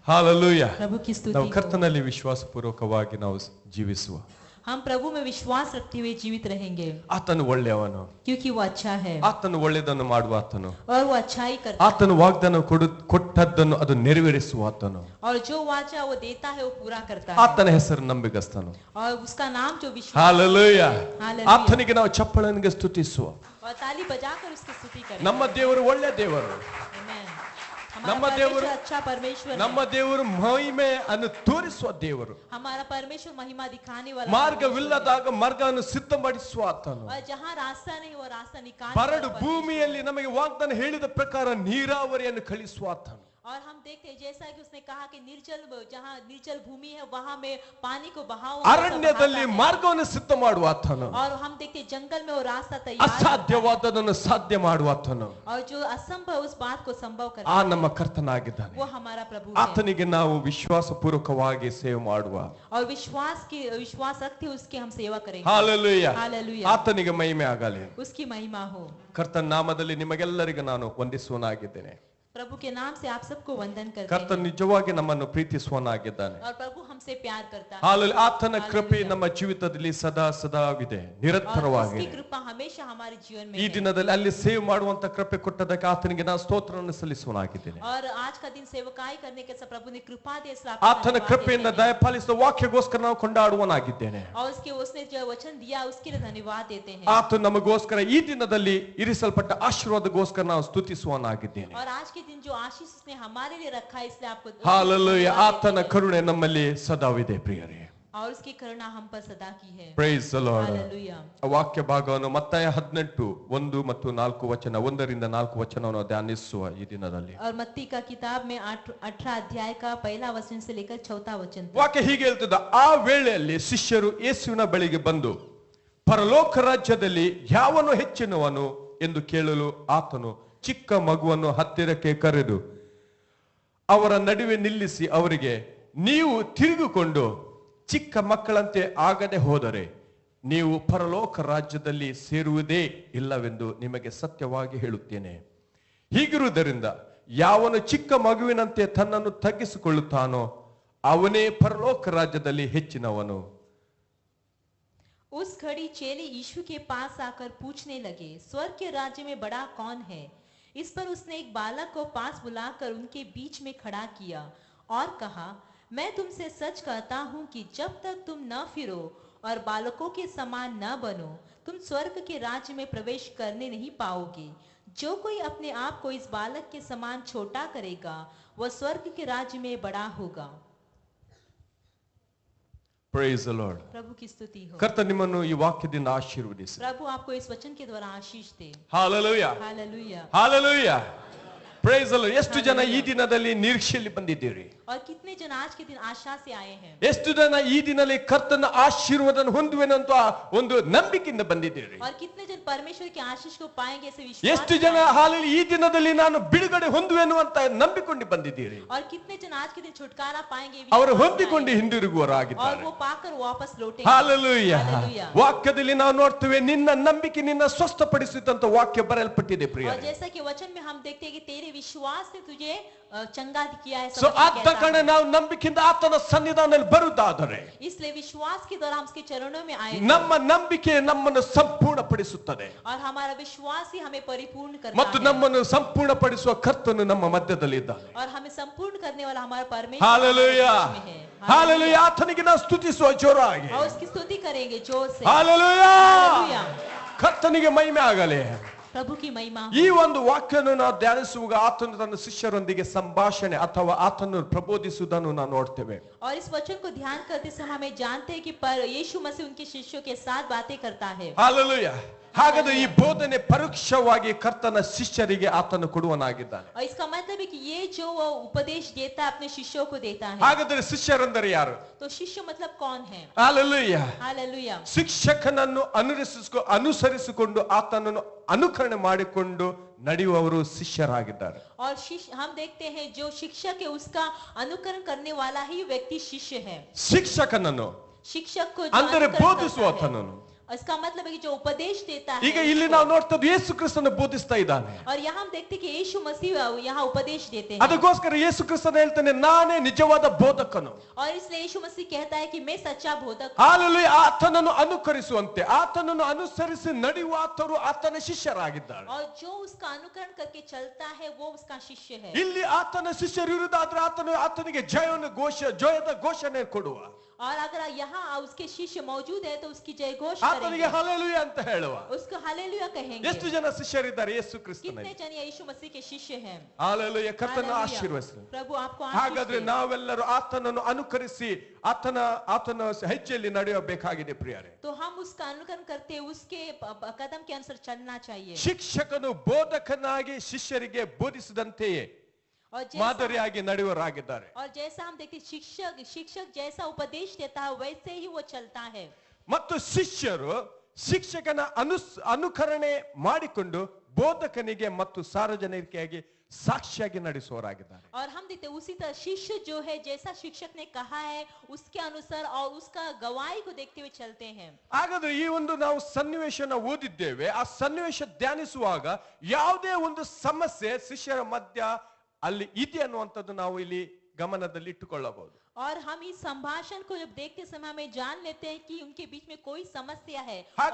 Hallelujah. प्रभु की स्तुति ನಾವು हो। ಕರ್ತನಲ್ಲಿ ವಿಶ್ವಾಸಪೂರ್ವಕವಾಗಿ ನಾವು ಜೀವಿಸುವ. हम प्रभु में विश्वास रखते हुए जीवित रहेंगे ಆತನು ಒಳ್ಳೆಯವನು, क्योंकि वो अच्छा है ಆತನು ಒಳ್ಳೆಯದನ್ನು ಮಾಡುವ ಆತನು, और वो अच्छाई करता है ಆತನು ವಾಗ್ದಾನ ಕೊಟ್ಟದ್ದನ್ನು ಅದು ನೆರವೇರಿಸುವ ಆತನು, और जो वाचा वो देता है वो पूरा करता है ಆತನ ಹೆಸರು ನಂಬಿಗಸ್ತನು. और उसका नाम जो विश्वास ಹಾಲೆಲೂಯಾ. हालेलुया। ಆತನಿಗೆ ನಾವು ಚಪ್ಪಳನಿಗೆ ಸ್ತುತಿಸುವ. और ताली बजाकर उसकी स्तुति करें। ನಮ್ಮ ದೇವರು ಒಳ್ಳೆ ದೇವರು, आमेन। ನಮ್ಮ हमारा ದೇವರು परमेश्वर अच्छा परमेश्वर है। ನಮ್ಮ ದೇವರು ಮಹಿಮೆ ಅನ್ನು ತೋರಿಸುವ ದೇವರು. हमारा परमेश्वर महिमा दिखाने वाला ಮಾರ್ಗವಿಲ್ಲದಾಗ ಮಾರ್ಗವನ್ನು ಸಿದ್ಧಪಡಿಸುವ ಆತನು. और जहाँ रास्ता नहीं वो रास्ता निकाल ಬರಡು ಭೂಮಿಯಲ್ಲಿ ನಮಗೆ ವಾಗ್ದಾನ ಹೇಳಿದ ಪ್ರಕಾರ ನೀರಾವರಿಯನ್ನು ಕಳಿಸುವ ಆತನು. और हम देखते हैं जैसा कि उसने कहा कि निर्जल जहाँ निर्जल भूमि है वहां में पानी को बहाव ಅರಣ್ಯದಲ್ಲಿ ಮಾರ್ಗವನ್ನು ಸಿದ್ಧ ಮಾಡುವ ಆತನು. और हम देखते हैं जंगल में वो रास्ता तैयार ಅಸಾಧ್ಯವಾದದನ್ನು ಸಾಧ್ಯ ಮಾಡುವ ಆತನು. और जो असंभव उस बात को संभव करता ಆ ನಮ್ಮ ಕರ್ತನಾಗಿದ್ದಾನೆ. वो हमारा प्रभु है ಆತನಿಗೆ ನಾವು ವಿಶ್ವಾಸಪೂರ್ವಕವಾಗಿ ಸೇವೆ ಮಾಡುವ. और विश्वास रखते उसकी हम सेवा करेंगे. ಹಾಲೆಲೂಯಾ. हालेलुया। ಆತನಿಗೆ ಮಹಿಮೆ ಆಗಲಿ. उसकी महिमा हो। ಕರ್ತನ ನಾಮದಲ್ಲಿ ನಿಮಗೆಲ್ಲರಿಗೂ ನಾನು ವಂದಿಸುವನಾಗಿದ್ದೇನೆ. प्रभु के नाम से आप सबको वंदन करते ಕರ್ತ हैं ನಿಜವಾಗಿ ನಮ್ಮನ್ನು ಪ್ರೀತಿಸುವನಾಗಿದ್ದಾನೆ. और प्रभु हमसे प्यार करता है ಹಾಲೆಲೂಯಾ. ಆತನ ಕೃಪೆ ನಮ್ಮ ಜೀವಿತದಲ್ಲಿ ಸದಾ ಸದಾವಿದೆ, और ನಿರಂತರವಾಗಿದೆ. उसकी कृपा हमेशा हमारे जीवन में ಈ है। ದಿನದಲ್ಲಿ ಅಲ್ಲಿ ಸೇವ್ ಮಾಡುವಂತ ಕೃಪೆ ಕೊಟ್ಟದಕ್ಕೆ ಆತನಿಗೆ ನಾನು ಸ್ತೋತ್ರವನ್ನು ಸಲ್ಲಿಸುವನಾಗಿದ್ದೇನೆ. और आज का दिन सेवकाई करने के सब प्रभु ने कृपा दी इसलिए ಆತನ ಕೃಪೆಯಿಂದ ದಯಪಾಲಿಸಿದ ವಾಕ್ಯಗೋಸ್ಕರ ನಾವು ಕೊಂಡಾಡುವನಾಗಿದ್ದೇನೆ. और उसने जो वचन दिया उसके लिए धन्यवाद देते हैं। ಆತ ನಮಗೋಸ್ಕರ ಈ ದಿನದಲ್ಲಿ ಇರಿಸಲ್ಪಟ್ಟ ಆಶೀರ್ವಾದಗೋಸ್ಕರ ನಾವು ಸ್ತುತಿಸುವನಾಗಿದ್ದೇನೆ. और आज के दिन जो आशीष उसने हमारे लिए रखा है इसलिए आपको ಹಾಲೆಲೂಯಾ. ಆತನ ಕರುಣೆ ನಮ್ಮಲ್ಲಿ ಸದಾವಿದೆ ಪ್ರಿಯರೇ. और उसकी करुणा हम पर सदा की है। Praise the lord. हालेलुया। ವಾಕ್ಯ ಭಾಗವನ್ನು ಮತ್ತಾಯ 18 1 ಮತ್ತು 4 ವಚನ 1ರಿಂದ 4 ವಚನವನ್ನು ಧ್ಯಾನಿಸುವ ಈ ದಿನದಲ್ಲಿ. और मत्ती का किताब में 18 अध्याय का पहला वचन से लेकर 4 वचन तक। ವಾಕ್ಯ ಹೀಗೆ ಹೇಳ್ತದೆ, ಆ ವೇಳೆಯಲ್ಲಿ ಶಿಷ್ಯರು ಯೇಸುವಿನ ಬಳಿಗೆ ಬಂದು ಪರಲೋಕ ರಾಜ್ಯದಲ್ಲಿ ಯಾವನು ಹೆಚ್ಚಿನವನು ಎಂದು ಕೇಳಲು ಆತನು ಚಿಕ್ಕ ಮಗುವನ್ನು ಹತ್ತಿರಕ್ಕೆ ಕರೆದು ಅವರ ನಡುವೆ ನಿಲ್ಲಿಸಿ ಅವರಿಗೆ, ನೀವು ತಿರುಗಿಕೊಂಡು ಚಿಕ್ಕ ಮಕ್ಕಳಂತೆ ಆಗದೆ ಹೋದರೆ ನೀವು ಪರಲೋಕ ರಾಜ್ಯದಲ್ಲಿ ಸೇರುವುದೇ ಇಲ್ಲವೆಂದು ನಿಮಗೆ ಸತ್ಯವಾಗಿ ಹೇಳುತ್ತೇನೆ. ಹೀಗಿರುವುದರಿಂದ ಯಾವನು ಚಿಕ್ಕ ಮಗುವಿನಂತೆ ತನ್ನನ್ನು ತಗ್ಗಿಸಿಕೊಳ್ಳುತ್ತಾನೋ ಅವನೇ ಪರಲೋಕ ರಾಜ್ಯದಲ್ಲಿ ಹೆಚ್ಚಿನವನು. उस घड़ी चेले यीशु के पास आकर पूछने लगे, स्वर्ग के राज्य में बड़ा कौन है? इस पर उसने एक बालक को पास बुलाकर उनके बीच में खड़ा किया और कहा, मैं तुमसे सच कहता हूं कि जब तक तुम न फिरो और बालकों के समान न बनो तुम स्वर्ग के राज्य में प्रवेश करने नहीं पाओगे। जो कोई अपने आप को इस बालक के समान छोटा करेगा वह स्वर्ग के राज्य में बड़ा होगा। Praise the Lord. प्रभु की स्तुति हो। ಕರ್ತ ನಿಮ್ಮನ್ನು ಈ ವಾಕ್ಯದಿಂದ ಆಶೀರ್ವದಿಸಲಿ. प्रभु आपको इस वचन के द्वारा आशीष दे। Hallelujah. Hallelujah. Hallelujah. Praise the Lord. ಎಷ್ಟು ಜನ ಈ ದಿನದಲ್ಲಿ ನಿರೀಕ್ಷೆಯಲ್ಲಿ ಬಂದಿದ್ದೀರಿ? और कितने जन आज के दिन आशा से आए हैं? ಎಷ್ಟು ಜನ ಈ ದಿನದಲ್ಲಿ ಕರ್ತನ ಆಶೀರ್ವಾದವನ್ನು ಹೊಂದುವೆನಂತ ಒಂದು ನಂಬಿಕೆಯಿಂದ ಬಂದಿದ್ದೀರಿ? और कितने जन परमेश्वर के आशीष को पाएंगे ऐसे विश्वास? ಎಷ್ಟು ಜನ ಹಾಲೆಲೂಯಾ ಈ ದಿನದಲ್ಲಿ ನಾನು ಬಿಡುಗಡೆ ಹೊಂದುವೆನು ಅಂತ ನಂಬಿಕೊಂಡು ಬಂದಿದ್ದೀರಿ? और कितने जन आज के दिन छुटकारा पाएंगे? ಅವರು ಹೊಂದಿಕೊಂಡು ಹಿಂದಿರುಗುವರಾಗಿದ್ದಾರೆ. और वो पाकर वापस लौटेंगे। ಹಾಲೆಲೂಯಾ. हालेलुया। ವಾಕ್ಯದಲ್ಲಿ ನಾವು ನೋಡ್ತೇವೆ, ನಿನ್ನ ನಂಬಿಕೆ ನಿನ್ನ ಸ್ವಸ್ಥಪಡಿಸುತ್ತಂತ ವಾಕ್ಯ ಬರೆಯಲ್ಪಟ್ಟಿದೆ ಪ್ರಿಯ. और जैसा कि वचन में हम देखते हैं कि तेरे विश्वास ने तुझे चंगा किया है। ಸೊ ಆದ ಕಾರಣ ನಾವು ನಂಬಿಕೆಯಿಂದ ಆತನ ಸನ್ನಿಧಾನದಲ್ಲಿ ಬರುವುದಾದರೆ इसलिए विश्वास के द्वारा हम उसके चरणों में आए ನಮ್ಮ ನಂಬಿಕೆ ನಮ್ಮನ್ನು ಸಂಪೂರ್ಣಪಡಿಸುತ್ತದೆ और हमारा विश्वास ही हमें परिपूर्ण करता ಮತ್ತು है ನಮ್ಮನ್ನು ಸಂಪೂರ್ಣಪಡಿಸುವ ಕರ್ತನು ನಮ್ಮ ಮಧ್ಯದಲ್ಲಿ ಇದ್ದಾನೆ. और हमें संपूर्ण करने वाला हमारा परमेश्वर ಹಾಲೆಲೂಯಾ. हमारे बीच में है। ಹಾಲೆಲೂಯಾ. ಆತನಿಗೆ ನಾವು ಸ್ತುತಿಸುವ ಜೋರಾಗಿ. और उसकी स्तुति करेंगे जोर से। ಹಾಲೆಲೂಯಾ. हालेलुया। ಕರ್ತನಿಗೆ ಮಹಿಮೆ ಆಗಲಿ. प्रभु की महिमा। ಈ ಒಂದು ವಾಕ್ಯವನ್ನು ನಾವು ಧ್ಯಾನಿಸುವಾಗ ಆತನು ತನ್ನ ಶಿಷ್ಯರೊಂದಿಗೆ ಸಂಭಾಷಣೆ ಅಥವಾ ಆತನು ಪ್ರಬೋಧಿಸುವುದನ್ನು ನಾವು ನೋಡ್ತೇವೆ. और इस वचन को ध्यान करते समय हमें जानते हैं कि यीशु मसीह उनके शिष्यों के साथ बातें करता है। ಹಾಲೆಲೂಯಾ. ಹಾಗಾದ್ರೆ ಈ ಬೋಧನೆ ಪರೋಕ್ಷವಾಗಿ ಕರ್ತನ ಶಿಷ್ಯರಿಗೆ ಆತನು ಕೊಡುವನಾಗಿದ್ದಾನೆ. और इसका मतलब है कि ये जो वो उपदेश देता है अपने शिष्यों को देता है। ಹಾಗಾದ್ರೆ ಶಿಷ್ಯರೆಂದರೆ ಯಾರು? तो शिष्य मतलब कौन है? ಹಾಲೆಲೂಯಾ. हालेलुया। ಶಿಕ್ಷಕನನ್ನು ಅನುಸರಿಸಿಕೊಂಡು ಆತನನ್ನು ಅನುಕರಣೆ ಮಾಡಿಕೊಂಡು ನಡೆಯುವವರು ಶಿಷ್ಯರಾಗಿದ್ದಾರೆ. और शिष्य हम देखते हैं जो शिक्षक है उसका अनुकरण करने वाला ही व्यक्ति शिष्य है। ಶಿಕ್ಷಕನನ್ನು शिक्षक को जो ಅಂದರೆ अनुकरण ಬೋಧಿಸುವ करता है, ಆತನನ್ನು इसका मतलब है कि जो उपदेश देता है ಈಗ ಇಲ್ಲಿ ನಾವು ನೋಡ್ತದ್ದು ಯೇಸು ಕ್ರಿಸ್ತನ ಬೋಧಿಸ್ತಾ ಇದ್ದಾನೆ. और यहाँ हम देखते हैं कि यीशु मसीह यहाँ उपदेश देते हैं ಅದಕ್ಕೋಸ್ಕರ ಯೇಸು ಕ್ರಿಸ್ತನ ಹೇಳ್ತಾನೆ ನಾನೇ ನಿಜವಾದ ಬೋಧಕನು. और इसलिए यीशु मसीह कहता है कि मैं सच्चा बोधक ಹಾಲೆಲೂಯಾ. ಆತನನ್ನು ಅನುಕರಿಸುವಂತೆ ಆತನನ್ನು ಅನುಸರಿಸಿ ನಡೆಯುವಾತರು ಆತನ ಶಿಷ್ಯರಾಗಿದ್ದಾರೆ. और जो उसका अनुकरण करके चलता है वो उसका शिष्य है ಇಲ್ಲಿ ಆತನ ಶಿಷ್ಯರು ಇರುವುದಾದ್ರೆ ಆತನಿಗೆ ಜಯದ ಘೋಷಣೆ ಕೊಡುವ, और अगर यहाँ उसके शिष्य मौजूद है तो उसकी जय घोष ಆತನಿಗೆ करेंगे ಹಲ್ಲೆಲೂಯಾ ಅಂತ ಹೇಳುವ. उसको हालेलुया कहेंगे ಎಷ್ಟು ಜನ ಶಿಷ್ಯರಿದ್ದಾರೆ ಯೇಸು ಕ್ರಿಸ್ತನಲ್ಲಿ? कितने जन यीशु मसीह के शिष्य हैं ಹಾಲೆಲೂಯಾ. ಕರ್ತನ हालेलुया। ಆಶೀರ್ವದಿಸಲಿ. प्रभु आपको ಹಾಗಾದ್ರೆ आशीष दे। ನಾವೆಲ್ಲರೂ ಆತನನ್ನು ಅನುಕರಿಸಿ ಆತನ ಹೆಜ್ಜೆಯಲ್ಲಿ ನಡೆಯಬೇಕಾಗಿದೆ ಪ್ರಿಯರೇ. तो हम उसका अनुकरण करते उसके कदम के अनुसार चलना चाहिए ಶಿಕ್ಷಕನು ಬೋಧಕನಾಗಿ ಶಿಷ್ಯರಿಗೆ ಬೋಧಿಸಿದಂತೆಯೇ और ಮಾದರಿಯಾಗಿ ನಡೆಯುವರಾಗಿದ್ದಾರೆ. जैसा हम देखते शिक्षक जैसा उपदेश देता है वैसे ही वो चलता है ಮತ್ತು ಶಿಷ್ಯರು ಶಿಕ್ಷಕನ ಅನುಕರಣೆ ಮಾಡಿಕೊಂಡು ಬೋಧಕನಿಗೆ ಮತ್ತು ಸಾರ್ವಜನಿಕರಿಗೆ ಸಾಕ್ಷಿಯಾಗಿ ನಡೆಸುವರಾಗಿದ್ದಾರೆ. और हम देखते उसी तरह शिष्य जो है जैसा शिक्षक ने कहा है उसके अनुसार और उसका गवाही को देखते हुए चलते हैं. ಹಾಗಾದ್ರೆ ಈ ಒಂದು ನಾವು ಸನ್ನಿವೇಶನ ಓದಿದ್ದೇವೆ. ಆ ಸನ್ನಿವೇಶ ಧ್ಯಾನಿಸುವಾಗ ಯಾವುದೇ ಒಂದು ಸಮಸ್ಯೆ ಶಿಷ್ಯರ ಮಧ್ಯ ಅಲ್ಲಿ ಇದೆ ಅನ್ನುವಂಥದ್ದು ನಾವು ಇಲ್ಲಿ ಗಮನದಲ್ಲಿ ಇಟ್ಟುಕೊಳ್ಳಬಹುದು. और हम इस संभाषण को जब देखते समय हमें जान लेते हैं कि उनके बीच में कोई समस्या है और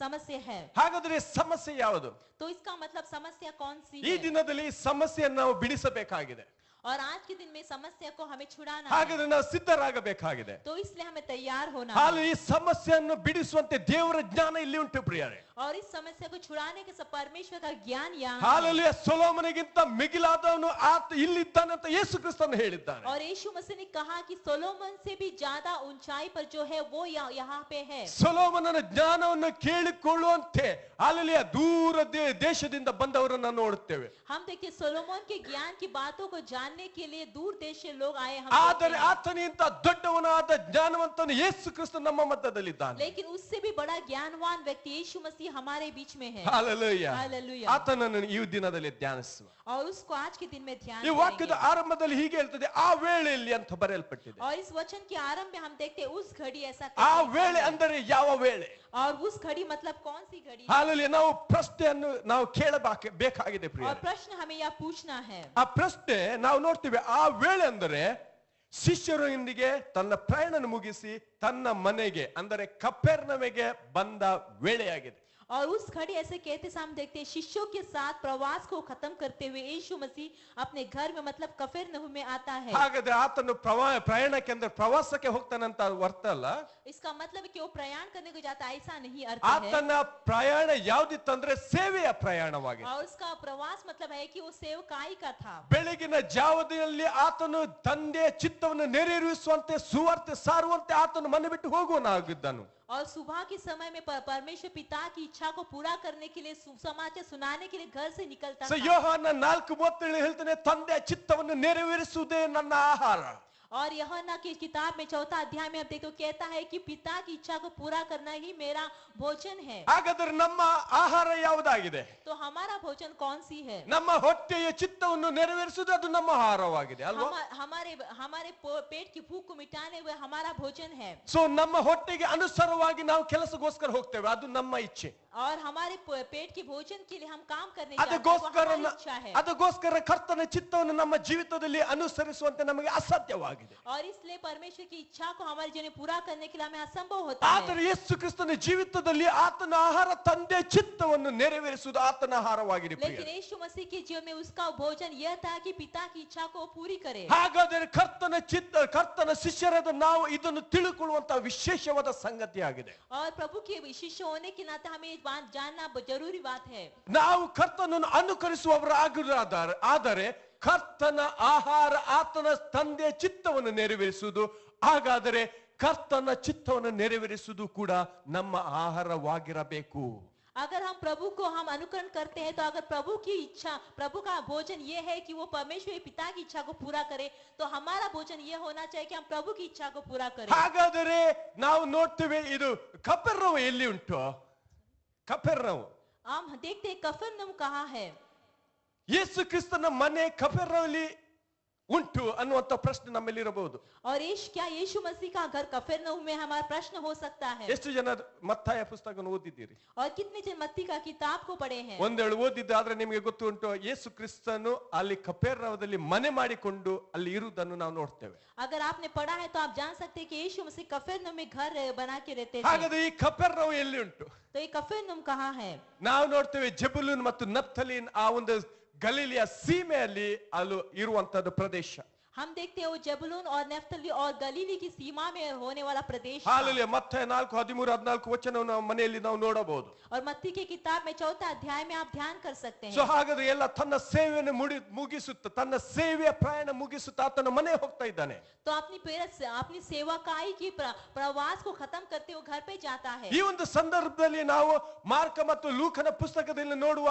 समस्या है. ಹಾಗಾದ್ರೆ ಸಮಸ್ಯೆ ಯಾವುದು? तो इसका मतलब समस्या कौन सी ಈ है? ದಿನದಲ್ಲಿ ಸಮಸ್ಯೆಯನ್ನು ನಾವು ಬಿಡಿಸಬೇಕಾಗಿದೆ. और आज के दिन में समस्या को हमें छुड़ाना है. ಹಾಗಾದ್ರೆ ನಾವು ಸಿದ್ಧರಾಗಬೇಕಾಗಿದೆ. तो इसलिए हमें तैयार होना ಹಾಲು है. ಈ ಸಮಸ್ಯೆಯನ್ನು ಬಿಡಿಸುವಂತೆ ದೇವರ ಜ್ಞಾನ ಇಲ್ಲಿ ಉಂಟು ಪ್ರಿಯರೇ. और इस समस्या को छुड़ाने के सब परमेश्वर का ज्ञान यहाँ है. ಹಾಲೆಲೂಯಾ. ಸೊಲೊಮೋನಗಿಂತ ಮಿಗಿಲಾದವನು ಆತ ಇಲ್ಲಿದ್ದಾನೆ ಅಂತ ಯೇಸು ಕ್ರಿಸ್ತನು ಹೇಳಿದ್ದಾನೆ. और यीशु मसीह ने कहा कि सोलोमन से भी ज्यादा ऊंचाई पर जो है वो यहाँ पे है. ಸೊಲೊಮೋನನ ಜ್ಞಾನವನ್ನು ಕೇಳಿಕೊಳ್ಳುವಂತೆ ಹಾಲೆಲೂಯಾ ದೂರ ದೇಶದಿಂದ ಬಂದವರನ್ನು ನೋಡುತ್ತೇವೆ. हम देखिए सोलोमन के ज्ञान की बातों को जानने के लिए दूर देश से लोग आए. हम ಆದರೆ ಆತನಿಗಿಂತ ದೊಡ್ಡವನಾದ ಜ್ಞಾನವಂತನು ಯೇಸು ಕ್ರಿಸ್ತ ನಮ್ಮ ಮಧ್ಯದಲ್ಲಿದ್ದಾನೆ. लेकिन उससे भी बड़ा ज्ञानवान व्यक्ति यीशु मसीह हमारे बीच में है. ಹಾಲೆಲೂಯಾ. हालेलुया. ಆತನನ್ನು ಈ ದಿನದಲ್ಲಿ ಧ್ಯಾನಿಸುವ. और उसको आज के दिन में ध्यान ಈ ವಾಕ್ಯದ करेंगे. ಆರಂಭದಲ್ಲಿ ಹೀಗೆ ಹೇಳ್ತದೆ ಆ ವೇಳೆಯಲ್ಲಿ ಅಂತ ಬರೆಯಲ್ಪಟ್ಟಿದೆ. और इस वचन के आरंभ में हम देखते हैं उस घड़ी ऐसा ಆ कहते ವೇಳೆ हैं. ಅಂದರೆ ಯಾವ ವೇಳೆ? और उस घड़ी मतलब कौन सी घड़ी? ಹಾಲೆಲೂಯಾ. ನಾವು ಪ್ರಶ್ನೆಯನ್ನು ನಾವು ಕೇಳಬೇಕಾಗಿದೆ ಪ್ರಿಯ. और प्रश्न हमें यह पूछना है. ಆ ಪ್ರಶ್ನೆ ನಾವು ನೋಡ್ತೀವಿ. ಆ ವೇಳೆ ಅಂದರೆ ಶಿಷ್ಯರೊಂದಿಗೆ ತನ್ನ ಪ್ರಯಾಣ ಮುಗಿಸಿ ತನ್ನ ಮನೆಗೆ ಅಂದರೆ ಕಪೆರ್ನೌಮಿಗೆ ಬಂದ ವೇಳೆಯಾಗಿದೆ. और उस घड़ी ऐसे कहते हम देखते हैं शिष्यों के साथ प्रवास को खत्म करते हुए यीशु मसीह अपने घर में मतलब कफरनहूम में आता है. ಹಾಗಾದ್ರೆ ಆತನು ಪ್ರಯಾಣಕ್ಕೆ ಅಂದ್ರೆ ಪ್ರವಾಸಕ್ಕೆ ಹೋಗ್ತಾನಂತ ಅರ್ಥ ಅಲ್ಲ. इसका मतलब है कि वो प्रयाण करने को जाता ऐसा नहीं अर्थ है. ಆತನ ಪ್ರಯಾಣ ಯಾವ್ದಿತ್ತಂದ್ರೆ ಸೇವೆಯ ಪ್ರಯಾಣವಾಗಿದೆ. और उसका प्रवास मतलब है कि वो सेवकाई का था. ಬೆಳಗಿನ ಜಾವದಲ್ಲಿ ಆತನು ತಂದೆಯ ಚಿತ್ತವನ್ನು ನೆರವೇರಿಸುವಂತೆ ಸುವಾರ್ತೆ ಸಾರುವಂತೆ ಆತನು ಮನೆ ಬಿಟ್ಟು ಹೋಗುವನಾಗಿದ್ದನು. और सुबह के समय में परमेश्वर पिता की इच्छा को पूरा करने के लिए सुसमाचार सुनाने के लिए घर से निकलता था. ಯೋಹಾನ 4:37 ಹೇಳ್ತಾನೆ ತಂದೆಯ ಚಿತ್ತವನ್ನು ನೆರವೇರಿಸುವುದೇ ನನ್ನ ಆಹಾರ. और यूहन्ना की किताब में 4 अध्याय में आप देखो कहता है कि पिता की इच्छा को पूरा करना ही मेरा भोजन है. ಹಾಗಾದ್ರೆ ನಮ್ಮ ಆಹಾರ ಯಾವುದಾಗಿದೆ? तो हमारा भोजन कौन सी है? ನಮ್ಮ ಹೊಟ್ಟೆಯ ಚಿತ್ತವನ್ನು ನೆರವೇರಿಸುವುದು ಅದು ನಮ್ಮ ಆಹಾರವಾಗಿದೆ ಅಲ್ವಾ? हमारे पेट की भूख को मिटाने हुए हमारा भोजन है. ಸೊ ನಮ್ಮ ಹೊಟ್ಟೆಗೆ ಅನುಸಾರವಾಗಿ ನಾವು ಕೆಲಸಗೋಸ್ಕರ ಹೋಗ್ತೇವೆ, ಅದು ನಮ್ಮ ಇಚ್ಛೆ. और हमारे पेट के भोजन के लिए हम काम करने जाते हैं, वो ಅದಕ್ಕೋಸ್ಕರ हमारी इच्छा है. ಅದಕ್ಕೋಸ್ಕರ ಕರ್ತನ ಚಿತ್ತವನ್ನು ನಮ್ಮ ಜೀವಿತದಲ್ಲಿ ಅನುಸರಿಸುವಂತೆ ನಮಗೆ ಅಸಾಧ್ಯವಾಗಿದೆ. और इसलिए परमेश्वर की इच्छा को हमारे जीवन में पूरा करने के लिए हमें असंभव होता ಆದರೆ है. ಯೇಸು ಕ್ರಿಸ್ತನ ಜೀವಿತದಲ್ಲಿ ಆತನ ಆಹಾರ ತಂದೆಯ ಚಿತ್ತವನ್ನು ನೆರವೇರಿಸುವುದು ಆತನ ಆಹಾರವಾಗಿದೆ ಪ್ರಿಯರೇ. लेकिन यीशु मसीह के जीवन में उसका भोजन यह था कि पिता की इच्छा को पूरी करे. ಹಾಗಾದರೆ ಕರ್ತನ ಶಿಷ್ಯರಾದ ನಾವು ಇದನ್ನು ತಿಳುಕೊಳ್ಳುವಂತಹ ವಿಶೇಷವಾದ ಸಂಗತಿಯಾಗಿದೆ. और प्रभु के शिष्य होने के नाते हमें ये बात जानना जरूरी बात है. ನಾವು ಕರ್ತನನ್ನು ಅನುಕರಿಸುವವರಾದರೆ ಕರ್ತನ ಆಹಾರ ಆತನ ತಂದೆಯ ಚಿತ್ತವನ್ನು ನೆರವೇರಿಸುವುದು, ಹಾಗಾದರೆ ಕರ್ತನ ಚಿತ್ತವನ್ನು ನೆರವೇರಿಸುವುದು ಕೂಡ ನಮ್ಮ ಆಹಾರವಾಗಿರಬೇಕು. अगर हम प्रभु को हम अनुकरण करते हैं तो अगर प्रभु की इच्छा प्रभु का भोजन ये है कि वो परमेश्वर पिता की इच्छा को पूरा करे, तो हमारा भोजन ये होना चाहिए कि हम प्रभु की इच्छा को पूरा करें. ಹಾಗಾದರೆ ನಾವು ನೋಡ್ತೇವೆ ಇದು ಕಪೆರ್ನೌಮ್ ಎಲ್ಲಿ ಉಂಟು? ಕಪೆರ್ನೌಮ್ हम देखते हैं कफरनहूम कहाँ है. ಯೇಸು ಕ್ರಿಸ್ತನ ಮನೆ ಕಪೆರ್ನೌಮಲ್ಲಿ ಉಂಟು ಅನ್ನುವಂತ ಪ್ರಶ್ನೆ ನಮ್ಮಲ್ಲಿರಬಹುದು. और क्या यीशु मसीह का घर कफरनहूम में हमारा प्रश्न हो सकता है? ಎಷ್ಟು ಜನ ಮತ್ತಾಯ ಪುಸ್ತಕವನ್ನು ಓದಿದ್ದೀರಿ? और कितने जन मत्ती का किताब को पढ़े हैं? ಒಂದೇಳು ಓದಿದ್ದಾದ್ರೆ ನಿಮಗೆ ಗೊತ್ತು ಉಂಟು, ಯೇಸು ಕ್ರಿಸ್ತನು ಅಲ್ಲಿ ಕಪೆರ್ನೌಮದಲ್ಲಿ ಮನೆ ಮಾಡಿಕೊಂಡು ಅಲ್ಲಿ ಇರುವುದನ್ನು ನಾವು ನೋಡ್ತೇವೆ. अगर आपने पढ़ा है तो आप जान सकते हैं कि यीशु मसीह कफरनहूम में घर बना के रहते थे. ಹಾಗಾದ್ರೆ ಈ ಕಪೆರ್ನೌಮ ಎಲ್ಲಿ ಉಂಟು? तो ये कफरनहूम कहाँ है? ನಾವು ನೋಡ್ತೇವೆ ಜೆಬುಲೂನ್ ಮತ್ತು ನಫ್ತಲಿನ್ ಆ ಒಂದು ಗಲಿಲಿಯ ಸೀಮೆಯಲ್ಲಿ ಅಲ್ಲಿ ಇರುವಂತದ್ದು ಪ್ರದೇಶ. हम देखते हैं वो जबूलून और नफ्तली और गलीली की सीमा में होने वाला प्रदेश था. ಹಾಲೆಲೂಯಾ. ಮತ್ತಾಯ 4:13-14 ವಚನವನ್ನು ನಾವು ಮನೆಯಲ್ಲಿ ನಾವು ನೋಡಬಹುದು. और मत्ती की किताब में 4th अध्याय में आप ध्यान कर सकते हैं. ಸೊ ಹಾಗಾದ್ರೆ ಎಲ್ಲ ತನ್ನ ಸೇವೆಯನ್ನು ಮುಗಿಸುತ್ತಾ ತನ್ನ ಸೇವೆಯ ಪ್ರಯಾಣ ಮುಗಿಸುತ್ತಾ ಆತನ ಮನೆ ಹೋಗ್ತಾ ಇದ್ದಾನೆ. तो अपनी सेवकाई की प्रवास को खत्म करते हुए घर पे जाता है. ಈ ಒಂದು ಸಂದರ್ಭದಲ್ಲಿ ನಾವು ಮಾರ್ಕ ಮತ್ತು ಲೂಕನ ಪುಸ್ತಕದಲ್ಲಿ ನೋಡುವ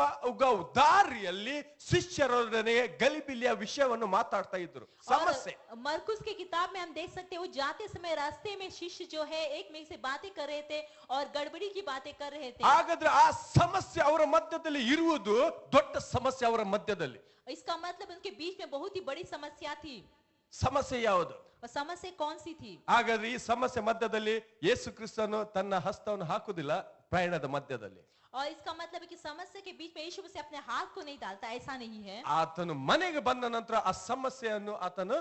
ದಾರಿಯಲ್ಲಿ ಶಿಷ್ಯರೊಡನೆ ಗಲಿಬಿಲಿಯ ವಿಷಯವನ್ನು ಮಾತಾಡ್ತಾ ಇದ್ರು. समस्या मरकुस की किताब में हम देख सकते हैं वो जाते समय रास्ते में शिष्य जो है एक में से बातें कर रहे थे और गड़बड़ी की बातें कर रहे थे. ಹಾಗಾದ್ರೆ ಆ ಸಮಸ್ಯೆ ಅವರ ಮಧ್ಯದಲ್ಲಿ ಇರುವುದು ದೊಡ್ಡ ಸಮಸ್ಯೆ ಅವರ ಮಧ್ಯದಲ್ಲಿ. इसका मतलब उनके बीच में बहुत ही बड़ी समस्या थी. ಸಮಸ್ಯೆ ಯಾವುದು? और समस्या कौन सी थी? ಹಾಗಾದ್ರೆ ಈ ಸಮಸ್ಯೆ ಮಧ್ಯದಲ್ಲಿ ಯೇಸು ಕ್ರಿಸ್ತನು ತನ್ನ ಹಸ್ತವನ್ನು ಹಾಕುವುದಿಲ್ಲ ಪ್ರಯಾಣದ ಮಧ್ಯದಲ್ಲಿ. और इसका मतलब है कि समस्या के बीच में यीशु मसीह अपने हाथ को नहीं डालता, ऐसा नहीं है. ಆತನು ಮನೆಗೆ ಬಂದ ನಂತರ ಆ ಸಮಸ್ಯೆಯನ್ನು ಆತನು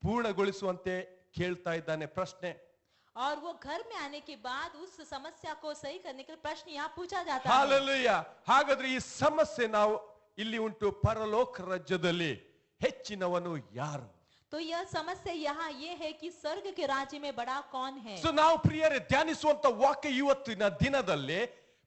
ಪೂರ್ಣಗೊಳಿಸುವಂತೆ ಕೇಳ್ತಾ ಇದ್ದಾನೆ ಪ್ರಶ್ನೆ. और वो घर में आने के बाद उस समस्या को सही करने के लिए प्रश्न यहाँ पूछा जाता है. ಹಾಲೆಲೂಯಾ. ಹಾಗಾದ್ರೆ ಈ ಸಮಸ್ಯೆ ನಾವು ಇಲ್ಲಿ ಉಂಟು, ಪರಲೋಕ ರಾಜ್ಯದಲ್ಲಿ ಹೆಚ್ಚಿನವನು ಯಾರು? तो यह समस्या यहाँ ये है कि स्वर्ग के राज्य में बड़ा कौन है? ಸೊ ನಾವು ಪ್ರಿಯರೇ ಧ್ಯಾನಿಸುವಂತ ವಾಕ್ಯ ಇವತ್ತಿನ ದಿನದಲ್ಲಿ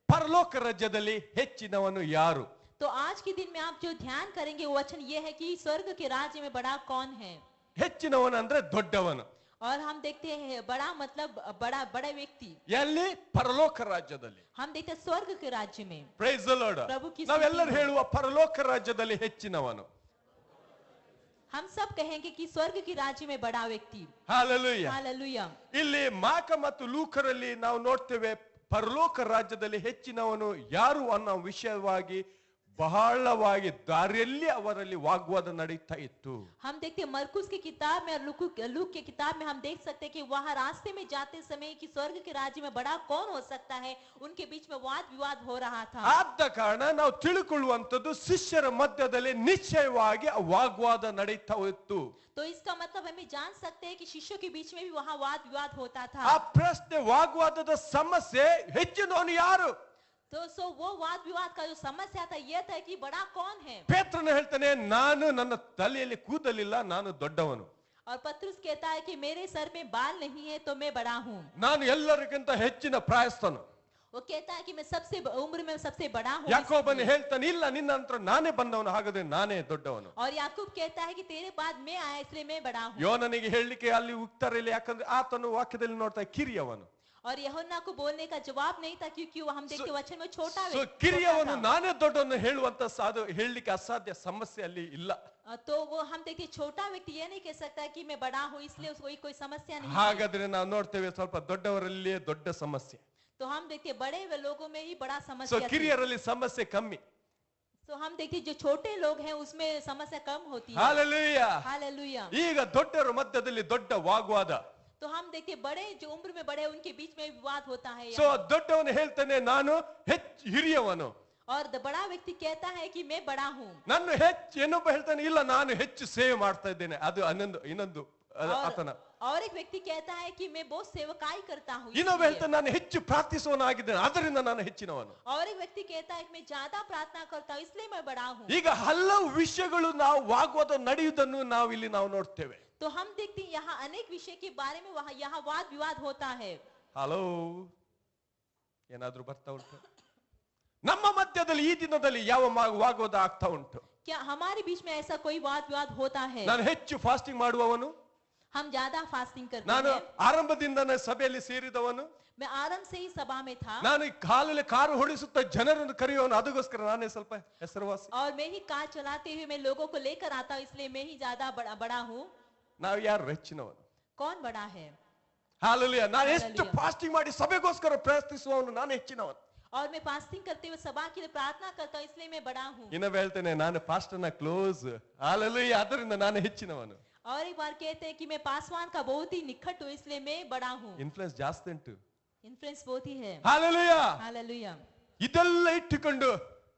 ಪರಲೋಕ ರಾಜ್ಯದಲ್ಲಿ ಹೆಚ್ಚಿನವನು ಯಾರು? तो आज के दिन में आप जो ध्यान करेंगे वो वचन ये है कि स्वर्ग के राज्य में बड़ा कौन है? ಹೆಚ್ಚಿನವನು ಅಂದ್ರೆ ದೊಡ್ಡವನು. और हम देखते हैं बड़ा मतलब बड़ा व्यक्ति. ಎಲ್ಲಿ? ಪರಲೋಕ ರಾಜ್ಯದಲ್ಲಿ. हम देखते हैं स्वर्ग के राज्य में. Price the lord. प्रभु की ನಾವೆಲ್ಲರೂ ಹೇಳುವ ಪರಲೋಕ ರಾಜ್ಯದಲ್ಲಿ ಹೆಚ್ಚಿನವನು. हम सब कहेंगे कि स्वर्ग के राज्य में बड़ा व्यक्ति. ಹಾಲೆಲೂಯಾ. हालेलुया. ಇಲ್ಲಿ ಮಾರ್ಕ ಮತ್ತು ಲೂಕರಲ್ಲಿ ನಾವು ನೋಡ್ತೇವೆ ಪರಲೋಕ ರಾಜ್ಯದಲ್ಲಿ ಹೆಚ್ಚಿನವನು ಯಾರು ಅನ್ನೋ ವಿಷಯವಾಗಿ ಬಹಳವಾಗಿ ದಾರಿಯಲ್ಲಿ ಅವರಲ್ಲಿ ವಾಗ್ವಾದ ನಡೀತಾ ಇತ್ತು. हम देखते हैं मरकुस की किताब में और लूक की किताब में हम देख सकते हैं कि वहां रास्ते में जाते समय कि स्वर्ग के राज्य में बड़ा कौन हो सकता है, उनके बीच में वाद विवाद हो रहा था. ಆದ ಕಾರಣ ನಾವು ತಿಳ್ಕೊಳ್ಳುವಂತದ್ದು ಶಿಷ್ಯರ ಮಧ್ಯದಲ್ಲಿ ನಿಶ್ಚಯವಾಗಿ ವಾಗ್ವಾದ ನಡೀತಾ ಇತ್ತು. तो इसका मतलब हमें जान सकते हैं कि शिष्यों के बीच में भी वहां वाद विवाद होता था. ಆ ಪ್ರಶ್ನೆ ವಾಗ್ವಾದದ ಸಮಸ್ಯೆ ಹೆಚ್ಚಿನವನು ಯಾರು? तो वो वाद विवाद का जो समस्या था ये था कि बड़ा कौन है. ಪೇತ್ರನು ಹೇಳ್ತಾನೆ, ನಾನು ನನ್ನ ತಲೆಯಲ್ಲಿ ಕೂದಲಿಲ್ಲ, ನಾನು ದೊಡ್ಡವನು. और पत्रुस कहता है कि मेरे सर में बाल नहीं है तो मैं बड़ा हूँ. ನಾನು ಎಲ್ಲರಿಗಿಂತ ಹೆಚ್ಚಿನ ಪ್ರಾಯಸ್ಥನು. वो कहता है कि मैं सबसे उम्र में सबसे बड़ा हूँ. ಯಾಕೋಬನು ಹೇಳ್ತಾನೆ, ಇಲ್ಲ ನಿನ್ನ ನಂತರ ನಾನೇ ಬಂದವನು, ಹಾಗಾದ್ರೆ ನಾನೇ ದೊಡ್ಡವನು. और याकूब कहता है कि तेरे बाद मैं आया इसलिए मैं बड़ा हूँ. ಯೋನನಿಗೆ ಹೇಳಲಿಕ್ಕೆ ಅಲ್ಲಿ ಉತ್ತರಿಲ್ಲ, ಯಾಕಂದ್ರೆ ಆತನು ವಾಕ್ಯದಲ್ಲಿ ನೋಡ್ತಾ ಕಿರಿಯವನು. और यूहन्ना को बोलने का जवाब नहीं था क्योंकि हम देखते वचन में छोटा ಸೊ ಕಿರಿಯವನು ನಾನೇ ದೊಡ್ಡವನು ಹೇಳುವಂತ ಅದು ಹೇಳಲಿಕ್ಕೆ ಅಸಾಧ್ಯ, ಸಮಸ್ಯೆ ಅಲ್ಲಿ ಇಲ್ಲ. तो वो हम देखते छोटा व्यक्ति ये नहीं कह सकता कि मैं बड़ा हूँ इसलिए उसको कोई समस्या नहीं. ಹಾಗಾದ್ರೆ ನಾವು ನೋಡ್ತೇವೆ ಸ್ವಲ್ಪ ದೊಡ್ಡವರಲ್ಲಿ ದೊಡ್ಡ ಸಮಸ್ಯೆ. तो हम देखते बड़े लोगों में ही बड़ा ಸೊ समस्या. ಕಿರಿಯರಲ್ಲಿ ಸಮಸ್ಯೆ ಕಮ್ಮಿ. तो हम देखते जो छोटे लोग हैं उसमें समस्या कम होती है. ಹಾಲೆಲೂಯಾ. हालेलुया. ಈಗ ದೊಡ್ಡರ ಮಧ್ಯದಲ್ಲಿ ದೊಡ್ಡ ವಾಗ್ವಾದ. तो हम देखते बड़े जो उम्र में बड़े उनके बीच में विवाद होता है. ಸೊ ದೊಡ್ಡವನು ಹೇಳ್ತಾನೆ, ನಾನು ಹೆಚ್ಚು ಹಿರಿಯವನು. और बड़ा व्यक्ति कहता है कि मैं बड़ा हूँ. ನಾನು ಹೆಚ್ಚು, ಇನ್ನೊಬ್ಬ ಹೇಳ್ತಾನೆ, ಇಲ್ಲ ನಾನು ಹೆಚ್ಚು ಸೇವೆ ಮಾಡ್ತಾ ಇದ್ದೇನೆ, ಅದು ಇನ್ನೊಂದು ಆತನ. और एक व्यक्ति कहता है कि मैं बहुत सेवकाई करता हूँ. ಇನ್ನೊಬ್ಬ ಹೇಳ್ತಾನೆ, ನಾನು ಹೆಚ್ಚು ಪ್ರಾರ್ಥಿಸುವವನಾಗಿದ್ದೇನೆ, ಅದರಿಂದ ನಾನು ಹೆಚ್ಚಿನವನು. और एक व्यक्ति कहता है कि मैं ज्यादा प्रार्थना करता हूँ इसलिए मैं बड़ा हूँ. ಈಗ ಹಲವು ವಿಷಯಗಳು ನಾವು ವಾಗ್ವಾದ ನಡೆಯುವುದನ್ನು ನಾವು ಇಲ್ಲಿ ನಾವು ನೋಡ್ತೇವೆ. तो हम देखते हैं यहाँ अनेक विषय के बारे में यहाँ वाद विवाद होता है. ಹಲೋ, ಏನಾದ್ರೂ ಬರ್ತಾ ಉಂಟು? ನಮ್ಮ ಮಧ್ಯದಲ್ಲಿ ಈ ದಿನದಲ್ಲಿ ಯಾವ ವಾಗ್ವಾದ ಆಗ್ತಾ ಉಂಟು? क्या हमारे बीच में ऐसा कोई वाद विवाद होता है? ನಾನು ಹೆಚ್ಚು ಫಾಸ್ಟಿಂಗ್ ಮಾಡುವವನು, हम ज्यादा फास्टिंग करते ನಾನು हैं. ಆರಂಭದಿಂದನೇ ಸಭೆಯಲ್ಲಿ ಸೇರಿದವನು, मैं आरंभ से ही सभा में था. ನಾನು ಕಾಲಲ್ಲಿ ಕಾರು ಹೊಡಿಸುತ್ತಾ ಜನರನ್ನು ಕರೆಯುವವನು, ಅದಕ್ಕೋಸ್ಕರ ನಾನೇ ಸ್ವಲ್ಪ ಹೆಸರುವಾಸಿ. और मैं ही कार चलाते हुए मैं लोगों को लेकर आता हूँ इसलिए मैं ही ज्यादा बड़ा हूँ. ನಾವು ಯಾರು ಹೆಚ್ಚಿನವನು? कौन बड़ा है? ಹಾಲೆಲೂಯಾ. ನಾನು ಎಷ್ಟು ಫಾಸ್ಟಿಂಗ್ ಮಾಡಿ ಸಭೆಗೋಸ್ಕರ ಪ್ರಾರ್ಥಿಸುವವನು, ನಾನು ಹೆಚ್ಚಿನವನು. और मैं फास्टिंग करते हुए सभा के लिए प्रार्थना करता हूँ इसलिए मैं बड़ा हूँ. ಇನ್ನೊಬ್ಬ ಹೇಳ್ತೇನೆ, ನಾನು ಫಾಸ್ಟರ್ನ ಕ್ಲೋಸ್. ಹಾಲೆಲೂಯಾ, ಅದರಿಂದ ನಾನು ಹೆಚ್ಚಿನವನು. और एक बार कहते हैं कि मैं पासवान का बहुत ही निकट हूँ इसलिए मैं बड़ा हूँ. ಇನ್ಫ್ಲುಯೆನ್ಸ್ ಜಾಸ್ತಿ ಉಂಟು. इन्फ्लुएंस बहुत ही है. ಹಾಲೆಲೂಯಾ. हालेलुया. ಇದೆಲ್ಲ ಇಟ್ಟುಕೊಂಡು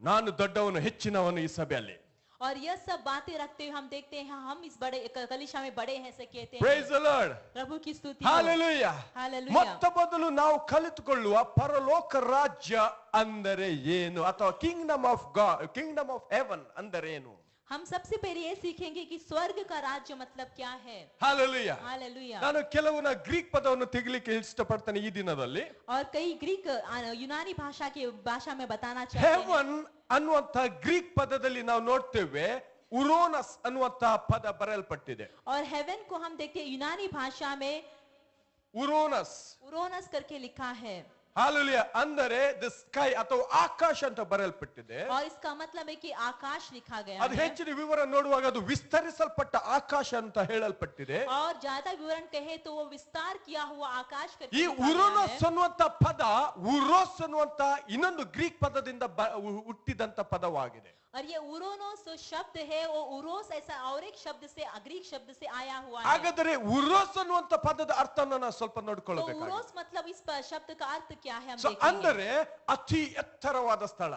ನಾನು ದೊಡ್ಡವನು ಹೆಚ್ಚಿನವನು ಈ ಸಭೆಯಲ್ಲಿ. और यह सब बातें रखते हुए हम देखते हैं हम इस बड़े कलीसिया में बड़े हैं ऐसे कहते हैं. Price the lord. प्रभु की स्तुति हो. ಹಾಲೆಲೂಯಾ. हालेलुया. ಮೊತ್ತ ಮೊದಲು ನಾವು ಕಲಿತುಕೊಳ್ಳುವ ಪರಲೋಕ ರಾಜ್ಯ ಅಂದರೆ ಏನು ಅಥವಾ Kingdom of god, Kingdom of haven ಅಂದರೆ ಏನು? हम सबसे पहले ये सीखेंगे कि स्वर्ग का राज्य मतलब क्या है. ಹಾಲೆಲೂಯಾ. हालेलुया. ನಾನು ಕೆಲವನ್ನ ಗ್ರೀಕ್ ಪದವನ್ನು ತೆಗಿಲಿಕ್ಕೆ ಇಷ್ಟಪಡ್ತೇನೆ ಈ ದಿನದಲ್ಲಿ. और कई ग्रीक यूनानी भाषा में बताना चाहते हैं. ಹೆವನ್ ಅನ್ನುವಂತ ಗ್ರೀಕ್ ಪದದಲ್ಲಿ ನಾವು ನೋಡ್ತೇವೆ ಉರೋನಸ್ ಅನ್ನುವಂತ ಪದ ಬರೆಯಲ್ಪಟ್ಟಿದೆ. और हेवन को हम देखते हैं यूनानी भाषा में ಉರೋನಸ್. उरोनस करके लिखा है. ಹಾಲೆಲೂಯಾ. ಅಂದರೆ ದ ಸ್ಕೈ ಅಥವಾ ಆಕಾಶ ಅಂತ ಬರೆಯಲ್ಪಟ್ಟಿದೆ. और इसका मतलब है कि आकाश लिखा गया ಅದು है. ಹೆಚ್ಚಿನ ವಿವರ ನೋಡುವಾಗ ಅದು ವಿಸ್ತರಿಸಲ್ಪಟ್ಟ ಆಕಾಶ ಅಂತ ಹೇಳಲ್ಪಟ್ಟಿದೆ. और ज्यादा विवरण कहे तो वो विस्तार किया हुआ आकाश करके ಈ लिखा गया ಉರೋನಸ್ है. ಅನ್ನುವಂತ ಪದ ಉರೋಸ್ ಅನ್ನುವಂತ ಇನ್ನೊಂದು ಗ್ರೀಕ್ ಪದದಿಂದ ಹುಟ್ಟಿದಂತ ಪದವಾಗಿದೆ. और ये उरोनोस जो शब्द है वो उरोस ऐसा और एक शब्द से ग्रीक शब्द से आया हुआ है. ಹಾಗಾದರೆ ಉರೋಸ್ ಅನ್ನುವಂತ ಪದದ ಅರ್ಥವನ್ನು ನಾವು ಸ್ವಲ್ಪ तो ನೋಡ್ಕೊಳ್ಳಬೇಕು. उरोस मतलब इस शब्द का अर्थ क्या है हम ಸೊ देखेंगे. ಅಂದರೆ ಅತಿ ಎತ್ತರವಾದ ಸ್ಥಳ.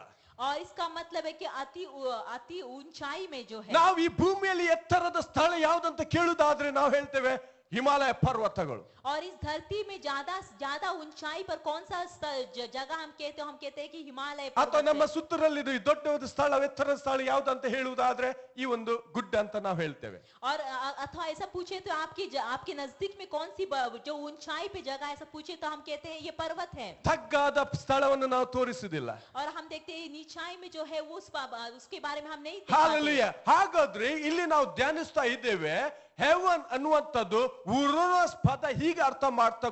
और इसका मतलब है कि अति ऊंचाई में जो है. ನಾವು ಈ ಭೂಮಿಯಲ್ಲಿ ಎತ್ತರದ ಸ್ಥಳ ಯಾವುದಂತ ಕೇಳುವುದಾದ್ರೆ ನಾವು ಹೇಳ್ತೇವೆ ಹಿಮಾಲಯ ಪರ್ವತಗಳು. और इस धरती में ज्यादा ऊंचाई पर कौन सा जगह हम कहते हैं कि हिमालय ಅಥವಾ पर्वत ನಮ್ಮ है. ಸುತ್ತರಲ್ಲಿ ದೊಡ್ಡ ಸ್ಥಳ ಎತ್ತರದ ಸ್ಥಳ ಯಾವುದಂತ ಹೇಳುವುದಾದ್ರೆ ಈ ಒಂದು ಗುಡ್ಡ ಅಂತ ನಾವು ಹೇಳ್ತೇವೆ. और अथवा ऐसा पूछे तो आपके नजदीक में कौन सी जो ऊंचाई पे जगह ऐसा पूछे तो हम कहते हैं ये पर्वत है. ತಗ್ಗಾದ ಸ್ಥಳವನ್ನು ನಾವು ತೋರಿಸುವುದಿಲ್ಲ. और हम देखते हैं नीचाई में जो है वो उसके बारे में हम नहीं ಹಾಲೆಲೂಯಾ. ಹಾಗಾದ್ರೆ ಇಲ್ಲಿ ನಾವು ಧ್ಯಾನಿಸ್ತಾ ಇದ್ದೇವೆ ಹೆವನ್ ಅನ್ನುವಂಥದ್ದು ಉರೋನಸ್ ಪದ ಹೀಗೆ ಅರ್ಥ ಮಾಡ್ತಾ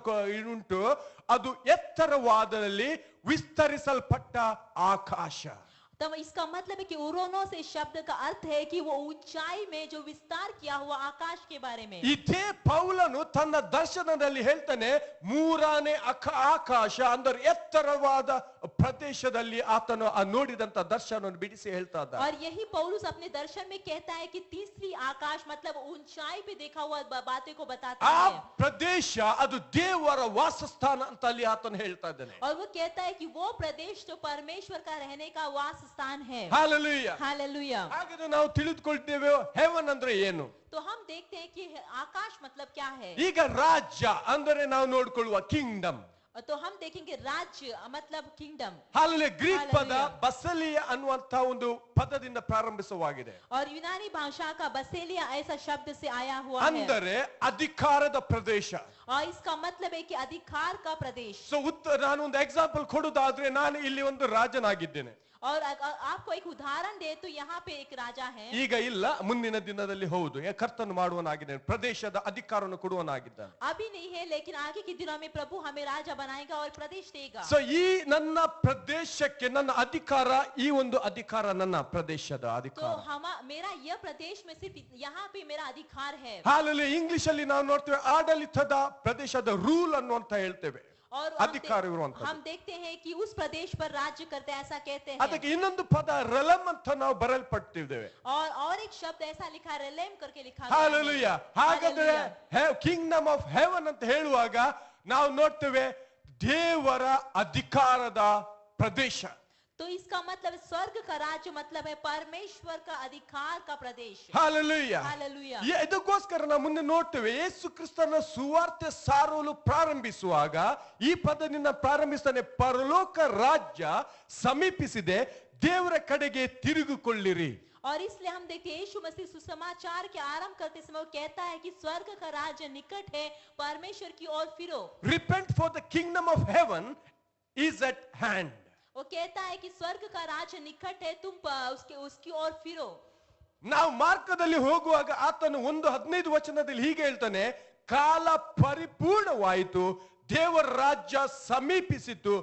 ಉಂಟು, ಅದು ಎತ್ತರವಾದಲ್ಲಿ ವಿಸ್ತರಿಸಲ್ಪಟ್ಟ ಆಕಾಶ. तब इसका मतलब है कि उरोनोस इस शब्द का अर्थ है कि वो ऊंचाई में जो विस्तार किया हुआ आकाश के बारे में. ಇದೇ ಪೌಲನು ತನ್ನ ದರ್ಶನದಲ್ಲಿ ಹೇಳ್ತಾನೆ ಮೂರನೇ ಆಕಾಶ ಅಂದರೆ ಎತ್ತರವಾದ ಪ್ರದೇಶದಲ್ಲಿ ಆತನು ನೋಡಿದಂತ ದರ್ಶನವನ್ನು ಬಿಡಿಸಿ ಹೇಳ್ತಾ ಇದ್ದ. और यही पौलुस अपने दर्शन में कहता है कि तीसरी आकाश मतलब ऊंचाई पे देखा हुआ बातें को बताता ಆ है. ಪ್ರದೇಶ ಅದು ದೇವರ ವಾಸಸ್ಥಾನ ಅಂತ ಅಲ್ಲಿ ಆತನು ಹೇಳ್ತಾ ಇದ್ದಾನೆ. और वो कहता है कि वो प्रदेश जो परमेश्वर का रहने का वास स्थान है. ಹಾಲೆಲೂಯಾ. हालेलुया. ಹಾಗಾದ್ರೆ ನಾವು ತಿಳಿದುಕೊಳ್ತೇವೆ ಹೆವನ್ ಅಂದ್ರೆ ಏನು. तो हम देखते हैं कि आकाश मतलब क्या है. ಈಗ ರಾಜ್ಯ ಅಂದರೆ ನಾವು ನೋಡ್ಕೊಳ್ಳುವ ಕಿಂಗ್ಡಮ್. तो हम देखेंगे राज्य मतलब किंगडम. ಹಾಲೆಲೂಯಾ. ಗ್ರೀಕ್ ಪದ Hallelujah. ಬಸಲಿಯ ಅನ್ನುವಂತ ಒಂದು ಪದದಿಂದ ಪ್ರಾರಂಭಿಸವಾಗಿದೆ. और यूनानी भाषा का बसेलिया ऐसा शब्द से आया हुआ है. ಅಂದರೆ ಅಧಿಕಾರದ ಪ್ರದೇಶ. और इसका मतलब है कि अधिकार का प्रदेश. ಸೊ ನಾನು ಒಂದು ಎಕ್ಸಾಂಪಲ್ ಕೊಡುವುದಾದ್ರೆ ನಾನು ಇಲ್ಲಿ ಒಂದು ರಾಜನಾಗಿದ್ದೇನೆ. और आपको एक उदाहरण दे तो यहाँ पे एक राजा है. ಈಗ ಇಲ್ಲ, ಮುಂದಿನ ದಿನದಲ್ಲಿ ಹೌದು ಕರ್ತನು ಮಾಡುವನಾಗಿದ್ದೇನೆ, ಪ್ರದೇಶದ ಅಧಿಕಾರವನ್ನು ಕೊಡುವನಾಗಿದ್ದಾನೆ. अभी नहीं है लेकिन आगे के दिनों में प्रभु हमें राजा बनाएगा और प्रदेश देगा. ಸೊ ಈ ನನ್ನ ಪ್ರದೇಶಕ್ಕೆ ನನ್ನ ಅಧಿಕಾರ, ಈ ಒಂದು ಅಧಿಕಾರ ನನ್ನ ಪ್ರದೇಶದ तो ಅಧಿಕಾರ. मेरा यह प्रदेश में सिर्फ यहाँ पे मेरा अधिकार है. ಹಾಲೆಲೂಯಾ. ಇಂಗ್ಲಿಷ್ ಅಲ್ಲಿ ನಾವು ನೋಡ್ತೇವೆ ಆಡಳಿತದ ಪ್ರದೇಶದ ರೂಲ್ ಅನ್ನುವಂತ ಹೇಳ್ತೇವೆ. और ಅಧಿಕಾರ ಇರುವಂತ. हम देखते हैं कि उस प्रदेश पर राज्य करते ऐसा कहते हैं. ಅದಕ್ಕೆ ಇನ್ನೊಂದು ಪದ ರೆಲಮ್ ಅಂತ ನಾವು ಬರೆಯಲ್ಪಟ್ಟಿದ್ದೇವೆ. और एक शब्द ऐसा लिखा है रेलेम करके लिखा गया है. ಹಾಲೆಲೂಯಾ. ಹಾಗಾದ್ರೆ ಕಿಂಗ್ಡಮ್ ಆಫ್ ಹೆವನ್ ಅಂತ ಹೇಳುವಾಗ ನಾವು ನೋಡ್ತೇವೆ ದೇವರ ಅಧಿಕಾರದ ಪ್ರದೇಶ. तो इसका मतलब स्वर्ग का राज्य मतलब है परमेश्वर का अधिकार का प्रदेश. ಹಾಲೆಲೂಯಾ. हालेलुया. ಇದಕ್ಕೋಸ್ಕರ ನಾವು ಮುಂದೆ ನೋಡ್ತೇವೆ ಯೇಸು ಕ್ರಿಸ್ತನ ಸುವಾರ್ತೆ ಸಾರಲು ಪ್ರಾರಂಭಿಸುವಾಗ ಈ ಪದದಿಂದ ಪ್ರಾರಂಭಿಸ್ತಾನೆ, ಪರಲೋಕ ರಾಜ್ಯ ಸಮೀಪಿಸಿದೆ, ದೇವರ ಕಡೆಗೆ ತಿರುಗಿಕೊಳ್ಳಿರಿ. और इसलिए हम देखते हैं यीशु मसीह सुसमाचार के आरंभ करते समय वो कहता है कि स्वर्ग का राज्य निकट है, परमेश्वर की ओर फिरो. Repent, for the kingdom of heaven is at hand. वो कहता है कि स्वर्ग का राज्य निकट है, तुम उसकी ओर फिरो. ನಾವು ಮಾರ್ಗದಲ್ಲಿ ಹೋಗುವಾಗ ಆತನು 1:15 ವಚನದಲ್ಲಿ ಹೀಗೆ ಹೇಳ್ತಾನೆ, ಕಾಲ ಪರಿಪೂರ್ಣವಾಯಿತು, ದೇವರ ರಾಜ್ಯ ಸಮೀಪಿಸಿತು,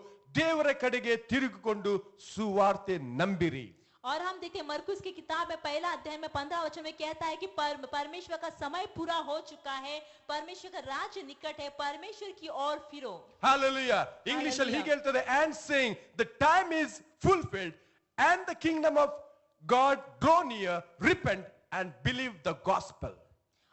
ದೇವರ ಕಡೆಗೆ ತಿರುಗಿಕೊಂಡು ಸುವಾರ್ತೆ ನಂಬಿರಿ. और हम देखते हैं मरकुस की किताब में पहला अध्याय में 15 वचन में कहता है कि परमेश्वर का समय पूरा हो चुका है, परमेश्वर का राज्य निकट है, परमेश्वर की ओर फिरो. Hallelujah. ಇಂಗ್ಲಿಷ್ ಅಲ್ಲಿ ಹೀಗೆ ಹೇಳ್ತದೆ, and saying the time is fulfilled and the kingdom of God draw near, repent and believe the gospel.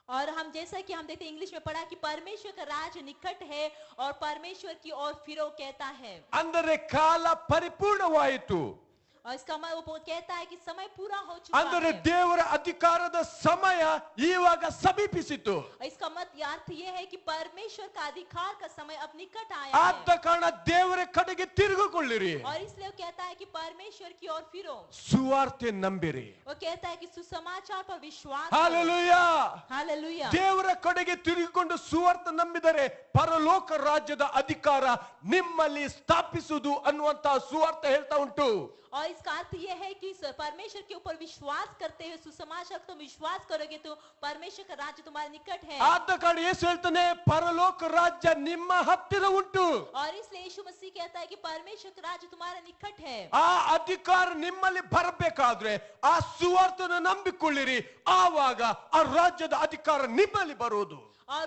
और हम जैसा कि हम देखते हैं इंग्लिश में पढ़ा कि परमेश्वर का राज निकट है और परमेश्वर की ओर फिरो कहता है ಅಂದರೆ ಕಾಲ ಪರಿಪೂರ್ಣವಾಯಿತು. और इसका वो कहता है कि समय पूरा हो चुका ಅಂದರೆ है। ದೇವರ ಅಧಿಕಾರದ ಸಮಯ ಇವಾಗ ಸಮೀಪಿಸಿತು. इसका अर्थ ये है कि परमेश्वर का अधिकार का समय अब निकट आया ಆದ है ಕಾರಣ ದೇವರ ಕಡೆಗೆ ತಿರುಗಿಕೊಳ್ಳಿರಿ. और इसलिए वो कहता है कि परमेश्वर की ओर फिरो। ಸುವಾರ್ತೆ ನಂಬಿರಿ. वो कहता है कि सुसमाचार पर विश्वास ಹಾಲೆಲೂಯಾ. हालेलुया। ದೇವರ ಕಡೆಗೆ ತಿರುಗಿಕೊಂಡು ಸುವಾರ್ತೆ ನಂಬಿದರೆ ಪರಲೋಕ ರಾಜ್ಯದ ಅಧಿಕಾರ ನಿಮ್ಮಲ್ಲಿ ಸ್ಥಾಪಿಸುವುದು ಅನ್ನುವಂತಹ ಸುವಾರ್ತೆ ಹೇಳ್ತಾ ಉಂಟು. और इसका अर्थ यह है कि परमेश्वर के ऊपर विश्वास करते हुए सुसमाचार तुम विश्वास करोगे तो परमेश्वर का राज्य तुम्हारे निकट है। ಆದ ಕಾರಣ ಯೇಸು ಹೇಳ್ತಾನೆ ಪರಲೋಕ ರಾಜ್ಯ ನಿಮ್ಮ ಹತ್ತಿರ ಉಂಟು. और इसलिए यीशु मसीह कहता है कि परमेश्वर का राज्य तुम्हारे निकट है। ಆ ಅಧಿಕಾರ ನಿಮ್ಮಲ್ಲಿ ಬರಬೇಕಾದ್ರೆ ಆ ಸುವಾರ್ತೆಯನ್ನು ನಂಬಿಕೊಳ್ಳಿರಿ. ಆವಾಗ ಆ ರಾಜ್ಯದ ಅಧಿಕಾರ ನಿಮ್ಮಲ್ಲಿ ಬರುವುದು. और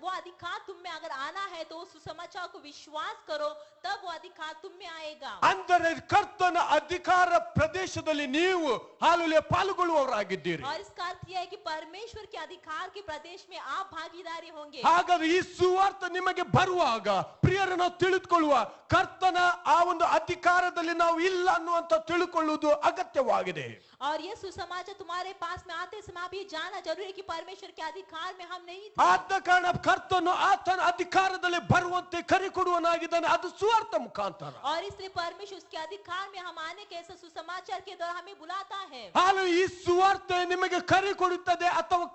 वो अधिकार तुम में अगर आना है तो उस सुसमाचार को विश्वास करो तब वो अधिकार तुम में आएगा। ಅಂದರೆ ಕರ್ತನ ಅಧಿಕಾರ ಪ್ರದೇಶದಲ್ಲಿ ನೀವು ಹಾಲೆಲೂಯಾ ಪಾಲ್ಗೊಳ್ಳುವವರಾಗಿದ್ದೀರಿ. और इसका अर्थ यह है कि परमेश्वर के अधिकार के प्रदेश में आप भागीदारी होंगे। ಹಾಗಾದ್ರೆ ಈ ಸುವಾರ್ತೆ ನಿಮಗೆ ಬರುವಾಗ ಪ್ರಿಯರನ್ನು ನಾವು ತಿಳಿದುಕೊಳ್ಳುವ ಕರ್ತನ ಆ ಒಂದು ಅಧಿಕಾರದಲ್ಲಿ ನಾವು ಇಲ್ಲ ಅನ್ನುವಂತ ತಿಳ್ಕೊಳ್ಳುವುದು ಅಗತ್ಯವಾಗಿದೆ. और ये सुसमाचार तुम्हारे पास में आते समय आप ये जानना जरूरी है कि परमेश्वर के अधिकार में हम नहीं थे। ಆದ ಕಾರಣ ಕರ್ತನು ಆತನ ಅಧಿಕಾರದಲ್ಲಿ ಬರುವಂತೆ ಕರೆಕೊಡುವನಾಗಿದ್ದಾನೆ. ಅದು ಸುವಾರ್ತೆ ಮುಖಾಂತರ. और इसलिए परमेश्वर उसके अधिकार में हम आने के ऐसा सुसमाचार के द्वारा हमें बुलाता है। ಹಾಲು ಈ ಸುವಾರ್ತೆ ನಿಮಗೆ ಕರೆ ಕೊಡುತ್ತದೆ ಅಥವಾ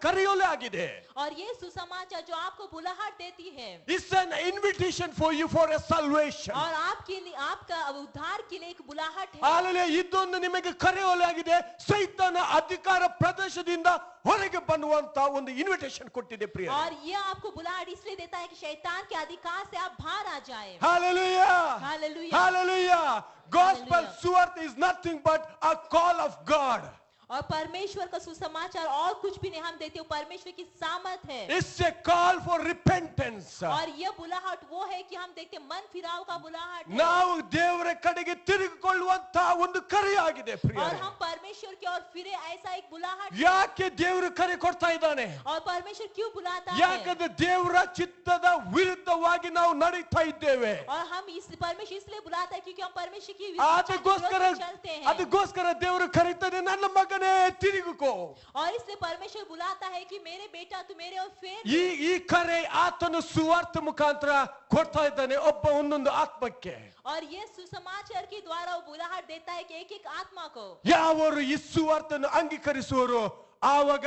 ಕರೆಯೋಲೆ ಆಗಿದೆ. और ये सुसमाचार जो आपको बुलाहट देती है It's an invitation for you for a salvation. और आपके लिए आपका उद्धार के लिए एक बुलाहट है। ಹಾಲೆಲೂಯಾ. ಇದೊಂದು ನಿಮಗೆ ಕರೆಯೋಲೆ ಆಗಿದೆ. ಸೈತಾನ ಅಧಿಕಾರ ಪ್ರದೇಶದಿಂದ ಹೊರಗೆ ಬನ್ನುವಂತ ಒಂದು ಇನ್ವಿಟೇಷನ್ ಕೊಟ್ಟಿದೆ ಪ್ರಿಯ. और ये आपको बुलाहट इसलिए देता है कि शैतान के अधिकार से आप बाहर आ जाए। Hallelujah. Hallelujah. Hallelujah. Gospel Hallelujah. suwarte is nothing but a call of God. और परमेश्वर का सुसमाचार और कुछ भी नहीं हम देते हो परमेश्वर की सामर्थ है। It's a call for repentance. और ये बुलाहट वो है कि हम देखते मन फिराव का बुलाहट है। ನಾವು ದೇವರ ಕಡೆಗೆ ತಿರುಗಿಕೊಳ್ಳುವಂತ ಒಂದು ಕರೆಯಾಗಿದೆ और ಪ್ರಿಯ. हम परमेश्वर की ओर फिरे ऐसा एक बुलाहट है। ಯಾಕೆ ದೇವರು ಕರೆ ಕೊಡ್ತಾ ಇದ್ದಾನೆ? और परमेश्वर क्यों बुलाता है? ಯಾಕಂದ್ರೆ ದೇವರ ಚಿತ್ತದ ವಿರುದ್ಧವಾಗಿ ನಾವು ನಡೀತಾ ಇದ್ದೇವೆ. और हम इस परमेश्वर इसलिए बुलाता है क्योंकि हम परमेश्वर की ಅದಕ್ಕೋಸ್ಕರ विरुद्ध चलते हैं। ಅದಕ್ಕೋಸ್ಕರ ದೇವರು ಕರೀತಾನೆ, ನನ್ನ ಮಗನೇ ತಿರುಗಿಕೋ. और इसलिए परमेश्वर बुलाता है कि मेरे बेटा तू मेरे ओर फेर। ಈ ಕರೆ ಆತನು ಸುವಾರ್ತೆ ಮುಖಾಂತರ ಕೊಡ್ತಾ ಇದ್ದಾನೆ ಒಬ್ಬ ಒಂದೊಂದು ಆತ್ಮಕ್ಕೆ. और ये सुसमाचार के द्वारा वो बुलाहट देता है कि एक एक आत्मा को ಯಾವರು ಈ ಸುವಾರ್ತೆಯನ್ನು ಅಂಗೀಕರಿಸುವರು ಆವಾಗ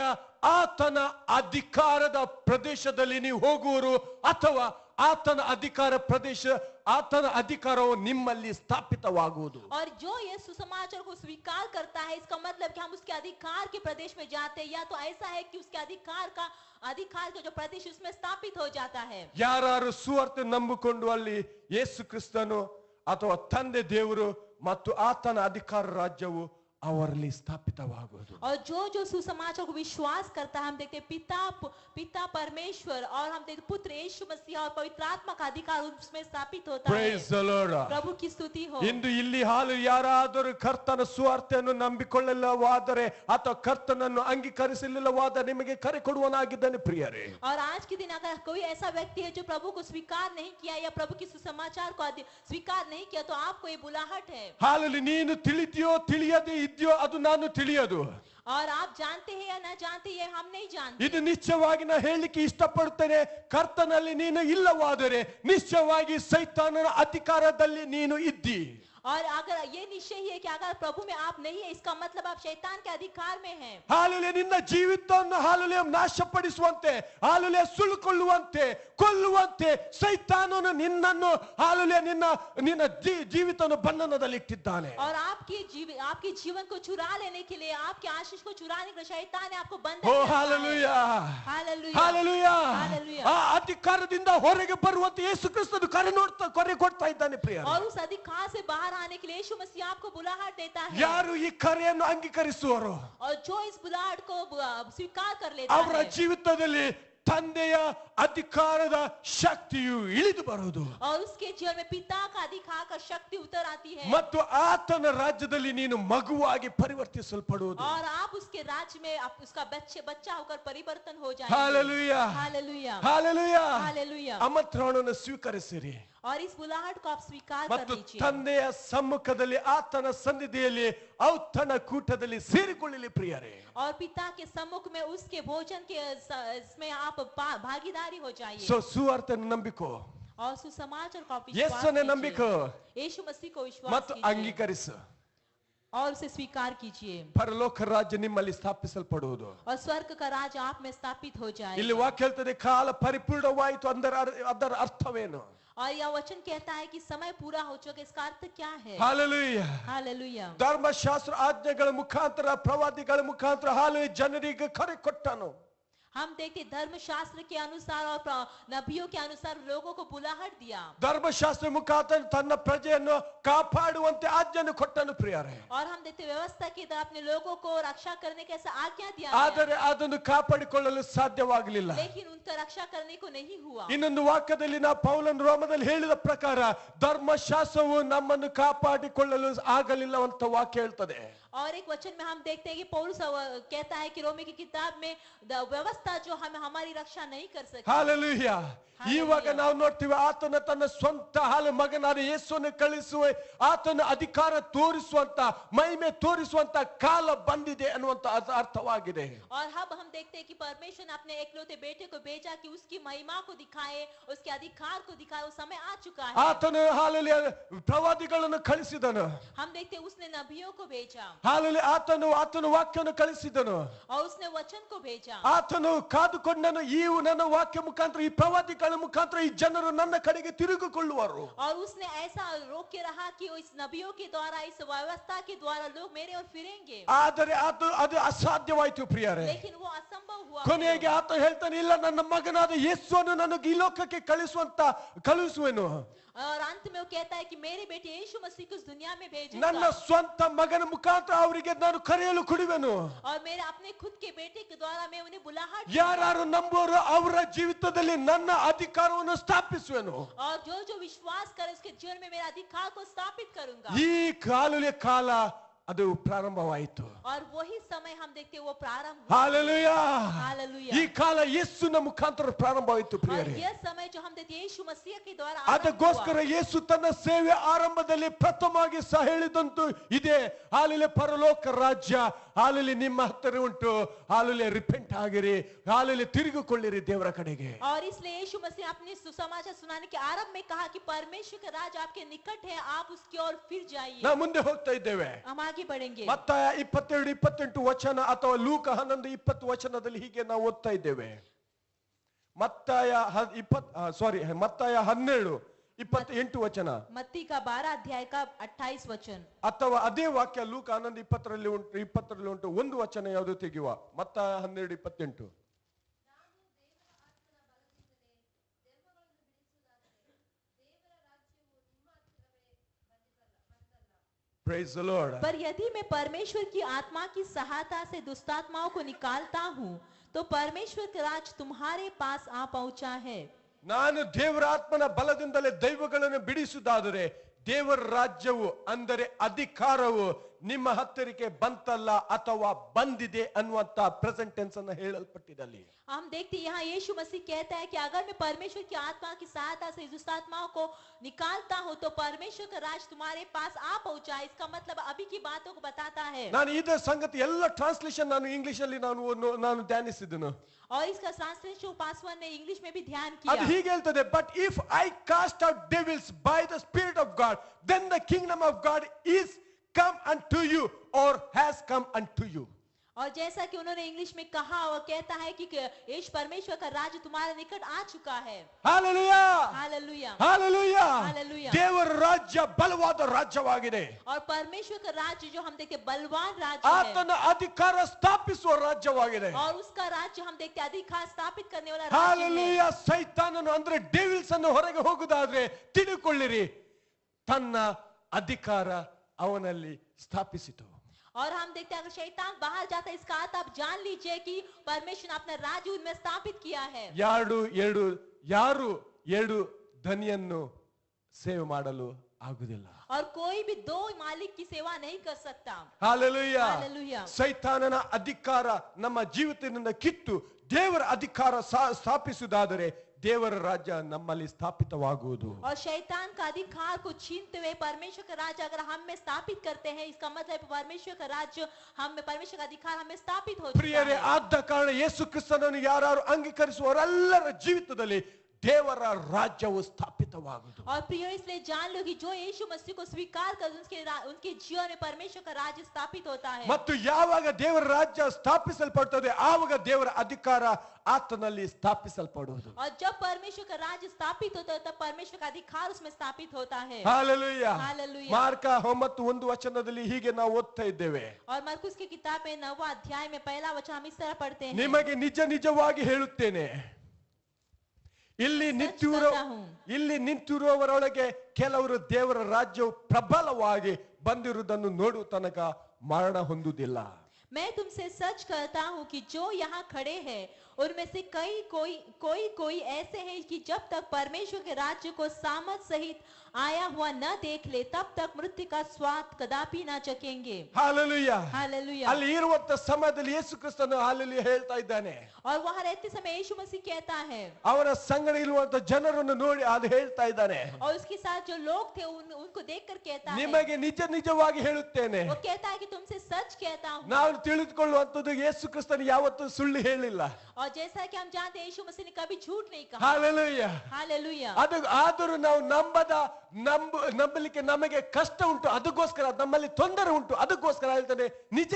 ಆತನ ಅಧಿಕಾರದ ಪ್ರದೇಶದಲ್ಲಿ ನೀವು ಹೋಗುವರು ಅಥವಾ ಆತನ ಅಧಿಕಾರ ಪ್ರದೇಶ ಆತನ ಅಧಿಕಾರವು ನಿಮ್ಮಲ್ಲಿ ಸ್ಥಾಪಿತವಾಗುವುದು. और जो ये सुसमाचार को स्वीकार करता है इसका मतलब कि हम उसके अधिकार के प्रदेश में जाते हैं या तो ऐसा है कि उसके अधिकार का जो प्रदेश उसमें स्थापित हो जाता है। ಯಾರು ಸುವಾರ್ತೆ ನಂಬಿಕೊಂಡು ಅಲ್ಲಿ ಯೇಸು ಕ್ರಿಸ್ತನು ಅಥವಾ ತಂದೆ ದೇವರು ಮತ್ತು ಆತನ ಅಧಿಕಾರ ರಾಜ್ಯವು ಅವರಲ್ಲಿ ಸ್ಥಾಪಿತವಾಗುವುದು. और जो सुसमाचार को विश्वास करता है हम देखते हैं पिता परमेश्वर और हम देखते पुत्र यीशु मसीह और पवित्र आत्मा का अधिकार उसमें स्थापित होता है। Praise the Lord. प्रभु की स्तुति हो। ಇಂದು ಇಲ್ಲಿ ಹಾಲು ಯಾರಾದರೂ ಕರ್ತನ ಸುವಾರ್ತೆಯನ್ನು ನಂಬಿಕೊಳ್ಳಲಿಲ್ಲವಾದರೆ ಅಥವಾ ಕರ್ತನನ್ನು ಅಂಗೀಕರಿಸಲಿಲ್ಲವಾದರೆ ನಿಮಗೆ ಕರೆ ಕೊಡುವನಾಗಿದ್ದಾನೆ ಪ್ರಿಯರೇ. और आज के दिन अगर कोई ऐसा व्यक्ति है जो प्रभु को स्वीकार नहीं किया या प्रभु की सुसमाचार को स्वीकार नहीं किया तो आपको ये बुलाहट है। ಹಾಲಲ್ಲಿ ನೀನು ತಿಳಿದಿಯೋ ತಿಳಿಯದೇ ಇದೆಯೋ ಅದು ನಾನು ತಿಳಿಯೋದು. और आप जानते हैं या न जानते ये हम नहीं जानते। ಇದು ನಿಶ್ಚಯವಾಗಿ ನಾನು ಹೇಳಲಿಕ್ಕೆ ಇಷ್ಟಪಡುತ್ತೇನೆ, ಕರ್ತನಲ್ಲಿ ನೀನು ಇಲ್ಲವಾದರೆ ನಿಶ್ಚಯವಾಗಿ ಸೈತಾನನ ಅಧಿಕಾರದಲ್ಲಿ ನೀನು ಇದ್ದಿ. और अगर ये निश्चय ही है कि अगर प्रभु में आप नहीं है इसका मतलब आप शैतान के अधिकार में हैं। ಹಾಲೆಲೂಯಾ. ನಿನ್ನ ಜೀವಿತವನ್ನು ಹಾಲೆಲೂಯಾ ನಾಶಪಡಿಸುವಂತೆ ಹಾಲೆಲೂಯಾ ಸುಳ್ಳುಕೊಳ್ಳುವಂತೆ ಕೊಲ್ಲುವಂತೆ ಸೈತಾನನು ನಿನ್ನನ್ನು ಹಾಲೆಲೂಯಾ ನಿನ್ನ ಜೀವಿತವನ್ನು ಬಂಧನದಲ್ಲಿ ಇಟ್ಟಿದ್ದಾನೆ. और आपके जीवन को चुरा लेने के लिए आपके आशीष को चुराने के लिए शैतान ने आपको बंधन ಓ में रखा है। ಹಾಲೆಲೂಯಾ. हालेलुया। ಹಾಲೆಲೂಯಾ. हालेलुया। ಆ ಅಧಿಕಾರದಿಂದ ಹೊರಗೆ ಬರುವಂತೆ ಯೇಸು ಕ್ರಿಸ್ತನು ಕರೆ ಕೊಡ್ತಾ ಇದ್ದಾನೆ ಪ್ರಿಯರೇ. और उस अधिकार से बाहर आने के लिए यीशु मसीह आपको बुलाहट देता है। ಯಾರು ಈ ಕರೆಯನ್ನು ಅಂಗೀಕರಿಸುವರೋ और जो इस बुलाहट को स्वीकार कर लेता ಅವರ है ಜೀವಿತದಲ್ಲಿ ತಂದೆಯ ಅಧಿಕಾರದ ಶಕ್ತಿಯು ಇಳಿದು ಬರುವುದು और उसके जीवन में पिता का अधिकार का शक्ति उतर आती है ಮತ್ತು ಆತನ ರಾಜ್ಯದಲ್ಲಿ ನೀನು ಮಗುವಾಗಿ ಪರಿವರ್ತಿಸಲ್ಪಡುವುದು और आप उसके राज्य में आप उसका बच्चा होकर परिवर्तन हो जाएंगे ಹಾಲೆಲೂಯಾ हालेलूया ಹಾಲೆಲೂಯಾ हालेलूया ಆಮಂತ್ರಣವನ್ನು ಸ್ವೀಕರಿಸಿರಿ और इस बुलाहट को आप स्वीकार कर ಮತ್ತು लीजिए ತಂದೆಯ ಸಮ್ಮುಖದಲ್ಲಿ ಆತನ ಸನ್ನಿಧಿಯಲ್ಲಿ ಔತಣ ಕೂಟದಲ್ಲಿ ಸೇರಿಕೊಳ್ಳಲಿ ಪ್ರಿಯರೇ और पिता के सम्मुख में उसके भोजन के इसमें आप भागीदारी हो जाइए ಸೊ ಸುವಾರ್ತೆಯನ್ನು ನಂಬಿಕೋ और सुसमाचार को आप ಯೇಸುವನ್ನು विश्वास ನಂಬಿಕೋ कीजिए यीशु मसीह को विश्वास ಮತ್ತು कीजिए ಅಂಗೀಕರಿಸು और उसे स्वीकार कीजिए ಪರಲೋಕ ರಾಜ್ಯ ನಿಮ್ಮಲ್ಲಿ ಸ್ಥಾಪಿಸಲ್ಪಡುವುದು और स्वर्ग का राज आप में स्थापित हो ಇಲ್ಲಿ जाए ವಾಕ್ಯ ಹೇಳ್ತದೆ ಕಾಲ ಪರಿಪೂರ್ಣವಾಯಿತು ಅದರ ಅರ್ಥವೇನು और यह वचन कहता है कि समय पूरा हो चुका इसका अर्थ क्या है ಹಾಲೆಲೂಯಾ हालेलूया ಧರ್ಮಶಾಸ್ತ್ರ ಆಜ್ಞೆಗಳ ಮುಖಾಂತರ ಪ್ರವಾದಿಗಳ ಮುಖಾಂತರ ಹಾಲು ಜನರಿಗೆ ಕರೆ ಕೊಟ್ಟನು हम देखते धर्मशास्त्र के अनुसार और नबियों के अनुसार लोगों को बुलाहट दिया ಧರ್ಮಶಾಸ್ತ್ರ ಮುಖಾಂತರ ತನ್ನ ಪ್ರಜೆಯನ್ನು ಕಾಪಾಡುವಂತೆ ಆಜ್ಞೆಯನ್ನು ಕೊಟ್ಟನು ಪ್ರಿಯರೇ और हम देखते व्यवस्था की तरह अपने लोगों को रक्षा करने के ऐसा आज्ञा दिया ಆದರೆ ಅದನ್ನು ಕಾಪಾಡಿಕೊಳ್ಳಲು ಸಾಧ್ಯವಾಗಲಿಲ್ಲ लेकिन उनका रक्षा करने को नहीं हुआ ಇನ್ನೊಂದು ವಾಕ್ಯದಲ್ಲಿ ನಾವು ಪೌಲನ ರೋಮದಲ್ಲಿ ಹೇಳಿದ ಪ್ರಕಾರ ಧರ್ಮಶಾಸ್ತ್ರವು ನಮ್ಮನ್ನು ಕಾಪಾಡಿಕೊಳ್ಳಲು ಆಗಲಿಲ್ಲ ಅಂತ ವಾಕ್ಯ ಹೇಳ್ತದೆ और एक वचन में हम देखते हैं कि पौलुस कहता है कि रोमी की किताब में व्यवस्था जो हमारी रक्षा नहीं कर सकती ಹಾಲೆಲೂಯಾ ಇವಾಗ ನಾವು ನೋಡ್ತೀವಿ ಆತನ ತನ್ನ ಸ್ವಂತ ಮಗನಾದ ಯೇಸುವನ್ನು ಕಳಿಸುವ ಆತನ ಅಧಿಕಾರ ತೋರಿಸುವಂತ ಮಹಿಮೆ ತೋರಿಸುವಂತ ಕಾಲ ಬಂದಿದೆ ಅನ್ನುವಂತ ಅರ್ಥವಾಗಿದೆ और अब हम देखते हैं कि परमेश्वर ने अपने एकलौते बेटे को भेजा कि उसकी महिमा को दिखाए उसके अधिकार को दिखाए वो समय आ चुका है ಆತನು ಹಾಲೆಲೂಯಾ ಪ್ರವಾದಿಗಳನ್ನು ಕಳಿಸಿದನು हम देखते हैं उसने नबियों को भेजा ಹಾಲೆಲೂಯಾ ಆತನು ವಾಕ್ಯವನ್ನು ಕಳಿಸಿದನು और उसने वचन को भेजा ಆತನು ಕಾದುಕೊಂಡನು ಈ ನನ್ನ ವಾಕ್ಯ ಮುಖಾಂತರ ಈ ಪ್ರವಾದಿಗಳ ಮುಖಾಂತರ ಈ ಜನರು ನನ್ನ ಕಡೆಗೆ ತಿರುಗಿಕೊಳ್ಳುವರು और उसने ऐसा रोक के रहा कि इस नबियों के द्वारा इस व्यवस्था के द्वारा लोग मेरे ओर फिरेंगे ಆದರೆ ಅದು ಅಸಾಧ್ಯವಾಯಿತು ಪ್ರಿಯರೇ लेकिन वो असंभव हुआ ಕೊನೆಗೆ ಆತ ಹೇಳ್ತಾನೆ ಇಲ್ಲ ನನ್ನ ಮಗನಾದ ಯೇಸುವನ್ನು ನನಗೆ ಈ ಲೋಕಕ್ಕೆ ಕಳಿಸುವೆನು और अंत में वो कहता है कि मेरे बेटे यीशु मसीह को इस दुनिया में ನನ್ನ भेजूंगा ಸ್ವಂತ ಮಗನ ಮುಖಾಂತರ ಅವರಿಗೆ ನಾನು ಕರೆಯಲು ಕುಡಿವೆನು और मेरे अपने खुद के बेटे के द्वारा मैं उन्हें बुलाहट ಯಾರು ನಂಬುವರೋ ಅವರ ಜೀವಿತದಲ್ಲಿ ನನ್ನ ಅಧಿಕಾರವನ್ನು ಸ್ಥಾಪಿಸುವೆನು और जो जो विश्वास करे उसके जीवन में मेरा अधिकार को स्थापित करूंगा ಈ ಕಾಲ ಅದು ಪ್ರಾರಂಭವಾಯಿತು और वही समय हम देखते हैं वो प्रारंभ हुआ। ಹಾಲೆಲೂಯಾ हालेलुया ಈ ಕಾಲ ಯೇಸುವಿನ ಮುಖಾಂತರ ಪ್ರಾರಂಭವಾಯಿತು और ಪ್ರಿಯರೇ यह समय जो हम देखते हैं यीशು मसीह के द्वारा आरंभ ಅದಕ್ಕೋಸ್ಕರ हुआ। ಯೇಸು ತನ್ನ ಸೇವೆ ಆರಂಭದಲ್ಲಿ ಪ್ರಥಮವಾಗಿ ಹೇಳಿದಂತೂ ಇದೆ ಹಾಲೆಲೂಯಾ ಪರಲೋಕ ರಾಜ್ಯ ಹಾಲೆಲೂಯಾ ನಿಮ್ಮ ಹತ್ತಿರ ಉಂಟು ಹಾಲೆಲೂಯಾ ರಿಪೆಂಟ್ ಆಗಿರಿ ಹಾಲೆಲೂಯಾ ತಿರುಗಿಕೊಳ್ಳಿರಿ ದೇವರ ಕಡೆಗೆ और इसलिए यीशु मसीह अपने सुसमाचार सुनाने के आरंभ में कहा कि परमेश्वर का राज आपके निकट है आप उसकी ओर फिर जाइए ನಾವು ಮುಂದೆ ಹೋಗ್ತಾ ಇದ್ದೇವೆ हम आगे बढ़ेंगे ಮತ್ತಾಯ 22-28 ವಚನ ಅಥವಾ ಲೂಕ 11-20 ವಚನದಲ್ಲಿ ಹೀಗೆ ನಾವು ಓದ್ತಾ ಇದ್ದೇವೆ ಮತ್ತಾಯ 12-28 ವಚನ मत्ती का 12 अध्याय का 28 वचन ಅಥವಾ ಅದೇ ವಾಕ್ಯ ಲೂಕ 11-20 ಉಂಟು ಒಂದು ವಚನ ಯಾವುದು ತೆಗೆಯುವ ಮತ್ತಾಯ 12-28 Praise the Lord. पर यदि मैं परमेश्वर की आत्मा की सहायता से दुष्टात्माओं को निकालता हूँ तो परमेश्वर का राज तुम्हारे पास आ पहुंचा है ನಾನು ದೇವರ ಆತ್ಮನ ಬಲದಿಂದಲೇ ದೈವಗಳನ್ನು ಬಿಡಿಸುವುದಾದರೆ ದೇವರ ರಾಜ್ಯವು ಅಂದರೆ ಅಧಿಕಾರವು ನಿಮ್ಮ ಹತ್ತಿರಕ್ಕೆ ಬಂತಲ್ಲ ಅಥವಾ ಬಂದಿದೆ ಅನ್ನುವಂತ ಪ್ರೆಸೆಂಟ್ ಟೆನ್ಸ್ ಅನ್ನು ಹೇಳಲ್ಪಟ್ಟಿದಲ್ಲಿ हम देखते हैं यहाँ यीशु मसीह कहता है कि अगर मैं परमेश्वर की आत्मा की सहायता से दुष्टात्माओं को निकालता हूँ तो परमेश्वर का राज तुम्हारे पास आ पहुंचा है इसका मतलब अभी की बातों को बताता है ನಾನು ಇದೇ ಸಂಗತಿ ಎಲ್ಲ ಟ್ರಾನ್ಸ್ಲೇಷನ್ ನಾನು ಇಂಗ್ಲಿಷ್ ಅಲ್ಲಿ ನಾನು ಧ್ಯಾನಿಸಿದನು और इसका ट्रांसलेशन पासवान ने इंग्लिश में भी ध्यान ಅದು किया ಹೀಗೆ ಹೇಳ್ತದೆ but if I cast out devils by the spirit of God then the kingdom of God is come unto you or has come unto you और जैसा कि उन्होंने इंग्लिश में कहा और कहता है कि यीशु परमेश्वर का राज्य तुम्हारे निकट आ चुका है हालेलुया हालेलुया हालेलुया हालेलुया ದೇವರ ರಾಜ್ಯ ಬಲವಾದ ರಾಜ್ಯವಾಗಿದೆ और परमेश्वर का राज्य जो हम देखते बलवान राज्य है ಆತನ ಅಧಿಕಾರ ಸ್ಥಾಪಿಸುವ ರಾಜ್ಯವಾಗಿದೆ और उसका राज्य हम देखते अधिकार स्थापित करने वाला राज्य है ಹಾಲೆಲುಯಾ ಸೈತಾನನು ಅಂದ್ರೆ ಡೆವಿಲ್ಸ್ ಅನ್ನು ಹೊರಗೆ ಹೋಗುವುದಾದ್ರೆ ತಿಳಿಕೊಳ್ಳಿರಿ ತನ್ನ ಅಧಿಕಾರ ಅವನಲ್ಲಿ ಸ್ಥಾಪಿಸಿತು और हम देखते हैं अगर शैतान बाहर जाता है इसका अर्थ आप जान लीजिए कि परमेश्वर ने अपना राज्य उनमें स्थापित किया है। ಯಾರು ಎರಡು ಧನಿಯನ್ನು ಸೇವೆ ಮಾಡಲು ಆಗುವುದಿಲ್ಲ. और कोई भी दो मालिक की सेवा नहीं कर सकता. ಹಾಲೆಲೂಯಾ. Hallelujah. ಸೈತಾನನ ಅಧಿಕಾರ ನಮ್ಮ ಜೀವಿತದಿಂದ ಕಿತ್ತು ದೇವರ ಅಧಿಕಾರ ಸ್ಥಾಪಿಸುವುದಾದರೆ ದೇವರ ರಾಜ್ಯ ನಮ್ಮಲ್ಲಿ ಸ್ಥಾಪಿತವಾಗುವುದು. और शैतान का अधिकार को छीनते हुए परमेश्वर का राज्य अगर हम में स्थापित करते हैं इसका मतलब परमेश्वर का राज्य हम में परमेश्वर का अधिकार हमें स्थापित हो चुका ಪ್ರಿಯರೇ, है. ಆದ ಕಾರಣ ಯೇಸು ಕ್ರಿಸ್ತನನ್ನು ಯಾರು ಅಂಗೀಕರಿಸುವವರೆಲ್ಲರ ಜೀವಿತದಲ್ಲಿ ದೇವರ ರಾಜ್ಯವು ಸ್ಥಾಪಿತವಾಗುವುದು. और प्रिय इसलिए जान लो कि जो यीशु मसीह को स्वीकार कर उनके जीवन में परमेश्वर का राज्य स्थापित होता है. ಮತ್ತು ಯಾವಾಗ ದೇವರ ರಾಜ್ಯ ಸ್ಥಾಪಿಸಲ್ಪಡುತ್ತದೆ ಆವಾಗ ದೇವರ ಅಧಿಕಾರ ಆತನಲ್ಲಿ ಸ್ಥಾಪಿಸಲ್ಪಡುವುದು. और जब परमेश्वर का राज्य स्थापित होता है तब परमेश्वर का अधिकार उसमें स्थापित होता है. ಹಾಲೆಲೂಯಾ. हालेलुया. ಮಾರ್ಕ 9:1 ಹೀಗೆ ನಾವು ಓದ್ತಾ ಇದ್ದೇವೆ. और मरकुस की किताब में 9वां अध्याय में पहला वचन हम इस तरह पढ़ते हैं. ನಿಮಗೆ ನಿಜವಾಗಿ ಹೇಳುತ್ತೇನೆ, ಇಲ್ಲಿ ನಿಂತಿರುವವರೊಳಗೆ ಕೆಲವರು ದೇವರ ರಾಜ್ಯವು ಪ್ರಬಲವಾಗಿ ಬಂದಿರುವುದನ್ನು ನೋಡುವ ತನಕ ಮರಣ ಹೊಂದುವುದಿಲ್ಲ. मैं तुमसे सच कहता हूँ कि जो यहाँ खड़े हैं उनमें से कोई ऐसे हैं कि जब तक परमेश्वर के राज्य को सामर्थ सहित आया हुआ न देख ले तब तक मृत्यु का स्वाद कदापि न चखेंगे. ಹಾಲೆಲೂಯಾ. हालेलुया. ಅಲ್ಲಿ ಇರುವಂತ ಸಮಯದಲ್ಲಿ ಯೇಸು ಕ್ರಿಸ್ತನು ಹಾಲೆಲೂಯಾ ಹೇಳ್ತಾ ಇದ್ದಾನೆ. और वहाँ रहते समय यीशु मसीह कहता है ಅವರ ಸಂಗಡ ಇರುವಂತ ಜನರನ್ನು ನೋಡಿ ಅದು ಹೇಳ್ತಾ ಇದ್ದಾನೆ. और उसके साथ जो लोग थे उनको देखकर कहता है ನಿಮಗೆ ನಿಜವಾಗಿ ಹೇಳುತ್ತೇನೆ. वो कहता है कि तुमसे सच कहता हूँ. ನಾವು ತಿಳಿದುಕೊಳ್ಳುವಂತದ್ದು ಯೇಸು ಕ್ರಿಸ್ತನು ಯಾವತ್ತೂ ಸುಳ್ಳು ಹೇಳಿಲ್ಲ. और जैसा कि हम जानते हैं यीशु मसीह ने कभी झूठ नहीं कहा. ಹಾಲೆಲೂಯಾ. हालेलुया. ಆದರೂ ನಾವು ನಂಬಲಿಕ್ಕೆ ನಮಗೆ ಕಷ್ಟ ಉಂಟು, ಅದಕ್ಕೋಸ್ಕರ ನಮ್ಮಲ್ಲಿ ತೊಂದರೆ ಉಂಟು, ಅದಕ್ಕೋಸ್ಕರ ಹೇಳ್ತಾನೆ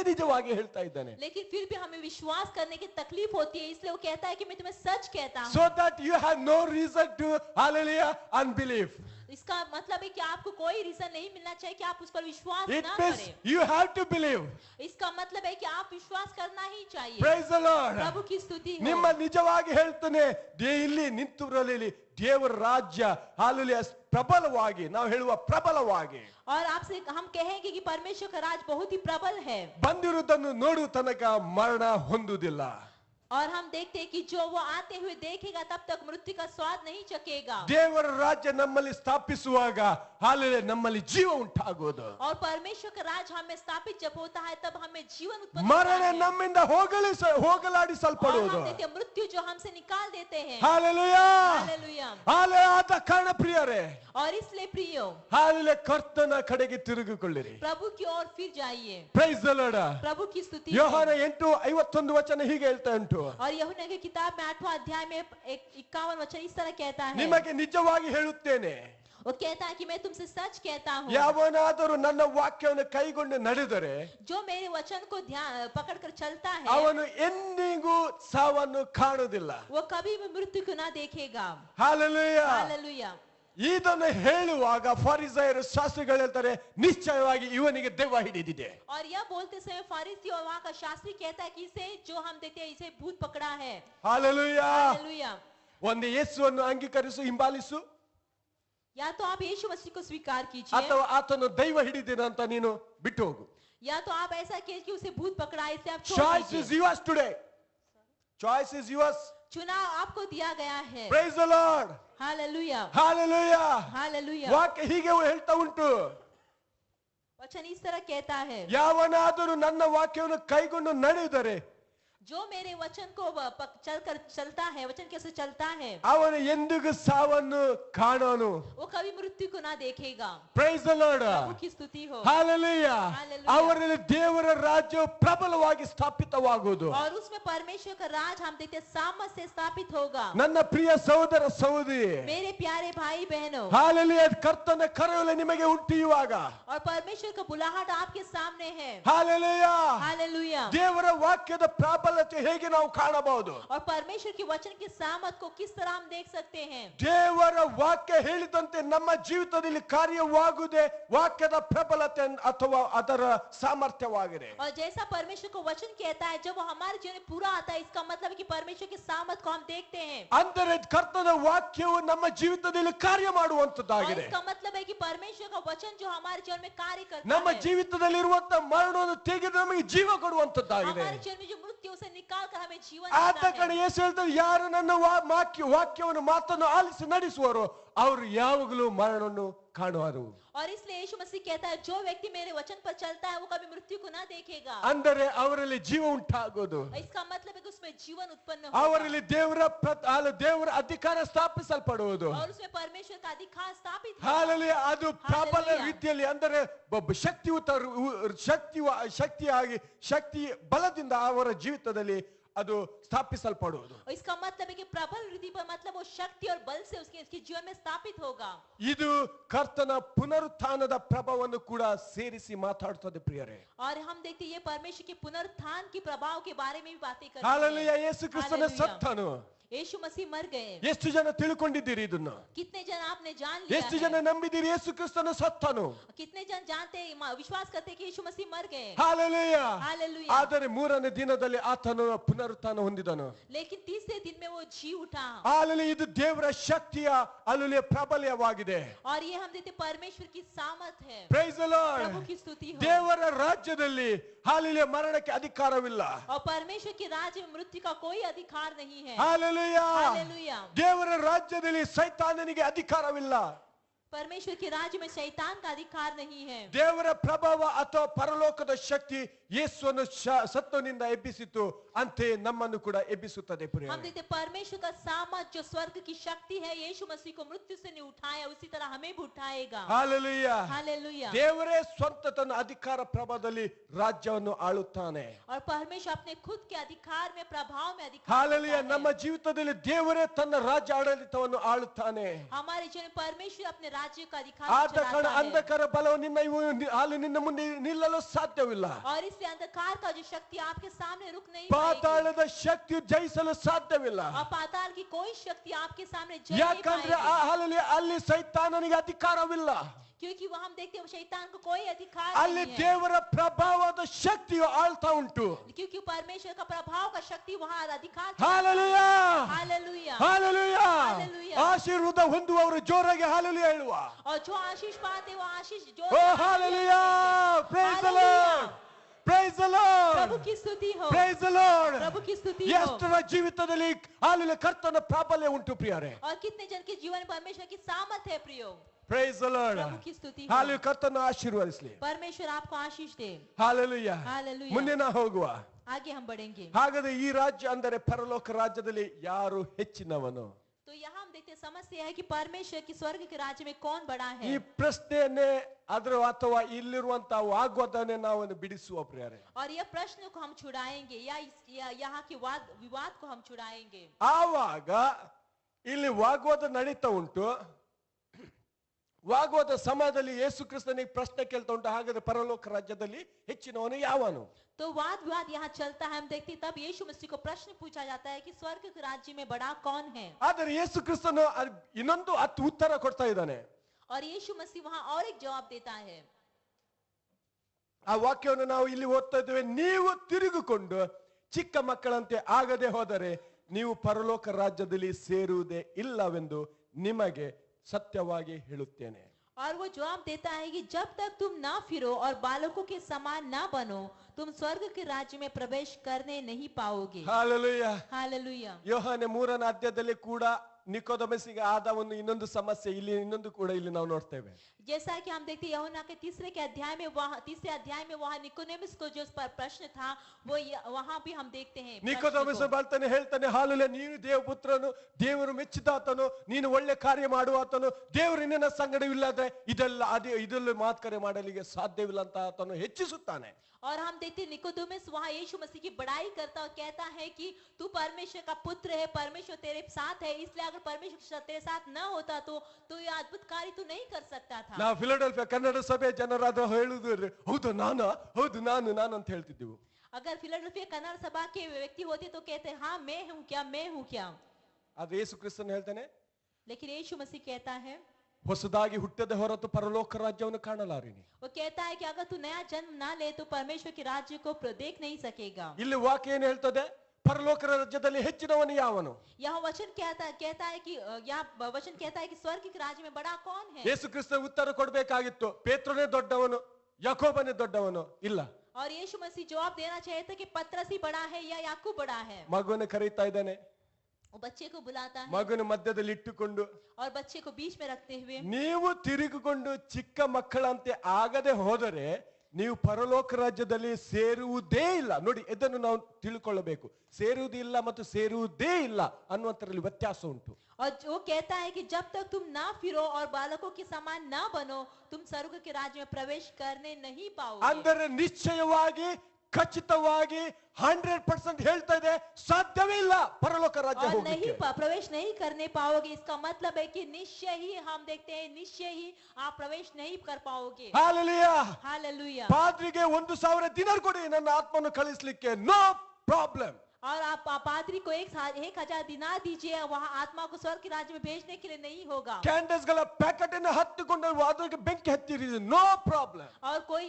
ನಿಜವಾಗಿ ಹೇಳ್ತಾ ಇದ್ದಾನೆ. लेकिन फिर भी हमें विश्वास करने की तकलीफ होती है इसलिए वो कहता है कि मैं तुम्हें सच कहता हूँ. So that you have no reason to hallelujah unbelief. इसका मतलब है कि आपको कोई रीजन नहीं मिलना चाहिए कि आप उस पर विश्वास It ना means करें. you have to believe. इसका मतलब है कि आप विश्वास करना ही चाहिए. Praise the Lord. प्रभु की स्तुति हो. ನಿಮ್ಮ ನಿಜವಾಗಿ ಹೇಳ್ತಾನೆ, ಇಲ್ಲಿ ನಿಂತುರಲ್ಲಿ ದೇವರ ರಾಜ್ಯ ಹಾಲೆಲೂಯಾ ಪ್ರಬಲವಾಗಿ, ನಾವು ಹೇಳುವ ಪ್ರಬಲವಾಗಿ और आपसे हम कहेंगे कि परमेश्वर का राज बहुत ही प्रबल है. ಬಂದಿರುವುದನ್ನು ನೋಡುವ ತನಕ ಮರಣ ಹೊಂದುವುದಿಲ್ಲ. और हम देखते हैं कि जो वो आते हुए देखेगा तब तक मृत्यु का स्वाद नहीं चखेगा. ದೇವರ ರಾಜ್ಯ ನಮ್ಮಲ್ಲಿ ಸ್ಥಾಪಿಸುವಾಗ ಹಾಲೆಲೂಯಾ ನಮ್ಮಲ್ಲಿ ಜೀವ ಉಂಟಾಗುವುದು. और परमेश्वर का राज हमें स्थापित जब होता है तब हमें जीवन उत्पन्न ಮರಣ होता है. ನಮ್ಮಿಂದ ಹೋಗಲಾಡಿಸಲ್ಪಡುವುದು. और हम देखते हैं मृत्यु जो हमसे निकाल देते हैं. ಹಾಲೆಲೂಯಾ. हालेलुया. ಹಾಲೆಲೂಯಾ. ಆದ ಕಾರಣ ಪ್ರಿಯರೇ, और इसलिए प्रियो ಹಾಲೆಲೂಯಾ ಕರ್ತನ ಕಡೆಗೆ ತಿರುಗಿಕೊಳ್ಳಿರಿ. प्रभु की ओर फिर जाइए. Price the lord. प्रभु की स्तुति. ಯೋಹಾನ 8:51 ಹೀಗೆ ಹೇಳ್ತಾ ಉಂಟು. और यूहन्ना की किताब में 8वां अध्याय में 51 वचन इस तरह कहता है. ನಿಮಗೆ ನಿಜವಾಗಿ ಹೇಳುತ್ತೇನೆ, वो कहता है कि मैं तुमसे सच कहता हूँ ಯಾವನಾದರೂ ನನ್ನ ವಾಕ್ಯವನ್ನು ಕೈಗೊಂಡು ನಡೆದರೆ जो मेरे वचन को ध्यान पकड़ कर चलता है ಅವನು ಎಂದಿಗೂ ಸಾವನ್ನು ಕಾಣುವುದಿಲ್ಲ. वो कभी भी मृत्यु को ना देखेगा. ಹಾಲೆಲೂಯಾ. हालेलुया. ಇದನ್ನು ಹೇಳುವಾಗ ಫರಿಸಾಯರು ಶಾಸ್ತ್ರಿಗಳು ಹೇಳ್ತಾರೆ, ನಿಶ್ಚಯವಾಗಿ ಇವನಿಗೆ ದೆವ್ವ ಹಿಡಿದಿದೆ. और यह बोलते समय फरीसी और वहाँ का शास्त्री कहता है कि इसे जो हम देखते हैं इसे भूत पकड़ा है. ಹಾಲೆಲೂಯಾ. हालेलुया. ಒಂದು ಯೇಸುವನ್ನು ಅಂಗೀಕರಿಸು, ಹಿಂಬಾಲಿಸು, या तो आप यीशु मसीह को स्वीकार कीजिए ಅಥವಾ ಆತನು ದೈವ ಹಿಡಿದಿದೆ ಅಂತ ನೀನು ಬಿಟ್ಟು ಹೋಗು. या तो आप ऐसा कीजिए कि उसे भूत पकड़ा है इसे आप छोड़ Choice is दीजिए. yours today. Choice is yours. चुनाव आपको दिया गया है. Praise the Lord. Hallelujah. Hallelujah. Hallelujah. ವಾಕ್ಯ ಹೀಗೆ ಹೇಳ್ತಾ ಉಂಟು, वचन इस तरह कहता है ಯಾವನಾದರೂ ನನ್ನ ವಾಕ್ಯವನ್ನು ಕೈಗೊಂಡು ನಡೆಯುದರೆ जो मेरे वचन को चलता है, वचन कैसे चलता है, ಅವನು ಎಂದಿಗೂ ಸಾವನ್ನು ಕಾಣೋನು. वो कभी मृत्यु को ना देखेगा. Praise the Lord. प्रभु की स्तुति हो. ಹಾಲೆಲೂಯಾ. Hallelujah. ಅವರಲ್ಲಿ ದೇವರ ರಾಜ್ಯ ಪ್ರಬಲವಾಗಿ ಸ್ಥಾಪಿತವಾಗುವುದು. और उसमें परमेश्वर का राज हम देखते हैं सामर्थ से स्थापित होगा. ನನ್ನ ಪ್ರಿಯ ಸಹೋದರ ಸಹೋದರಿ, मेरे प्यारे भाई बहनों, ಹಾಲೆಲೂಯಾ, ಕರ್ತನ ಕರೆಯುವ ನಿಮಗೆ ಉಂಟು ಇವಾಗ. और परमेश्वर का बुलाहट आपके सामने है. ಹಾಲೆಲೂಯಾ. हालेलुया. ದೇವರ ವಾಕ್ಯದ ಪ್ರಾಬಲ್ಯ ಪ್ರಬಲತೆ ಹೇಗೆ ನಾವು ಕಾಣಬಹುದು? और परमेश्वर के वचन की सामत को किस तरह हम देख सकते हैं? ದೇವರ ವಾಕ್ಯ ಹೇಳಿದಂತೆ ನಮ್ಮ ಜೀವಿತದಲ್ಲಿ ಕಾರ್ಯವಾಗುವುದೇ ವಾಕ್ಯದ ಪ್ರಬಲತೆ ಅಥವಾ ಅದರ ಸಾಮರ್ಥ್ಯವಾಗಿದೆ. और जैसा परमेश्वर को वचन कहता है, जब वो हमारे जीवन में पूरा आता है, इसका मतलब है कि परमेश्वर की सामत को हम देखते हैं. ಅಂದರೆ ಕರ್ತನ ವಾಕ್ಯವು ನಮ್ಮ ಜೀವಿತದಲ್ಲಿ ಕಾರ್ಯ और ಮಾಡುವಂತದ್ದಾಗಿದೆ. इसका मतलब है कि परमेश्वर का वचन जो हमारे जीवन में कार्य करता ನಮ್ಮ है, ಜೀವಿತದಲ್ಲಿ ಇರುವಂತ ಮರಣವನ್ನು ತೆಗೆದು ನಮಗೆ ಜೀವ ಕೊಡುವಂತದ್ದಾಗಿದೆ. हमारे जीवन में जो मृत्यु से निकाल कर हमें जीवन ಆದ देता ಕಾರಣ है. ಯೇಸು ಹೇಳ್ತಾರೆ, ಯಾರು ನನ್ನ ವಾಕ್ಯವನ್ನು ಮಾತನ್ನು ಆಲಿಸಿ ನಡೆಸುವರು ಅವರು ಯಾವಾಗಲೂ ಮರಣವನ್ನು ಕಾಣುವರು. और इसलिए यीशु मसीह कहता है, जो व्यक्ति मेरे वचन पर चलता है वो कभी मृत्यु को ना देखेगा. ಅಂದರೆ ಅವರಲ್ಲಿ ಜೀವ ಉಂಟಾಗೋದು, इसका मतलब है कि उसमें जीवन उत्पन्न ಅವರಲ್ಲಿ होगा ದೇವರ ಅಧಿಕಾರ ಸ್ಥಾಪಿಸಲ್ಪಡುವುದು. और उसमें परमेश्वर का अधिकार स्थापित होगा. ಹಾಲೆಲೂಯಾ. ಅದು ಪ್ರಬಲ ಹಾಲೆಲೂಯಾ. ರೀತಿಯಲ್ಲಿ ಅಂದರೆ ಶಕ್ತಿಯಾಗಿ ಶಕ್ತಿ ಬಲದಿಂದ ಅವರ ಜೀವಿತದಲ್ಲಿ ಅದು ಸ್ಥಾಪಿಸಲ್ಪಡುವುದು. और इसका मतलब है कि प्रबल रीति पर मतलब वो शक्ति और बल से उसके जीवन में स्थापित होगा. ಇದು ಕರ್ತನ ಪುನರುತ್ಥಾನದ ಪ್ರಭಾವವನ್ನು ಕೂಡ ಸೇರಿಸಿ ಮಾತಾಡುತ್ತದೆ ಪ್ರಿಯರೇ. और हम देखते हैं ये परमेश्वर के पुनरुत्थान की प्रभाव के बारे में भी बातें करते ಹಾಲೆಲೂಯಾ. हैं. ಯೇಸು ಕ್ರಿಸ್ತನ हालेलुया. ಸತ್ತನು. यीशु मसीह मर गए. ಎಷ್ಟು ಜನ ತಿಳ್ಕೊಂಡಿದ್ದೀರಿ ಇದನ್ನ? कितने जन आपने जान लिया ಎಷ್ಟು ಜನ है? ನಂಬಿದ್ದೀರಿ ಯೇಸು ಕ್ರಿಸ್ತನ ಸತ್ತನು? कितने जन जानते हैं, विश्वास करते हैं कि यीशु मसीह मर गए? ಹಾಲೆಲೂಯಾ. हालेलुया. ಆದರೆ ಮೂರನೇ ದಿನದಲ್ಲಿ ಆತನು ಪುನರುತ್ಥಾನ ಹೊಂದಿದನು. लेकिन तीसरे दिन में वो जी उठा. ಹಾಲೆಲೂಯಾ. ಇದು ದೇವರ ಶಕ್ತಿಯ ಅಲ್ಲೇ ಪ್ರಬಲವಾಗಿದೆ. और ये हम देखते परमेश्वर की सामर्थ है. Praise the lord. प्रभु की स्तुति हो. ದೇವರ ರಾಜ್ಯದಲ್ಲಿ ಹಾಲೆಲೂಯಾ ಮರಣಕ್ಕೆ ಅಧಿಕಾರವಿಲ್ಲ. और परमेश्वर के राज्य में मृत्यु का कोई अधिकार नहीं है. ಹಾಲೆಲೂಯಾ. हालेलुया. ದೇವರ ರಾಜ್ಯದಲ್ಲಿ ಸೈತಾನನಿಗೆ ಅಧಿಕಾರವಿಲ್ಲ. परमेश्वर के राज्य में शैतान का अधिकार नहीं है. ದೇವರ ಪ್ರಭಾವ ಅಥವಾ ಪರಲೋಕದ ಶಕ್ತಿ ಯೇಸುವನ್ನು ಸತ್ತನಿಂದ ಎಬ್ಬಿಸಿತು, ಅಂತೆ ನಮ್ಮನ್ನು ಕೂಡ ಎಬ್ಬಿಸುತ್ತದೆ ಪ್ರಿಯರೇ. हम देखते परमेश्वर का सामर्थ जो स्वर्ग की शक्ति है, यीशु मसीह को मृत्यु से नहीं उठाया, उसी तरह हमें भी उठाएगा. ಹಾಲೆಲೂಯಾ. हालेलुया. ದೇವರೇ ಸ್ವಂತ ತನ್ನ ಅಧಿಕಾರ ಪ್ರಭಾವದಲ್ಲಿ ರಾಜ್ಯವನ್ನು ಆಳುತ್ತಾನೆ. और परमेश्वर अपने खुद के अधिकार में, प्रभाव में अधिकार ಹಾಲೆಲೂಯಾ. करता ನಮ್ಮ है. ಜೀವಿತದಲ್ಲಿ ದೇವರೇ ತನ್ನ ರಾಜ್ಯ ಆಡಳಿತವನ್ನು ಆಳುತ್ತಾನೆ. हमारे जीवन में परमेश्वर अपने राज्य का अधिकार ಆದ ಕಾರಣ चलाता है. ಅಂಧಕಾರ ಬಲವು ನಿನ್ನ ಮುಂದೆ ನಿಲ್ಲಲು ಸಾಧ್ಯವಿಲ್ಲ. और इसलिए अंधकार का जो शक्ति आपके सामने रुक नहीं पाएगी. ಪಾತಾಳದ ಶಕ್ತಿಯು ಜಯಿಸಲು ಸಾಧ್ಯವಿಲ್ಲ. और पाताल की कोई शक्ति आपके सामने जय नहीं ಯಾಕಂದ್ರೆ पाएगी. ಹಾಲೆಲೂಯಾ ಅಲ್ಲಿ ಸೈತಾನನಿಗೆ ಅಧಿಕಾರವಿಲ್ಲ. क्योंकि वह हम देखते हैं शैतान को कोई अधिकार ಅಲ್ಲಿ नहीं है. ದೇವರ ಪ್ರಭಾವದ ಶಕ್ತಿಯು ಆಳ್ತಾ ಉಂಟು. क्योंकि परमेश्वर का प्रभाव का शक्ति वहाँ अधिकार ಹಾಲೆಲೂಯಾ. हालेलुया. ಹಾಲೆಲೂಯಾ. ಹಾಲೆಲೂಯಾ. ಆಶೀರ್ವಾದ ಹೊಂದುವವರು ಜೋರಾಗಿ ಹಾಲೆಲೂಯಾ ಹೇಳುವ. और जो आशीष पाते वो आशीष जो ಓ hallelujah. Praise the lord. Praise the lord. प्रभु की स्तुति हो. Price the lord. प्रभು की स्तुति हो. ಎಷ್ಟರ ಜೀವಿತದಲ್ಲಿ ಹಾಲೆಲೂಯಾ ಕರ್ತನ ಪ್ರಾಬಲ್ಯ ಉಂಟು ಪ್ರಿಯರೇ. और कितने जन के जीवन में परमेश्वर की सामर्थ है प्रियो. Price the lord. प्रभु की स्तुति हो. ಹಾಲೆಲೂಯಾ. ಕರ್ತನ ಆಶೀರ್ವದಿಸಲಿ. परमेश्वर आपको आशीष दे. ಹಾಲೆಲೂಯಾ. हालेलुया. ಮುಂದೆ ನಾವು ಹೋಗುವ. आगे हम बढ़ेंगे. ಹಾಗಾದ್ರೆ ಈ ರಾಜ್ಯ ಅಂದರೆ ಪರಲೋಕ ರಾಜ್ಯದಲ್ಲಿ ಯಾರು ಹೆಚ್ಚಿನವನು? तो यहाँ हम देखते हैं, समस्या है कि परमेश्वर की स्वर्ग के राज्य में कौन बड़ा ಈ है. ಪ್ರಶ್ನೆಯನ್ನೇ ಅದರ ಅಥವಾ ಇಲ್ಲಿರುವಂತಹ ವಾಗ್ವಾದನೆ ನಾವು ಬಿಡಿಸುವ ಪ್ರಿಯರೇ. और यह प्रश्न को हम छुड़ाएंगे या यहाँ के विवाद को हम छुड़ाएंगे. ಆವಾಗ ಇಲ್ಲಿ ವಾಗ್ವಾದ ನಡೀತಾ ಉಂಟು. ವಾಗ್ವಾದ ಸಮಯದಲ್ಲಿ ಯೇಸು ಕ್ರಿಸ್ತನಿಗೆ ಪ್ರಶ್ನೆ ಕೇಳ್ತಾ ಉಂಟು, ಹಾಗಾದ್ರೆ ಪರಲೋಕ ರಾಜ್ಯದಲ್ಲಿ ಹೆಚ್ಚಿನವನು ಯಾವನು? तो वाद विवाद यहाँ चलता है. हम देखते हैं तब यीशु मसीह को प्रश्न पूछा जाता है कि स्वर्ग के राज्य में बड़ा कौन है. ಆದರೆ ಯೇಸು ಕ್ರಿಸ್ತನು ಇನ್ನೊಂದು ಉತ್ತರ ಕೊಡ್ತಾ ಇದ್ದಾನೆ. और यीशु मसीह वहाँ और एक जवाब देता है. ಆ ವಾಕ್ಯವನ್ನು ನಾವು ಇಲ್ಲಿ ಓದ್ತಾ ಇದ್ದೇವೆ. ನೀವು ತಿರುಗಿಕೊಂಡು ಚಿಕ್ಕ ಮಕ್ಕಳಂತೆ ಆಗದೆ ಹೋದರೆ ನೀವು ಪರಲೋಕ ರಾಜ್ಯದಲ್ಲಿ ಸೇರುವುದೇ ಇಲ್ಲವೆಂದು ನಿಮಗೆ ಸತ್ಯವಾಗಿ ಹೇಳುತ್ತೇನೆ. और वो जवाब देता है कि जब तक तुम ना फिरो और बालकों के समान ना बनो, तुम स्वर्ग के राज्य में प्रवेश करने नहीं पाओगे. ಹಾಲೆಲೂಯಾ. हालेलुया. ಯೋಹಾನೆ 3ನೇ ಅಧ್ಯಾಯದಲ್ಲಿ ಕೂಡ ನಿಕೋದೇಮಸಿಗೆ ಆದ ಒಂದು ಇನ್ನೊಂದು ಸಮಸ್ಯೆ ಇಲ್ಲಿ ಇನ್ನೊಂದು ಕೂಡ ಇಲ್ಲಿ ನಾವು ನೋಡ್ತೇವೆ. जैसा कि हम देखते हैं यूहन्ना के तीसरे अध्याय में वहाँ निकोदेमुस को जो प्रश्न था वो वहाँ भी हम देखते हैं. ನಿಕೋದೇಮಸ್ ಬರ್ತಾನೆ, ಹೇಳ್ತಾನೆ, ಹಾಲೆಲೂಯಾ, ನೀನು ದೇವಪುತ್ರನು, ದೇವರು ಮೆಚ್ಚಿದಾತನು, ನೀನು ಒಳ್ಳೆ ಕಾರ್ಯ ಮಾಡುವಾತನು, ದೇವರು ನಿನ್ನ ಸಂಗಡವಿಲ್ಲದೆ ಇದೆಲ್ಲ ಮಾತುಕತೆ ಮಾಡಲಿಕ್ಕೆ ಸಾಧ್ಯವಿಲ್ಲ ಅಂತ ಆತನು ಹೆಚ್ಚಿಸುತ್ತಾನೆ. और हम देखते हैं निकोदेमुस वहाँ यीशु मसीह की बड़ाई करता और कहता है कि तू परमेश्वर का पुत्र है, परमेश्वर तेरे साथ है, इसलिए अगर परमेश्वर तेरे साथ न होता तो ये अद्भुत कार्य तू नहीं कर सकता था. ನಾವು ಫಿಲಡೆಲ್ಫಿಯಾ ಕನ್ನಡ ಸಭೆ ಜನರಾದ ಹೇಳುದು, ಹೌದು ನಾನು ಅಂತ ಹೇಳ್ತಿದ್ದೆವು. अगर फिलाडेल्फिया कनार सभा के व्यक्ति होते तो कहते हाँ मैं हूँ क्या, मैं हूँ क्या। ಆದ್ರೆ ಯೇಸು ಕ್ರಿಸ್ತನು ಹೇಳ್ತಾನೆ, लेकिन यीशु मसीह कहता है, ಹೊಸದಾಗಿ ಹುಟ್ಟದ ಹೊರತು ಪರಲೋಕ ರಾಜ್ಯವನ್ನು ಕಾಣಲಾರಿನಿ. वो कहता है कि अगर तू नया जन्म ना ले तो परमेश्वर के राज्य को देख नहीं सकेगा। ಇಲ್ಲಿ ವಾಕ್ಯ ಏನು ಹೇಳ್ತದೆ? ಪರಲೋಕ ರಾಜ್ಯದಲ್ಲಿ ಹೆಚ್ಚಿನವನು ಯಾವನು? यहाँ वचन कहता है कि यहाँ वचन कहता है कि स्वर्ग के राज्य में बड़ा कौन है। ಯೇಸು ಕ್ರಿಸ್ತ ಉತ್ತರ ಕೊಡ್ಬೇಕಾಗಿತ್ತು, ಪೇತ್ರನೇ ದೊಡ್ಡವನು, ಯಾಕೋಬನೇ ದೊಡ್ಡವನು? ಇಲ್ಲ. और यीशु मसीह जवाब देना चाहिए था कि पतरस ही बड़ा है या याकूब बड़ा है। ಮಗುವನ್ನು ಕರೀತಾ ಇದ್ದಾನೆ, वो बच्चे को बुलाता है ಮಗುನ ಮಧ್ಯದಲ್ಲಿ ಇಟ್ಟುಕೊಂಡು, और बच्चे को बीच में रखते हुए, ನೀವು ತಿರುಗಿಕೊಂಡು ಚಿಕ್ಕ ಮಕ್ಕಳಂತೆ ಆಗದೆ ಹೋದರೆ ನೀವು ಪರಲೋಕ ರಾಜ್ಯದಲ್ಲಿ ಸೇರುವುದೇ ಇಲ್ಲ. ನೋಡಿ, ಇದನ್ನು ನಾವು ತಿಳ್ಕೊಳ್ಳಬೇಕು. ಸೇರುವುದಿಲ್ಲ ಮತ್ತು ಸೇರುವುದೇ ಇಲ್ಲ ಅನ್ನುವಂಥರಲ್ಲಿ ವ್ಯತ್ಯಾಸ ಉಂಟು. और जो कहता है कि जब तक तुम ना फिरो और बालकों के समान ना बनो तुम स्वर्ग के राज्य में प्रवेश करने नहीं पाओगे। ಅಂದರೆ ನಿಶ್ಚಯವಾಗಿ ಖಚಿತವಾಗಿ 100% ಹೇಳ್ತಾ ಇದೆ, ಸಾಧ್ಯವೇ ಇಲ್ಲ ಪರಲೋಕ ರಾಜ್ಯ और नहीं ಹೋಗಲಿಕ್ಕೆ. प्रवेश नहीं करने पाओगे। इसका मतलब है कि निश्चय ही हम देखते हैं, निश्चय ही आप प्रवेश नहीं कर पाओगे। ಹಾಲೆಲೂಯಾ. हालेलुया। ಪಾದ್ರಿಗೆ 1,000 ದಿನಾರ್ ಕೊಡಿ ನನ್ನ ಆತ್ಮವನ್ನು ಕಳಿಸ್ಲಿಕ್ಕೆ, ನೋ ಪ್ರಾಬ್ಲಮ್. और आप पादरी को 1,000 दिनार दीजिए, वहां आत्मा को स्वर्ग के राज्य में भेजने के लिए नहीं होगा। ಕ್ಯಾಂಡಲ್ಸ್ ಗಳ ಪ್ಯಾಕೆಟ್ ಅನ್ನು ಹತ್ತಿಕೊಂಡು ಅದಕ್ಕೆ ಬೆಂಕಿ ಹತ್ತಿರಿ, ನೋ ಪ್ರಾಬ್ಲಮ್. और कोई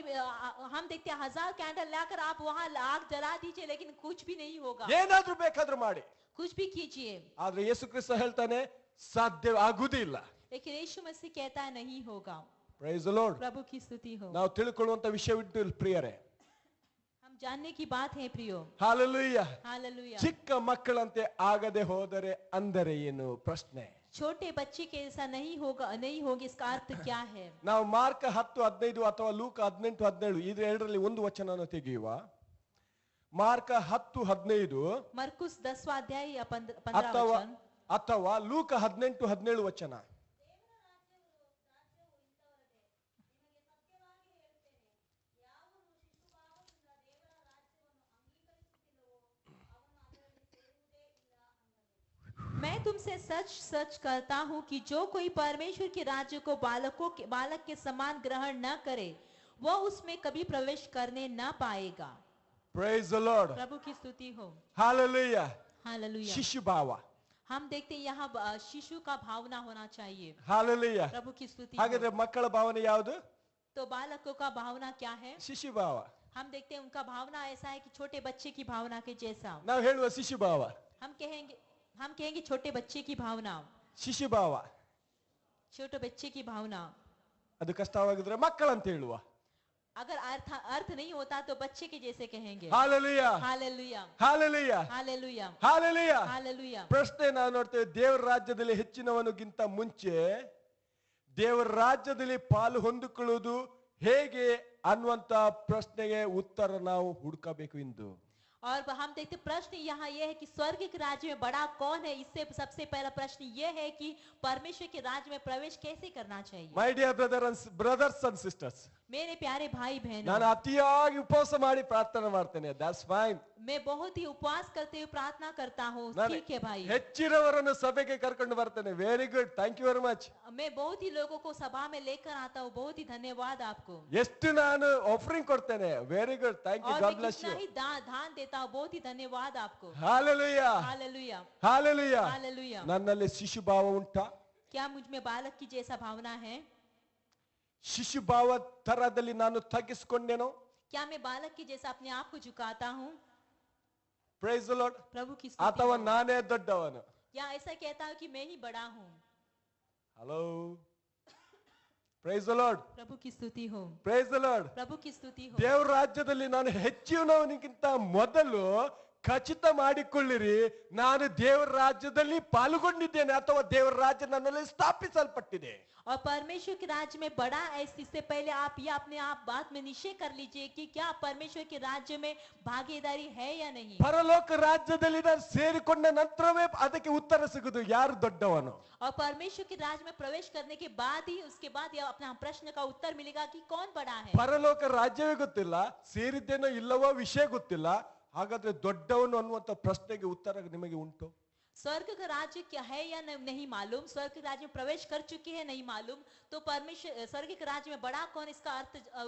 हम देखते हैं 1000 कैंडल लाकर आप वहां आग जला दीजिए, लेकिन कुछ भी नहीं होगा। ಏನಾದ್ರೂ ಬೇಕಾದ್ರೂ ಮಾಡಿ. कुछ भी कीजिए, ಆದ್ರೆ ಯೇಸು ಕ್ರಿಸ್ತ ಹೇಳ್ತಾನೆ ಸಾಧ್ಯ ಆಗುವುದಿಲ್ಲ. लेकिन यीशु मसीह कहता है नहीं होगा। Price the lord. प्रभु की स्तुति हो। ನಾವು ತಿಳ್ಕೊಳ್ಳುವಂತ ವಿಷಯವಿಟ್ಟು ಪ್ರಿಯರೇ, हम जानने की बात है प्रियो। ಹಾಲೆಲೂಯಾ. हालेलुया। ಚಿಕ್ಕ ಮಕ್ಕಳಂತೆ ಆಗದೆ ಹೋದರೆ ಅಂದರೆ ಏನು ಪ್ರಶ್ನೆ? छोटे बच्चे के ऐसा नहीं होगी, इसका अर्थ क्या है? ನಾವು ಮಾರ್ಕ 10:15 ಅಥವಾ ಲೂಕ 18:17 ಇದು ಎರಡರಲ್ಲಿ ಒಂದು ವಚನವನ್ನು ತೆಗೆಯುವ. ಮಾರ್ಕ 10:15 मरकुस 10वां अध्याय या 15वां ಅಥವಾ वचन, ಅಥವಾ ಲೂಕ 18:17 ವಚನ. मैं तुमसे सच सच कहता हूँ कि जो कोई परमेश्वर के राज्य को बालक के समान ग्रहण न करे वह उसमें कभी प्रवेश करने न पाएगा। Price the lord. प्रभु की स्तुति हो। ಹಾಲೆಲೂಯಾ. हालेलुया। ಶಿಶು ಭಾವ. हम देखते हैं यहाँ शिशु का भावना होना चाहिए। ಹಾಲೆಲೂಯಾ. प्रभु की स्तुति ಹಾಗಾದ್ರೆ हो। ಮಕ್ಕಳ ಭಾವನೆ ಯಾವುದು? तो बालकों का भावना क्या है? ಶಿಶು ಭಾವ. हम देखते हैं उनका भावना ऐसा है कि छोटे बच्चे की भावना के जैसा। ನಾವು ಹೇಳುವ ಶಿಶು ಭಾವ, हम कहेंगे छोटे बच्चे की भावना, ಶಿಶು ಭಾವ. छोटे बच्चे की भावना। ಅದು ಕಷ್ಟವಾಗಿದ್ರೆ ಮಕ್ಕಳಂತ ಹೇಳುವ. अगर अर्थ नहीं होता तो बच्चे के जैसे कहेंगे। Hallelujah. Hallelujah. Hallelujah. Hallelujah. Hallelujah. Hallelujah. ಪ್ರಶ್ನೆ ನಾವು ನೋಡ್ತೇವೆ, ದೇವರ ರಾಜ್ಯದಲ್ಲಿ ಹೆಚ್ಚಿನವನಿಗಿಂತ ಮುಂಚೆ ದೇವರ ರಾಜ್ಯದಲ್ಲಿ ಪಾಲು ಹೊಂದಿಕೊಳ್ಳುವುದು ಹೇಗೆ ಅನ್ನುವಂತ ಪ್ರಶ್ನೆಗೆ ಉತ್ತರ ನಾವು ಹುಡುಕಬೇಕು ಇಂದು. और हम देखते प्रश्न यहाँ यह है कि स्वर्ग के राज्य में बड़ा कौन है। इससे सबसे पहला प्रश्न यह है कि परमेश्वर के राज्य में प्रवेश कैसे करना चाहिए। My dear brothers and sisters, मेरे प्यारे भाई बहनों, ನಾನು ಅತಿಯಾಗಿ ಉಪವಾಸ ಮಾಡಿ ಪ್ರಾರ್ಥನೆ ಮಾಡ್ತೇನೆ, ದಟ್ಸ್ ಫೈನ್. मैं बहुत ही उपवास करते हुए प्रार्थना करता हूँ, ನಾನು ठीक है भाई। ಹೆಚ್ಚಿನವರನ್ನು ಸಭೆಗೆ ಕರ್ಕೊಂಡು ಬರ್ತೇನೆ, very good, thank you very much. मैं बहुत ही लोगों को सभा में लेकर आता हूँ, बहुत ही धन्यवाद आपको। ಎಷ್ಟು ನಾನು ಆಫರಿಂಗ್ ಕೊಡ್ತೇನೆ, ವೆರಿ ಗುಡ್, ಥ್ಯಾಂಕ್ ಯು, और ಗಾಡ್ मैं ಬ್ಲೆಸ್ ಯು. कितना ही दान देता हूँ, बहुत ही धन्यवाद आपको। ಹಾಲೆಲೂಯಾ. हालेलुया। ಹಾಲೆಲೂಯಾ. हालेलुया। ನನ್ನಲ್ಲಿ ಶಿಶು ಭಾವ ಉಂಟಾ? क्या मुझ में बालक की जैसा भावना है? ಶಿಶು ಭಾವ ತರದಲ್ಲಿ ನಾನು ತಗ್ಗಿಸಿಕೊಂಡೇನೋ? क्या मैं बालक की जैसा अपने आप को झुकाता हूँ? Price the lord. प्रभु की स्तुति ಅಥವಾ हो। ನಾನೇ ದೊಡ್ಡವನು? या ऐसा कहता हूँ कि मैं ही बड़ा हूँ? Hello, praise the lord. प्रभु की स्तुति हो। Price the lord. प्रभु की स्तुति हो। ದೇವರ ರಾಜ್ಯದಲ್ಲಿ ನಾನು ಹೆಚ್ಚಿನವನಿಗಿಂತ ಮೊದಲು ಖಚಿತ ಮಾಡಿಕೊಳ್ಳಿರಿ, ನಾನು ದೇವರ ರಾಜ್ಯದಲ್ಲಿ ಪಾಲ್ಗೊಂಡಿದ್ದೇನೆ ಅಥವಾ ದೇವರ ರಾಜ್ಯ ನನ್ನಲ್ಲಿ ಸ್ಥಾಪಿಸಲ್ಪಟ್ಟಿದೆ. और परमेश्वर के राज्य में बड़ा है, इससे पहले आप ये अपने आप बात में निश्चय कर लीजिए कि क्या परमेश्वर के राज्य में भागीदारी है या नहीं। ಪರಲೋಕ ರಾಜ್ಯದಲ್ಲಿ ನಾನು ಸೇರಿಕೊಂಡ ನಂತರವೇ ಅದಕ್ಕೆ ಉತ್ತರ ಸಿಗುವುದು, ಯಾರು ದೊಡ್ಡವನು. और परमेश्वर के राज्य में प्रवेश करने के बाद ही उसके बाद यह अपना प्रश्न का उत्तर मिलेगा कि कौन बड़ा है। ಪರಲೋಕ ರಾಜ್ಯವೇ ಗೊತ್ತಿಲ್ಲ, ಸೇರಿದ್ದೇನೋ ಇಲ್ಲವೋ ವಿಷಯ ಗೊತ್ತಿಲ್ಲ, ಹಾಗಾದ್ರೆ ದೊಡ್ಡವನು ಅನ್ನುವಂತ ಪ್ರಶ್ನೆಗೆ ಉತ್ತರ ನಿಮಗೆ ಉಂಟು? स्वर्ग का राज्य क्या है या नहीं मालूम, स्वर्ग के राज्य में प्रवेश कर चुके हैं नहीं मालूम, तो परमेश्वर स्वर्ग के राज्य में बड़ा कौन, इसका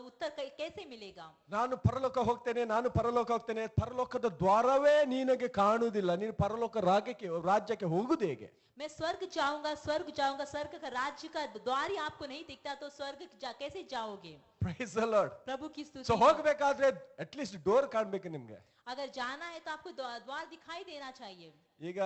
उत्तर कैसे मिलेगा? ನಾನು ಪರಲೋಕ ಹೋಗ್ತೇನೆ, ನಾನು ಪರಲೋಕ ಹೋಗ್ತೇನೆ, ಪರಲೋಕದ ದ್ವಾರವೇ ನಿನಗೆ ಕಾಣುವುದಿಲ್ಲ, ನೀನು ಪರಲೋಕ ರಾಜ್ಯಕ್ಕೆ ಹೋಗುದು ಹೇಗೆ? मैं स्वर्ग जाऊंगा, स्वर्ग का राज्य का द्वार ही आपको नहीं दिखता, तो स्वर्ग कैसे जाओगे? Price the lord. प्रभु की स्तुति ಸೊ हो। ಹೋಗ್ಬೇಕಾದ್ರೆ ಅಟ್ ಲೀಸ್ಟ್ ಡೋರ್ ಕಾಣ್ಬೇಕು ನಿಮ್ಗೆ. अगर जाना है तो आपको द्वार दिखाई देना चाहिए। ಈಗ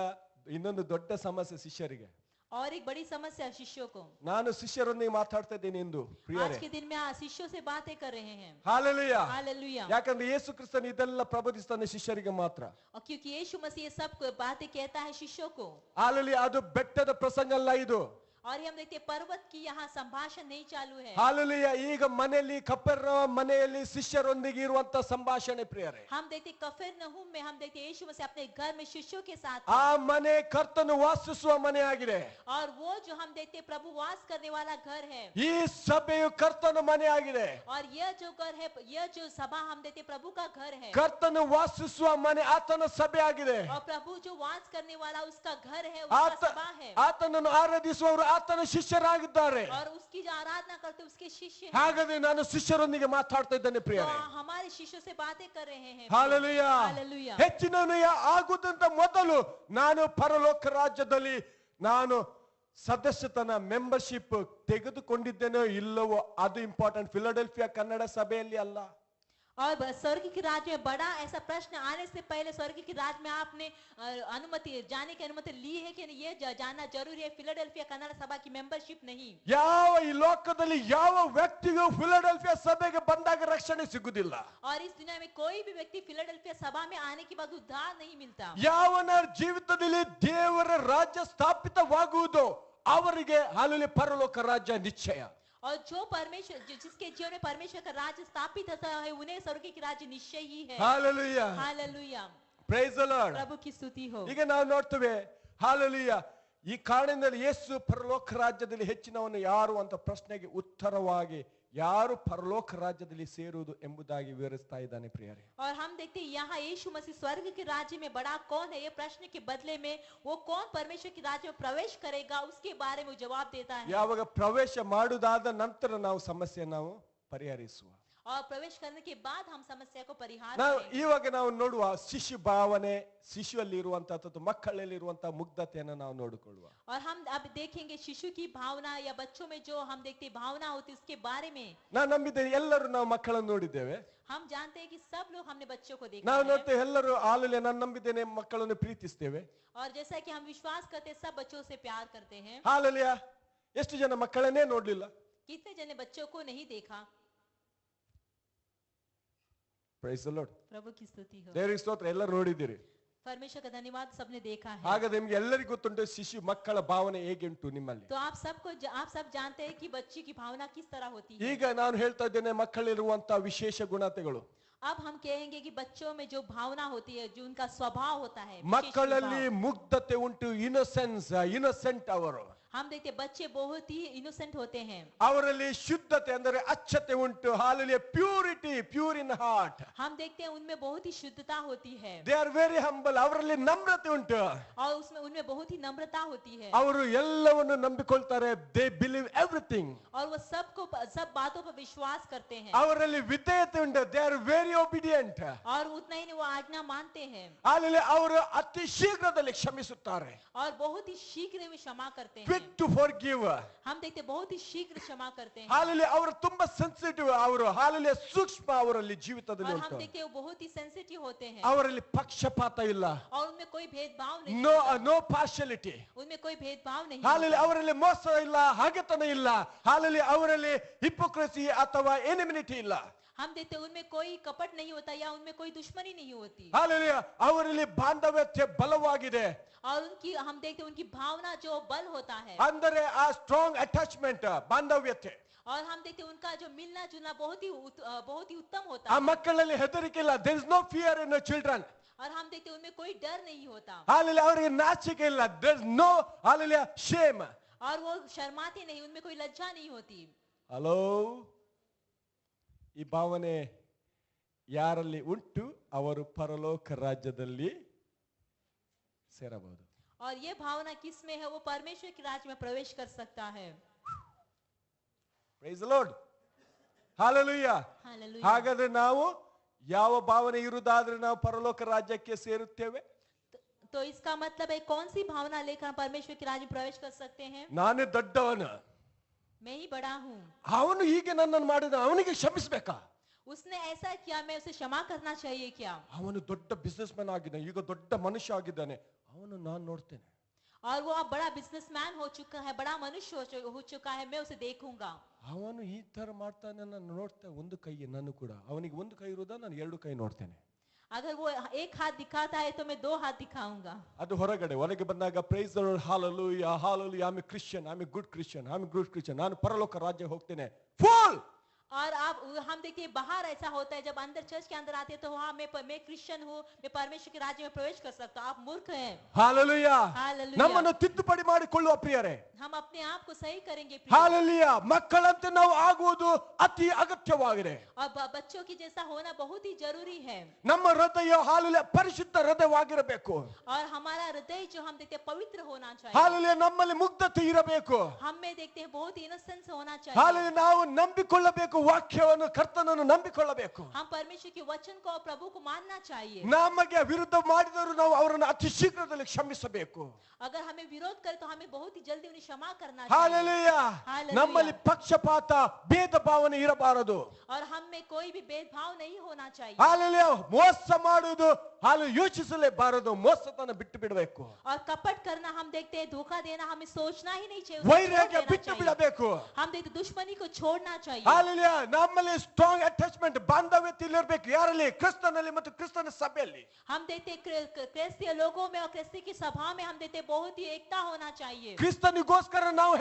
ಇನ್ನೊಂದು ದೊಡ್ಡ ಸಮಸ್ಯೆ ಶಿಷ್ಯರಿಗೆ. और एक बड़ी समस्या शिष्यों को। ನಾನು ಶಿಷ್ಯರೊಂದಿಗೆ ಮಾತಾಡ್ತಾ ಇದ್ದೀನಿ ಎಂದು आज ಪ್ರಿಯರೇ. के दिन में शिष्यों से बातें कर रहे हैं। ಹಾಲೆಲೂಯಾ. हालेलुया। ಯಾಕಂದ್ರೆ ಯೇಸು ಕ್ರಿಸ್ತನು ಇದೆಲ್ಲ ಪ್ರಬೋಧಿಸ್ತಾನೆ ಶಿಷ್ಯರಿಗೆ ಮಾತ್ರ. और क्योंकि यीशु मसीह ये सब बातें कहता है शिष्यों को। ಹಾಲೆಲೂಯಾ. ಅದು ಬೆಟ್ಟದ ಪ್ರಸಂಗ ಅಲ್ಲ ಇದು. और ये हम देखते हैं पर्वत की यहाँ संभाषण नहीं चालू है। ಹಾಲೆಲೂಯಾ. ಈಗ ಮನೆಯಲ್ಲಿ ಕಪೆರ್ನೌಮ್ ಮನೆಯಲ್ಲಿ ಶಿಷ್ಯರೊಂದಿಗೆ ಇರುವಂತ ಸಂಭಾಷಣೆ ಪ್ರಿಯರೇ. हम देखते कफरनहूम में हम देखते यीशु मसीह अपने घर में शिष्यों के साथ ಆ ಮನೆ ಕರ್ತನು ವಾಸಿಸುವ ಮನೆ ಆಗಿದೆ. और वो जो हम देखते प्रभु वास करने वाला घर है। ಈ ಸಭೆಯು ಕರ್ತನ ಮನೆ ಆಗಿದೆ. और यह जो घर है, यह जो सभा हम देखते प्रभु का घर है। ಕರ್ತನು ವಾಸಿಸುವ ಮನೆ ಆತನ ಸಭೆ ಆಗಿದೆ. और प्रभु जो वास करने वाला उसका घर है, उसका सभा है। ಆತನನ್ನು ಆರಾಧಿಸುವವರು ಆತನ ಶಿಷ್ಯರಾಗಿದ್ದಾರೆ. और उसकी जो आराधना करते उसके शिष्य हैं। ಹಾಗಾದ್ರೆ ನಾನು ಶಿಷ್ಯರೊಂದಿಗೆ ಮಾತಾಡ್ತಾ ಇದ್ದೇನೆ तो ಪ್ರಿಯರೇ. हमारे शिष्यों से बातें कर रहे हैं। ಹಾಲೆಲೂಯಾ. हालेलुया। ಹೆಚ್ಚಿನನು ಆಗುದಂತ ಮೊದಲು ನಾನು ಪರಲೋಕ ರಾಜ್ಯದಲ್ಲಿ ನಾನು ಸದಸ್ಯತನ ಮೆಂಬರ್ಶಿಪ್ ತೆಗೆದುಕೊಂಡಿದ್ದೇನೋ ಇಲ್ಲವೋ ಅದು ಇಂಪಾರ್ಟೆಂಟ್. ಫಿಲಡೆಲ್ಫಿಯಾ ಕನ್ನಡ ಸಭೆಯಲ್ಲಿ ಅಲ್ಲ. और स्वर्ग के राज्य में बड़ा ऐसा प्रश्न आने से पहले स्वर्ग के राज्य में आपने अनुमति जाने की अनुमति ली है कि ये जानना जरूरी है फिलाडेल्फिया कन्नड़ सभा की मेंबरशिप नहीं। ಯಾವ ಈ ಲೋಕದಲ್ಲಿ ಯಾವ ವ್ಯಕ್ತಿಗೂ ಫಿಲಡೆಲ್ಫಿಯಾ ಸಭೆಗೆ ಬಂದಾಗ ರಕ್ಷಣೆ ಸಿಗುವುದಿಲ್ಲ. और इस दुनिया में कोई भी व्यक्ति फिलाडेल्फिया सभा में आने के बाद उद्धार नहीं मिलता। ಯಾವನ ಜೀವಿತದಲ್ಲಿ ದೇವರ ರಾಜ್ಯ ಸ್ಥಾಪಿತವಾಗುವುದೋ ಅವರಿಗೆ ಹಾಲೆಲೂಯಾ ಪರಲೋಕ ರಾಜ್ಯ ನಿಶ್ಚಯ. और जो परमेश्वर जिसके जीवन में परमेश्वर का राज्य स्थापित होता है उन्हें स्वर्ग की राज्य निश्चय ही है। ಹಾಲೆಲೂಯಾ. हालेलुया। Praise the lord. प्रभु की स्तुति हो। ಈಗ ನಾವು ನೋಡ್ತೇವೆ ಹಾಲೆಲೂಯಾ ಈ ಕಾರಣದಲ್ಲಿ ಯೇಸು ಪರಲೋಕ ರಾಜ್ಯದಲ್ಲಿ ಹೆಚ್ಚಿನವನು ಯಾರು ಅಂತ ಪ್ರಶ್ನೆಗೆ ಉತ್ತರವಾಗಿ ಯಾರು ಪರಲೋಕ ರಾಜ್ಯದಲ್ಲಿ ಸೇರುವುದು ಎಂಬುದಾಗಿ ವಿವರಿಸ್ತಾ ಇದ್ದಾನೆ ಪ್ರಿಯರೇ. और हम देखते हैं यहाँ यीशु मसीह स्वर्ग के राज्य में बड़ा कौन है, ये प्रश्न के बदले में वो कौन परमेश्वर के राज्य में प्रवेश करेगा उसके बारे में जवाब देता है। ಯಾವಾಗ ಪ್ರವೇಶ ಮಾಡುವುದಾದ ನಂತರ ನಾವು ಸಮಸ್ಯೆ ನಾವು ಪರಿಹರಿಸುವ. और प्रवेश करने के बाद हम समस्या को परिहार ನಾವು करेंगे। ಇವಾಗ ನಾವು ನೋಡುವ ಶಿಶು ಭಾವನೆ, ಶಿಶುವಲ್ಲಿ ಇರುವಂತಹ ಮಕ್ಕಳಲ್ಲಿ ಇರುವಂತಹ ಮುಗ್ಧತೆಯನ್ನು ನಾವು ನೋಡಿಕೊಳ್ಳುವ. और हम अब देखेंगे शिशु की भावना या बच्चों में जो हम देखते भावना होती है उसके बारे में। ನಾನು ನಂಬಿದ್ದೇನೆ ಎಲ್ಲರೂ ನಾವು ಮಕ್ಕಳನ್ನು ನೋಡಿದ್ದೇವೆ. हम जानते हैं कि सब लोग हमने बच्चों को देखा ನಾವು है। ನೋಡ್ತೇವೆ ಎಲ್ಲರೂ ಹಾಲೆಲೂಯಾ ನಾನು ನಂಬಿದ್ದೇನೆ ಮಕ್ಕಳನ್ನು ಪ್ರೀತಿಸ್ತೇವೆ. और जैसा कि हम विश्वास करते हैं सब बच्चों से प्यार करते हैं। ಹಾಲೆಲೂಯಾ. ಎಷ್ಟು ಜನ ಮಕ್ಕಳನ್ನೇ ನೋಡ್ಲಿಲ್ಲ? कितने जने बच्चों को नहीं देखा? Price the lord. प्रभु की स्तुति हो। ದೇವರಿಗೆ ಸ್ತೋತ್ರ. ಎಲ್ಲರೂ ನೋಡಿದ್ದೀರಿ. परमेश्वर का धन्यवाद, सबने देखा है। ಹಾಗಾದ್ರೆ ನಿಮ್ಗೆ ಎಲ್ಲರಿಗೂ ಗೊತ್ತುಂಟು ಶಿಶು ಮಕ್ಕಳ ಭಾವನೆ ಹೇಗೆ ಉಂಟು ನಿಮ್ಮಲ್ಲಿ. तो आप सब जानते हैं कि बच्चे की भावना किस तरह होती है। ಈಗ ನಾನು ಹೇಳ್ತಾ ಇದ್ದೇನೆ ಮಕ್ಕಳಿರುವಂತಹ ವಿಶೇಷ ಗುಣತೆಗಳು. अब हम कहेंगे कि बच्चों में जो भावना होती है, जो उनका स्वभाव होता है, विशेष ಮಕ್ಕಳಲ್ಲಿ स्वभाव। ಮುಗ್ಧತೆ ಉಂಟು. ಇನ್ನೋಸೆಂಟ್ ಅವರು. हम देखते हैं बच्चे बहुत ही इनोसेंट होते हैं। ಅವರಲ್ಲಿ ಶುದ್ಧತೆ ಅಂದರೆ ಅಚ್ಚತೆ ಉಂಟು. ಹಾಲೆಲೂಯಾ. ಪ್ಯೂರಿಟಿ, ಪ್ಯೂರ್ ಇನ್ ಹಾರ್ಟ್. हम देखते हैं उनमें बहुत ही शुद्धता होती है। They are very humble. ಅವರಲ್ಲಿ ನಮ್ರತೆ ಉಂಟು. और उनमें बहुत ही नम्रता होती है। ಅವರು ಎಲ್ಲವನ್ನು ನಂಬಿಕೊಳ್ತಾರೆ. They believe everything. और वो सब बातों पर विश्वास करते हैं। ಅವರಲ್ಲಿ ವಿಧೇಯತೆ ಉಂಟು. They are very obedient. और उतना ही वो आज्ञा मानते हैं। ಹಾಲೆಲೂಯಾ. ಅವರು ಅತಿ ಶೀಘ್ರದಲ್ಲಿ ಕ್ಷಮಿಸುತ್ತಾರೆ. और बहुत ही शीघ्र में क्षमा करते हैं। Quick to forgive. हम देखते हैं बहुत ही शीघ्र क्षमा करते हैं। ಹಾಲೆಲೂಯಾ. ಅವರು ತುಂಬಾ ಸೆನ್ಸಿಟಿವ್. ಅವರು ಹಾಲೆಲೂಯಾ ಸೂಕ್ಷ್ಮ ಅವರಲ್ಲಿ ಜೀವಿತದಲ್ಲಿ और हम ಉಂಟು. देखते हैं वो बहुत ही सेंसिटिव होते हैं। ಅವರಲ್ಲಿ ಪಕ್ಷಪಾತ ಇಲ್ಲ. और उनमें कोई भेदभाव नहीं ನೋ होता। No partiality. उनमें कोई भेदभाव नहीं ಹಾಲೆಲೂಯಾ. होता। ಅವರಲ್ಲಿ ಮೋಸ ಇಲ್ಲ, ಹಾಗೆತನ ಇಲ್ಲ. ಹಾಲೆಲೂಯಾ. ಅವರಲ್ಲಿ ಹಿಪೋಕ್ರಸಿ ಅಥವಾ ಎನಿಮಿನಿಟಿ ಇಲ್ಲ. हम देखते हैं उनमें कोई कपट नहीं होता या उनमें कोई दुश्मनी नहीं होती। ಹಾಲೆಲೂಯಾ. ಅವರಲ್ಲಿ ಬಾಂಧವ್ಯತೆ ಬಲವಾಗಿದೆ. और हम देखते हैं उनकी भावना जो बल होता है। ಅಂದರೆ ಆ ಸ್ಟ್ರಾಂಗ್ ಅಟ್ಯಾಚ್ಮೆಂಟ್ ಬಾಂಧವ್ಯತೆ. और हम देखते हैं उनका जो मिलना जुलना बहुत ही उत्तम होता ಆ है। ಮಕ್ಕಳಲ್ಲಿ ಹೆದರಿಕೆ ಇಲ್ಲ. There is no fear in children. और हम देखते हैं उनमें कोई डर नहीं होता। ಹಾಲೆಲೂಯಾ. ಅವರಿಗೆ ನಾಚಿಕೆ ಇಲ್ಲ. There is no hallelujah shame. और वो शर्माते नहीं, उनमें कोई लज्जा नहीं होती। ಹಲೋ. ಈ ಭಾವನೆ ಯಾರಲ್ಲಿ ಉಂಟು ಅವರು ಪರಲೋಕ ರಾಜ್ಯದಲ್ಲಿ ಸೇರಬಹುದು. और ये भावना किस में है, वो परमेश्वर के राज्य में प्रवेश कर सकता है। Praise the lord, hallelujah. Hallelujah. ಹಾಗಾದ್ರೆ ನಾವು ಯಾವ ಭಾವನೆ ಇರುವುದಾದ್ರೆ ನಾವು ಪರಲೋಕ ರಾಜ್ಯಕ್ಕೆ ಸೇರುತ್ತೇವೆ? तो इसका मतलब है कौन सी भावना लेकर हम परमेश्वर के राज्य में प्रवेश कर सकते हैं? ನಾನೇ ದೊಡ್ಡವನ, मैं ही बड़ा हूँ, ಅವನು ಹೀಗೆ ನನ್ನನ್ನು ಮಾಡಿದ, ಅವನಿಗೆ ಕ್ಷಮಿಸ್ಬೇಕಾ? उसने ऐसा किया, मैं उसे क्षमा करना चाहिए क्या? ಅವನು ದೊಡ್ಡ ಬಿಸ್ನೆಸ್ ಮ್ಯಾನ್ ಆಗಿದ್ದಾನೆ, ಈಗ ದೊಡ್ಡ ಮನುಷ್ಯ ಆಗಿದ್ದಾನೆ, ಅವನು ನಾನು ನೋಡ್ತೇನೆ. और वो अब बड़ा बिजनेसमैन हो चुका है, बड़ा मनुष्य हो चुका है, मैं उसे देखूंगा। ಅವನು ಈ ತರ ಮಾಡ್ತಾನೆ, ನಾನು ನೋಡ್ತೇನೆ. ಒಂದು ಕೈ ನಾನು ಕೂಡ, ಅವನಿಗೆ ಒಂದು ಕೈ ಇರುವುದ, ನಾನು ಎರಡು ಕೈ ನೋಡ್ತೇನೆ. अगर वो एक हाथ दिखाता है तो मैं दो हाथ दिखाऊंगा। ಅದು ಹೊರಗಡೆ. ಒಳಗೆ ಬಂದಾಗ praise the lord, hallelujah, hallelujah, I am a Christian, I am a good Christian, I am a good Christian, ನಾನು ಪರಲೋಕ ರಾಜ್ಯ ಹೋಗ್ತೇನೆ. ಫೂಲ್! और आप हम देखिए बाहर ऐसा होता है, जब अंदर चर्च के अंदर आते हैं तो हाँ मैं क्रिश्चियन हूँ, मैं परमेश्वर के राज्य में प्रवेश कर सकता हूँ। आप मूर्ख हैं। ಹಾಲೆಲೂಯಾ. हालेलुया। ನಮ್ಮನ್ನು ತಿದ್ದುಪಡಿ ಮಾಡಿಕೊಳ್ಳುವ ಪ್ರಿಯರೇ, हम अपने आप को सही करेंगे प्रिय। ಹಾಲೆಲೂಯಾ. ಮಕ್ಕಳಂತೆ ನಾವು ಆಗುವುದು ಅತಿ ಅಗತ್ಯವಾಗಿದೆ. और बच्चों की जैसा होना बहुत ही जरूरी है। ನಮ್ಮ ಹೃದಯ ಹಾಲೆಲೂಯಾ ಪರಿಶುದ್ಧ ಹೃದಯವಾಗಿರಬೇಕು. और हमारा हृदय जो हम देखते हैं पवित्र होना चाहिए। ಹಾಲೆಲೂಯಾ. ನಮ್ಮಲ್ಲಿ ಮುಗ್ಧತೆ ಇರಬೇಕು. हम में देखते हैं बहुत इनोसेंस होना चाहिए। ಹಾಲೆಲೂಯಾ. ನಾವು ನಂಬಿಕೊಳ್ಳಬೇಕು, ವಾಕ್ಯವನ್ನು, ಕರ್ತನನ್ನು ನಂಬಿಕೊಳ್ಳಬೇಕು. हम परमेश्वर के वचन को और प्रभु को मानना चाहिए। ನಮಗೆ ವಿರುದ್ಧ ಮಾಡಿದವರು ನಾವು ಅವರನ್ನು ಅತಿ ಶೀಘ್ರದಲ್ಲಿ ಕ್ಷಮಿಸಬೇಕು. अगर हमें विरोध करे तो हमें बहुत ही जल्दी उन्हें क्षमा करना चाहिए। ಹಾಲೆಲೂಯಾ. हालेलुया। ನಮ್ಮಲ್ಲಿ ಪಕ್ಷಪಾತ, ಭೇದ ಭಾವನೆ ಇರಬಾರದು. और हम में कोई भी भेदभाव नहीं होना चाहिए। ಹಾಲೆಲೂಯಾ. ಮೋಸ ಮಾಡುವುದು ಹಾಲು ಯೋಚಿಸಲೇಬಾರದು, ಮೋಸತನ ಬಿಟ್ಟು ಬಿಡಬೇಕು. और कपट करना हम देखते हैं, धोखा देना हमें सोचना ही नहीं चाहिए, ವೈರಾಗ್ಯ ಬಿಟ್ಟು ಬಿಡಬೇಕು. हम देखते दुश्मनी को छोड़ना चाहिए। ಹಾಲೆಲೂಯಾ. ನಮ್ಮಲ್ಲಿ ಸ್ಟ್ರಾಂಗ್ ಅಟ್ಯಾಚ್ಮೆಂಟ್, ಬಾಂಧವ್ಯತೆ ಇರಬೇಕು. ಯಾರಲ್ಲಿ? ಕ್ರಿಸ್ತನಲ್ಲಿ ಮತ್ತು ಕ್ರಿಸ್ತನ ಸಭೆಯಲ್ಲಿ. हम देखते क्रिस्तीय लोगों में और क्रिस्ती की सभा में हम देखते बहुत ही एकता होना चाहिए। ಕ್ರಿಸ್ತನಿಗೋಸ್ಕರ ನಾವು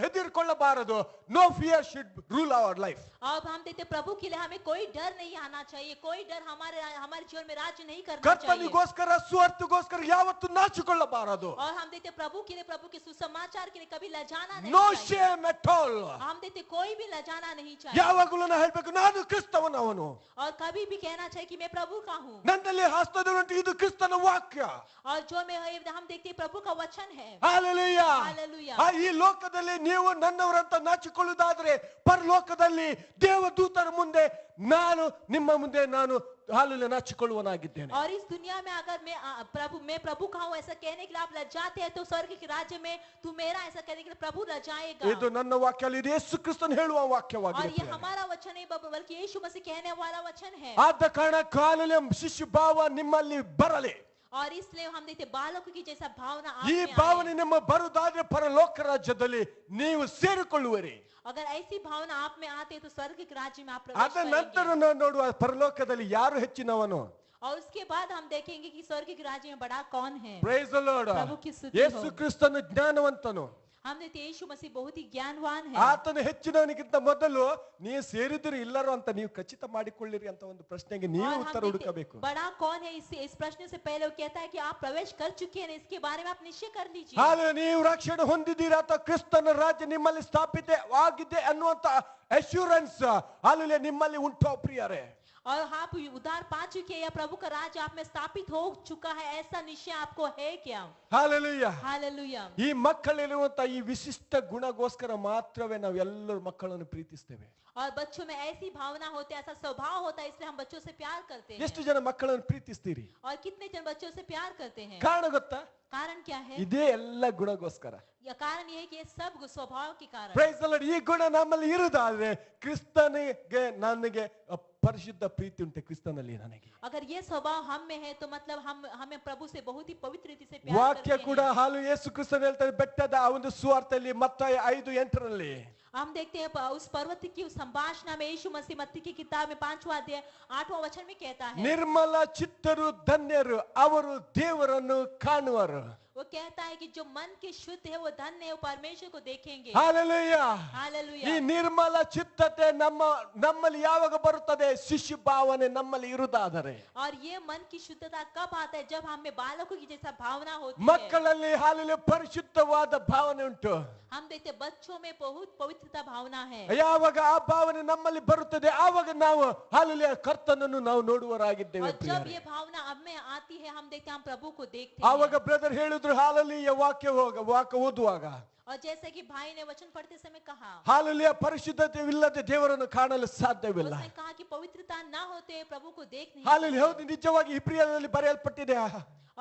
ಹೆದರಿಕೊಳ್ಳಬಾರದು. No fear should rule our life. अब हम देखते प्रभु के लिए हमें कोई डर नहीं आना चाहिए, कोई डर हमारे जीवन में राज्य नहीं करना चाहिए। ಕರ್ತನಿಗೋಸ್ಕರ, ಸುವಾರ್ತೆಗೋಸ್ಕರ ಯಾವತ್ತೂ ನಾಚಿಕೊಳ್ಳಬಾರದು. और हम देखते प्रभु के लिए, प्रभु के सुसमाचार के लिए कभी लजाना नहीं ನೋ चाहिए। Shame at all. हम देखते कोई भी लजाना नहीं चाहिए। ಯಾವಾಗಲೂ ನಾವು ಹೇಳಬೇಕು, ನಾನು ಕ್ರಿಸ್ತವನವನು. और कभी भी कहना चाहिए कि मैं प्रभु का हूँ। ನನ್ನಲ್ಲಿ ಹಸ್ತದಲ್ಲುಂಟು, ಇದು ಕ್ರಿಸ್ತನ ವಾಕ್ಯ. और जो मैं हम देखते प्रभु का वचन है। ಹಾಲೆಲೂಯಾ. हालेलुया। ಈ ಲೋಕದಲ್ಲಿ ನೀವು ನನ್ನವರಂತ ನಾಚಿಕೊಳ್ಳುವುದಾದ್ರೆ, ಪರಲೋಕದಲ್ಲಿ ದೇವದೂತರ ಮುಂದೆ ನಾನು, ನಿಮ್ಮ ಮುಂದೆ ನಾನು ಹಾಲೆಲೂಯಾ ನಾಚಿಕೊಳ್ಳುವನಾಗಿದ್ದೇನೆ. और इस दुनिया में अगर मैं प्रभु का हूँ ऐसा कहने के लिए आप लजाते हैं, तो स्वर्ग के राज्य में तू मेरा ऐसा कहने के लिए प्रभु लजाएगा। ಇದು ನನ್ನ ವಾಕ್ಯ ಅಲ್ಲ, ಇದು ಯೇಸು ಕ್ರಿಸ್ತನು ಹೇಳುವ और ये ವಾಕ್ಯವಾಗಿದೆ. हमारा वचन नहीं बल्कि यीशु मसीह कहने वाला वचन है। ಆದ ಕಾರಣ ಹಾಲೆಲೂಯಾ ಶಿಶು ಭಾವ ನಿಮ್ಮಲ್ಲಿ ಬರಲಿ. और इसलिए हम देखते बालकों की जैसा भावना आप ಈ में आए। ಭಾವನೆ ನಿಮ್ಮ ಬರುವುದಾದ್ರೆ ಪರಲೋಕ ರಾಜ್ಯದಲ್ಲಿ ನೀವು ಸೇರಿಕೊಳ್ಳುವಿರಿ. अगर ऐसी भावना आप में आते हैं तो स्वर्ग के राज्य में आप ಅದ प्रवेश ನಂತರ करेंगे। ನಾವು ನೋಡುವ ಪರಲೋಕದಲ್ಲಿ ಯಾರು ಹೆಚ್ಚಿನವನು. और उसके बाद हम देखेंगे कि स्वर्ग के राज्य में बड़ा कौन है। Praise the lord. प्रभु की स्तुति ಯೇಸು हो। ಕ್ರಿಸ್ತನು ಜ್ಞಾನವಂತನು. हम देखते यीशु मसीह बहुत ही ज्ञानवान है। ಆತನು ಹೆಚ್ಚಿನವನಿಗಿಂತ ಮೊದಲು ನೀವು ಸೇರಿದಿರಿ ಇಲ್ಲರೋ ಅಂತ ನೀವು ಖಚಿತ ಮಾಡಿಕೊಳ್ಳಿರಿ ಅಂತ ಒಂದು ಪ್ರಶ್ನೆಗೆ ನೀವು और ಉತ್ತರ हम ಹುಡುಕಬೇಕು. देखते बड़ा कौन है, इस प्रश्न से पहले वो कहता है कि आप प्रवेश कर चुके हैं, इसके बारे में आप निश्चय कर लीजिए। ಹಾಗೆ ನೀವು ರಕ್ಷಣೆ ಹೊಂದಿದ್ದೀರಾ ಅಥವಾ ಕ್ರಿಸ್ತನ ರಾಜ್ಯ ನಿಮ್ಮಲ್ಲಿ ಸ್ಥಾಪಿತ ಆಗಿದೆ ಅನ್ನುವಂತ ಅಶ್ಯೂರೆನ್ಸ್ ಹಾಲೆಲೂಯಾ ನಿಮ್ಮಲ್ಲಿ ಉಂಟು ಪ್ರಿಯರೇ. और आप उद्धार पा चुके हैं या प्रभु का राज्य आप में स्थापित हो चुका है, ऐसा निश्चय आपको है क्या? ಹಾಲೆಲೂಯಾ. हालेलुया। ಈ ಮಕ್ಕಳಲ್ಲಿರುವಂತ ಈ ವಿಶಿಷ್ಟ ಗುಣಗೋಸ್ಕರ ಮಾತ್ರವೇ ನಾವೆಲ್ಲರೂ ಮಕ್ಕಳನ್ನು ಪ್ರೀತಿಸ್ತೇವೆ. और बच्चों में ऐसी भावना होती है, ऐसा स्वभाव होता है, इसलिए हम बच्चों से प्यार करते हैं। ಎಷ್ಟು ಜನ ಮಕ್ಕಳನ್ನು ಪ್ರೀತಿಸ್ತೀರಿ? और कितने जन बच्चों से प्यार करते हैं? ಕಾರಣ ಗೊತ್ತಾ? कारण क्या है? ಇದೇ ಎಲ್ಲ ಗುಣಗೋಸ್ಕರ. या कारण ये है कि ये सब स्वभाव के कारण। Praise the lord. ಈ ಗುಣ ನಮ್ಮಲ್ಲಿ ಇರುವುದಾದ್ರೆ ಕ್ರಿಸ್ತನಿಗೆ ನನಗೆ ಪರಿಶುದ್ಧ ಪ್ರೀತಿ ಉಂಟು, ಕ್ರಿಸ್ತನಲ್ಲಿ ನನಗೆ. अगर ये स्वभाव हम में है तो मतलब हमें प्रभु से बहुत ही पवित्र रीति से प्यार ವಾಕ್ಯ करते ಕೂಡ हैं। ಹಾಲು ಯೇಸು ಕ್ರಿಸ್ತನು ಹೇಳ್ತಾರೆ ಬೆಟ್ಟದ ಆ ಒಂದು ಸುವಾರ್ತೆಯಲ್ಲಿ ಮತ್ತಾಯ 5:8 हम देखते हैं उस पर्वत की उस संभाषणा में यीशु मसीह मत्ती की किताब में 5वां अध्याय 8वां वचन में कहता है, ನಿರ್ಮಲ ಚಿತ್ತರು ಧನ್ಯರು, ಅವರು ದೇವರನ್ನು ಕಾಣುವರು. वो कहता है कि जो मन के शुद्ध है वो धन्य है, वो परमेश्वर को देखेंगे। ಹಾಲೆಲೂಯ. ಈ हालेलुया। ನಿರ್ಮಲ ಚಿತ್ತತೆ ನಮ್ಮಲ್ಲಿ ಯಾವಾಗ ಬರುತ್ತದೆ? ಶಿಶು ಭಾವನೆ ನಮ್ಮಲ್ಲಿ ಇರುವುದಾದರೆ. और ये मन की शुद्धता कब आता है? जब हमें बालकों की जैसा भावना होती है। ಮಕ್ಕಳಲ್ಲಿ ಹಾಲೆಲೂಯ ಪರಿಶುದ್ಧವಾದ ಭಾವನೆ ಉಂಟು. हम देखते बच्चों में बहुत पवित्रता भावना है। ಯಾವಾಗ ಆ ಭಾವನೆ ನಮ್ಮಲ್ಲಿ ಬರುತ್ತದೆ ಆವಾಗ ನಾವು ಹಾಲೆಲೂಯ ಕರ್ತನನ್ನು ನಾವು ನೋಡುವರಾಗಿದ್ದೇವೆ और जब ಪ್ರಿಯರೇ. ये भावना अब में आती है, हम देखते हैं, हम प्रभु को देखते ಆವಾಗ हैं। ಬ್ರದರ್ ಹೇಳಿದ್ರು ಹಾಲೆಲೂಯ ವಾಕ್ಯ ಓದುವಾಗ और जैसे कि भाई ने वचन पढ़ते समय कहा, ಹಾಲೆಲೂಯ ಪರಿಶುದ್ಧತೆ ಇಲ್ಲದೆ ದೇವರನ್ನು ಕಾಣಲು ಸಾಧ್ಯವಿಲ್ಲ. उसने कहा कि पवित्रता ना होते प्रभु को देख नहीं ಹಾಲೆಲೂಯ. सकते। ಹೌದು, ನಿಜವಾಗಿ ಇಬ್ರಿಯರಲ್ಲಿ ಬರೆಯಲ್ಪಟ್ಟಿದೆ.